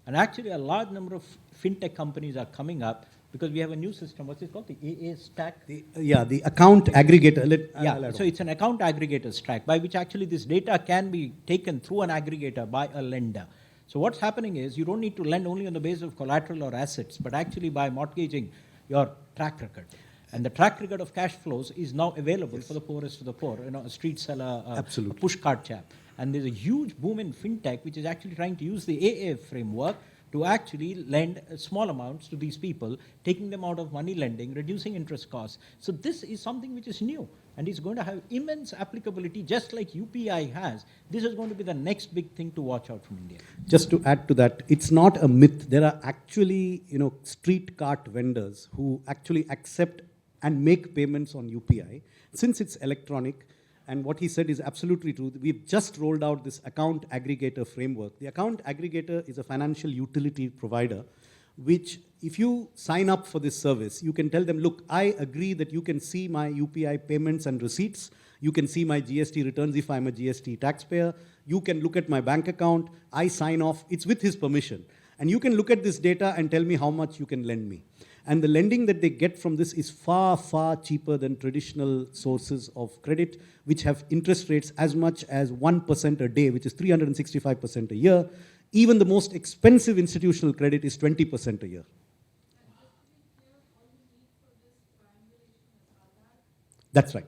And actually a large number of fintech companies are coming up because we have a new system. What's it called? The AA stack? The account aggregator. So it's an account aggregator stack by which actually this data can be taken through an aggregator by a lender. So what's happening is you don't need to lend only on the basis of collateral or assets, but actually by mortgaging your track record. And the track record of cash flows is now available for the poorest of the poor, a street seller, a push cart chap. And there's a huge boom in fintech which is actually trying to use the AA framework to actually lend small amounts to these people, taking them out of money lending, reducing interest costs. So this is something which is new and is going to have immense applicability just like UPI has. This is going to be the next big thing to watch out from India. Just to add to that, it's not a myth. There are actually, street cart vendors who actually accept and make payments on UPI. Since it's electronic, and what he said is absolutely true. We've just rolled out this account aggregator framework. The account aggregator is a financial utility provider, which if you sign up for this service, you can tell them, look, I agree that you can see my UPI payments and receipts. You can see my GST returns if I'm a GST taxpayer. You can look at my bank account. I sign off. It's with his permission. And you can look at this data and tell me how much you can lend me. And the lending that they get from this is far, far cheaper than traditional sources of credit, which have interest rates as much as 1% a day, which is 365% a year. Even the most expensive institutional credit is 20% a year. That's right.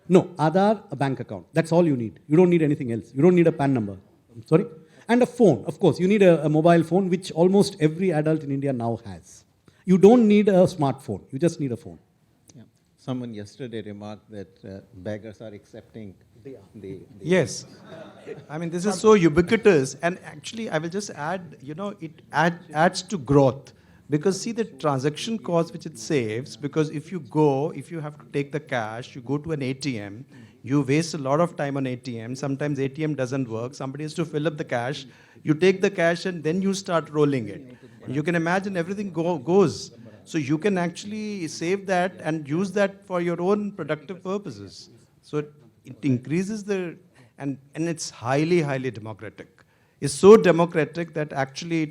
No, Aadhaar, a bank account. That's all you need. You don't need anything else. You don't need a PAN number. I'm sorry? And a phone. Of course, you need a mobile phone, which almost every adult in India now has. You don't need a smartphone. You just need a phone. Yeah. Someone yesterday remarked that beggars are accepting the Yes. I mean, this is so ubiquitous. And actually, I will just add, it adds to growth. Because see the transaction cost which it saves, because if you have to take the cash, you go to an ATM, you waste a lot of time on ATM. Sometimes ATM doesn't work. Somebody has to fill up the cash. You take the cash and then you start rolling it. You can imagine everything goes. So you can actually save that and use that for your own productive purposes. So it increases and it's highly, highly democratic. It's so democratic that actually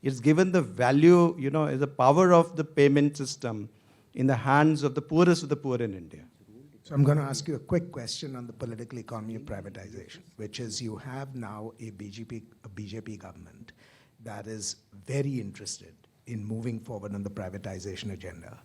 it's given the value, the power of the payment system in the hands of the poorest of the poor in India. So I'm going to ask you a quick question on the political economy of privatization, which is you have now a BJP government that is very interested in moving forward on the privatization agenda,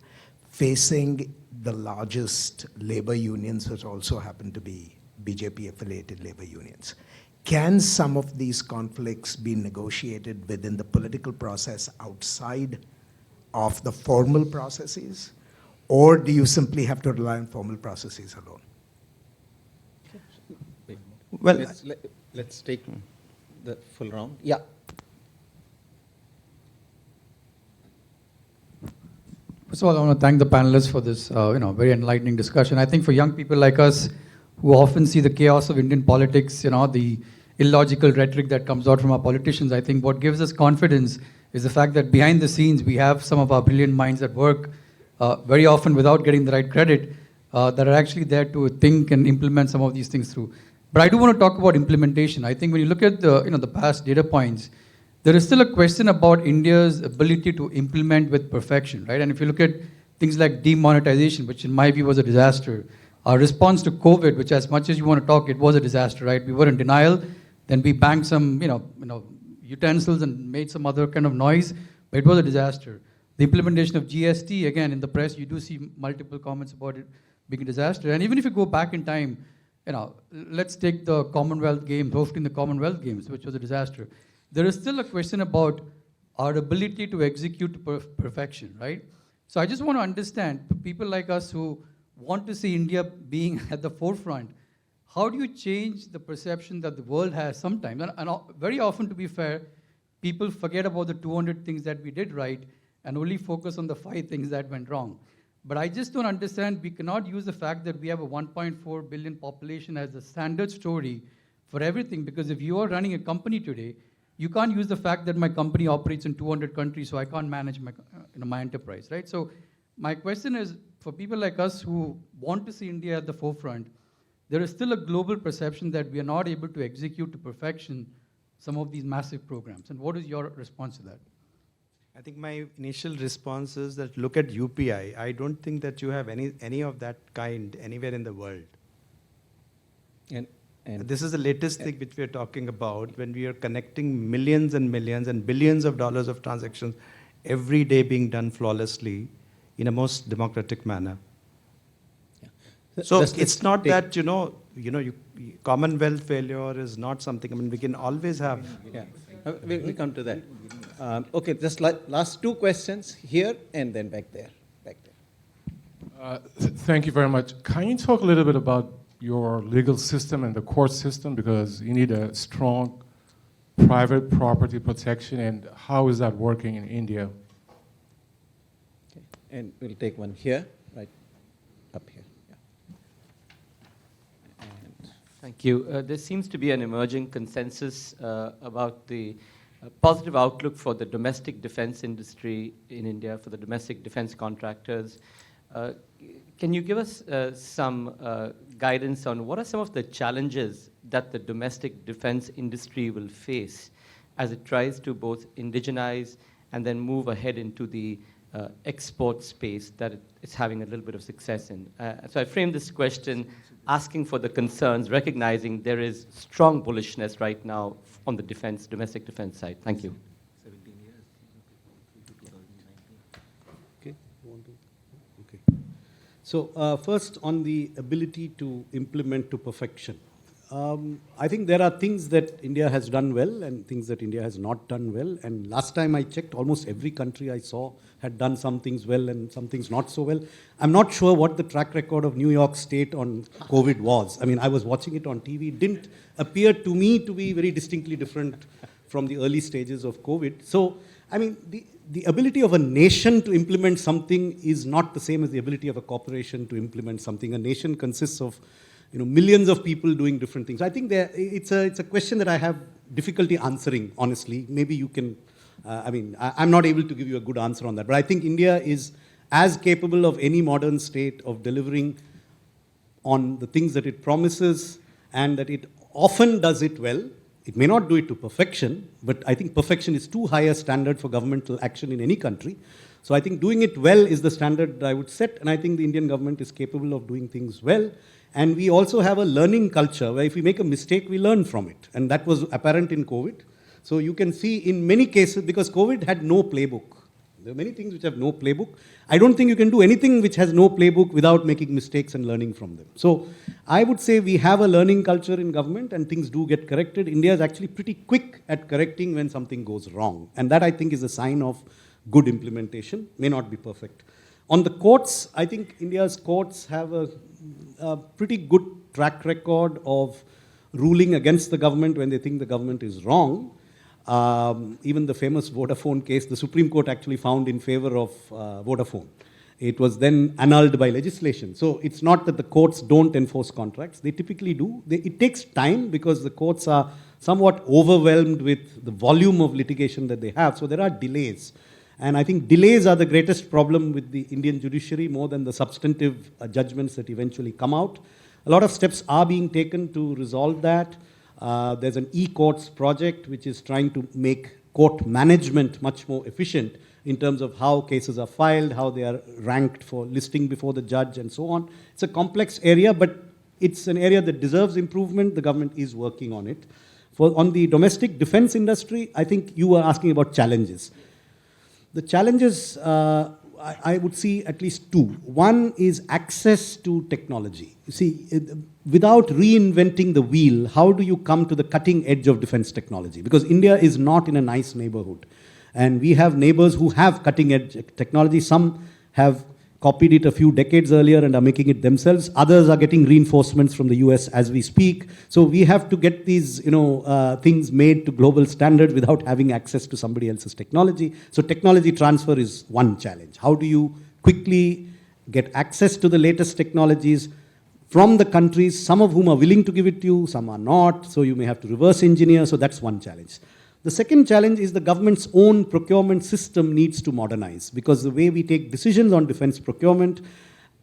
facing the largest labor unions, which also happen to be BJP-affiliated labor unions. Can some of these conflicts be negotiated within the political process outside of the formal processes? Or do you simply have to rely on formal processes alone? Well, let's take the full round. Yeah. First of all, I want to thank the panelists for this very enlightening discussion. I think for young people like us who often see the chaos of Indian politics, the illogical rhetoric that comes out from our politicians, I think what gives us confidence is the fact that behind the scenes we have some of our brilliant minds at work, very often without getting the right credit, that are actually there to think and implement some of these things through. But I do want to talk about implementation. I think when you look at the past data points, there is still a question about India's ability to implement with perfection, right? And if you look at things like demonetization, which in my view was a disaster, our response to COVID, which as much as you want to talk, it was a disaster, right? We were in denial, then we banged some, utensils and made some other kind of noise, but it was a disaster. The implementation of GST, again, in the press, you do see multiple comments about it being a disaster. And even if you go back in time, let's take the Commonwealth Games, hosting the Commonwealth Games, which was a disaster. There is still a question about our ability to execute to perfection, right? So I just want to understand, people like us who want to see India being at the forefront, how do you change the perception that the world has sometimes? And very often, to be fair, people forget about the 200 things that we did right and only focus on the 5 things that went wrong. But I just don't understand, we cannot use the fact that we have a 1.4 billion population as the standard story for everything, because if you are running a company today, you can't use the fact that my company operates in 200 countries, so I can't manage my enterprise, right? So my question is, for people like us who want to see India at the forefront, there is still a global perception that we are not able to execute to perfection some of these massive programs. And what is your response to that? I think my initial response is that look at UPI. I don't think that you have any of that kind anywhere in the world. And this is the latest thing which we are talking about, when we are connecting millions and millions and billions of dollars of transactions every day being done flawlessly in a most democratic manner. Yeah. So it's not that, Commonwealth failure is not something, we can always have. Yeah, we'll come to that. Okay, just last 2 questions here and then back there. Thank you very much. Can you talk a little bit about your legal system and the court system, because you need a strong private property protection, and how is that working in India? Okay. And we'll take one here, right up here. Yeah. Thank you. There seems to be an emerging consensus about the positive outlook for the domestic defense industry in India, for the domestic defense contractors. Can you give us some guidance on what are some of the challenges that the domestic defense industry will face as it tries to both indigenize and then move ahead into the export space that it's having a little bit of success in? So I framed this question asking for the concerns, recognizing there is strong bullishness right now on the domestic defense side. Thank you. 17 years. Okay. Okay. So first on the ability to implement to perfection. I think there are things that India has done well and things that India has not done well. And last time I checked, almost every country I saw had done some things well and some things not so well. I'm not sure what the track record of New York State on COVID was. I mean, I was watching it on TV. It didn't appear to me to be very distinctly different from the early stages of COVID. So, I mean, the ability of a nation to implement something is not the same as the ability of a corporation to implement something. A nation consists of millions of people doing different things. I think it's a question that I have difficulty answering, honestly. Maybe you can, I'm not able to give you a good answer on that. But I think India is as capable of any modern state of delivering on the things that it promises, and that it often does it well. It may not do it to perfection, but I think perfection is too high a standard for governmental action in any country. So I think doing it well is the standard that I would set, and I think the Indian government is capable of doing things well. And we also have a learning culture where if we make a mistake, we learn from it. And that was apparent in COVID. So you can see in many cases, because COVID had no playbook. There are many things which have no playbook. I don't think you can do anything which has no playbook without making mistakes and learning from them. So I would say we have a learning culture in government and things do get corrected. India is actually pretty quick at correcting when something goes wrong. And that I think is a sign of good implementation. May not be perfect. On the courts, I think India's courts have a pretty good track record of ruling against the government when they think the government is wrong. Even the famous Vodafone case, the Supreme Court actually found in favor of Vodafone. It was then annulled by legislation. So it's not that the courts don't enforce contracts. They typically do. It takes time because the courts are somewhat overwhelmed with the volume of litigation that they have. So there are delays. And I think delays are the greatest problem with the Indian judiciary more than the substantive judgments that eventually come out. A lot of steps are being taken to resolve that. There's an e-courts project which is trying to make court management much more efficient in terms of how cases are filed, how they are ranked for listing before the judge and so on. It's a complex area, but it's an area that deserves improvement. The government is working on it. On the domestic defense industry, I think you were asking about challenges. The challenges, I would see at least two. One is access to technology. You see, without reinventing the wheel, how do you come to the cutting edge of defense technology? Because India is not in a nice neighborhood. And we have neighbors who have cutting edge technology. Some have copied it a few decades earlier and are making it themselves. Others are getting reinforcements from the US as we speak. So we have to get these things made to global standards without having access to somebody else's technology. So technology transfer is one challenge. How do you quickly get access to the latest technologies from the countries, some of whom are willing to give it to you, some are not. So you may have to reverse engineer. So that's one challenge. The second challenge is the government's own procurement system needs to modernize, because the way we take decisions on defense procurement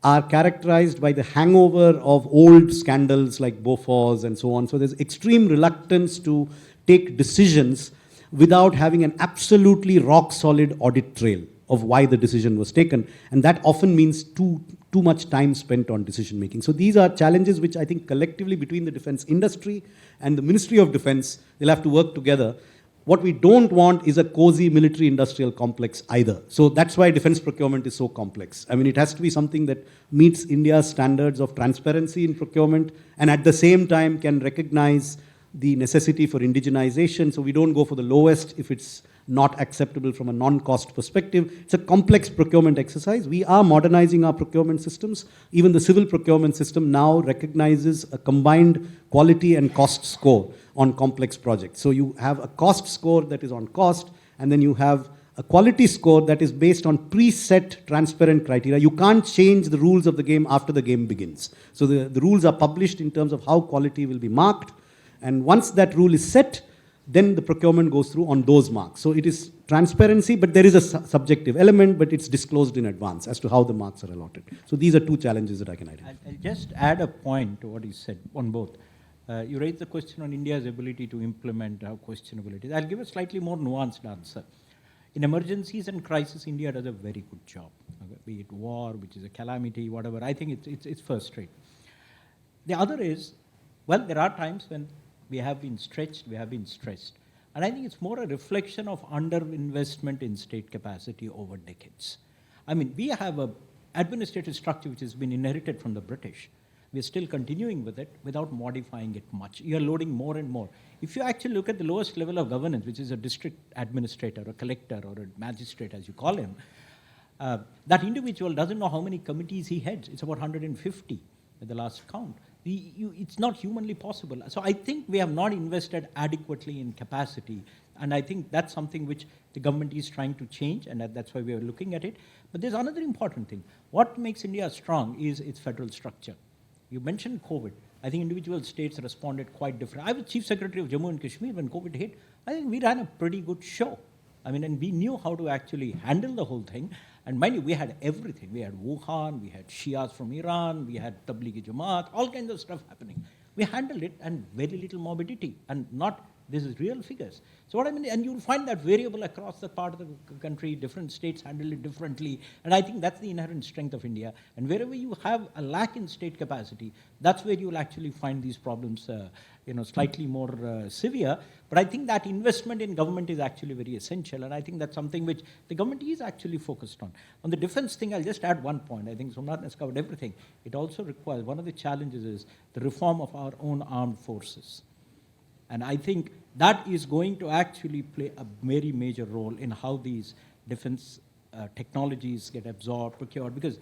are characterized by the hangover of old scandals like Bofors and so on. So there's extreme reluctance to take decisions without having an absolutely rock-solid audit trail of why the decision was taken. And that often means too much time spent on decision-making. So these are challenges which I think collectively between the defense industry and the Ministry of Defense, they'll have to work together. What we don't want is a cozy military-industrial complex either. So that's why defense procurement is so complex. I mean, it has to be something that meets India's standards of transparency in procurement and at the same time can recognize the necessity for indigenization. So we don't go for the lowest if it's not acceptable from a non-cost perspective. It's a complex procurement exercise. We are modernizing our procurement systems. Even the civil procurement system now recognizes a combined quality and cost score on complex projects. So you have a cost score that is on cost, and then you have a quality score that is based on preset transparent criteria. You can't change the rules of the game after the game begins. So the rules are published in terms of how quality will be marked, and once that rule is set, then the procurement goes through on those marks. So it is transparency, but there is a subjective element, but it's disclosed in advance as to how the marks are allotted. So these are two challenges that I can identify. I'll just add a point to what you said on both. You raised the question on India's ability to implement, how questionable it is. I'll give a slightly more nuanced answer. In emergencies and crisis, India does a very good job. Okay? Be it war, which is a calamity, whatever. I think it's first rate. The other is, well, there are times when we have been stretched, we have been stressed. And I think it's more a reflection of underinvestment in state capacity over decades. I mean, we have a administrative structure which has been inherited from the British. We're still continuing with it without modifying it much. You're loading more and more. If you actually look at the lowest level of governance, which is a district administrator, a collector, or a magistrate, as you call him, that individual doesn't know how many committees he heads. It's about 150 at the last count. It's not humanly possible. So I think we have not invested adequately in capacity, and I think that's something which the government is trying to change, and that's why we are looking at it. But there's another important thing. What makes India strong is its federal structure. You mentioned COVID. I think individual states responded quite different. I was Chief Secretary of Jammu and Kashmir when COVID hit. I think we ran a pretty good show. I mean, and we knew how to actually handle the whole thing. And mind you, we had everything. We had Wuhan, we had Shias from Iran, we had Tablighi Jamaat, all kinds of stuff happening. We handled it and very little morbidity, and not, this is real figures. So what I mean, and you'll find that variable across the part of the country, different states handle it differently, and I think that's the inherent strength of India. And wherever you have a lack in state capacity, that's where you'll actually find these problems slightly more severe. But I think that investment in government is actually very essential, and I think that's something which the government is actually focused on. On the defense thing, I'll just add one point. I think Somanathan has covered everything. It also requires, one of the challenges is the reform of our own armed forces. And I think that is going to actually play a very major role in how these defense technologies get absorbed, procured, because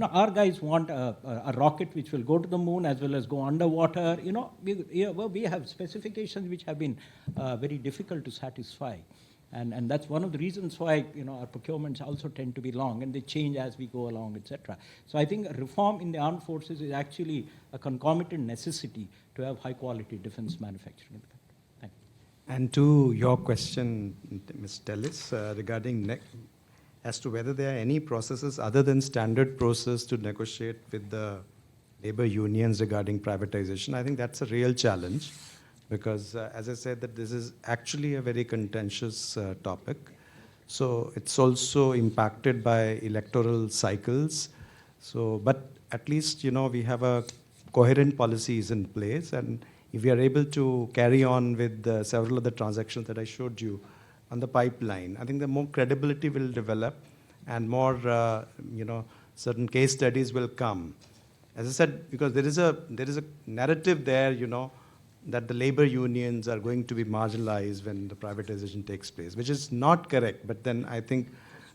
our guys want a rocket which will go to the moon as well as go underwater. We have specifications which have been very difficult to satisfy. And that's one of the reasons why our procurements also tend to be long, and they change as we go along, etc. So I think reform in the armed forces is actually a concomitant necessity to have high-quality defense manufacturing in the country. Thank you. And to your question, Ms. Tellis, regarding as to whether there are any processes other than standard process to negotiate with the labor unions regarding privatization, I think that's a real challenge. Because, as I said, that this is actually a very contentious topic. So it's also impacted by electoral cycles. So, but at least, we have a coherent policies in place. And if we are able to carry on with several of the transactions that I showed you on the pipeline, I think the more credibility will develop and more, certain case studies will come. As I said, because there is a narrative there, that the labor unions are going to be marginalized when the privatization takes place, which is not correct. But then I think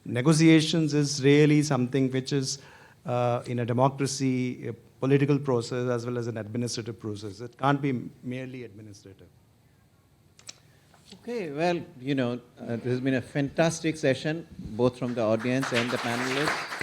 negotiations is really something which is, in a democracy, a political process as well as an administrative process. It can't be merely administrative. Okay, well, this has been a fantastic session, both from the audience and the panelists.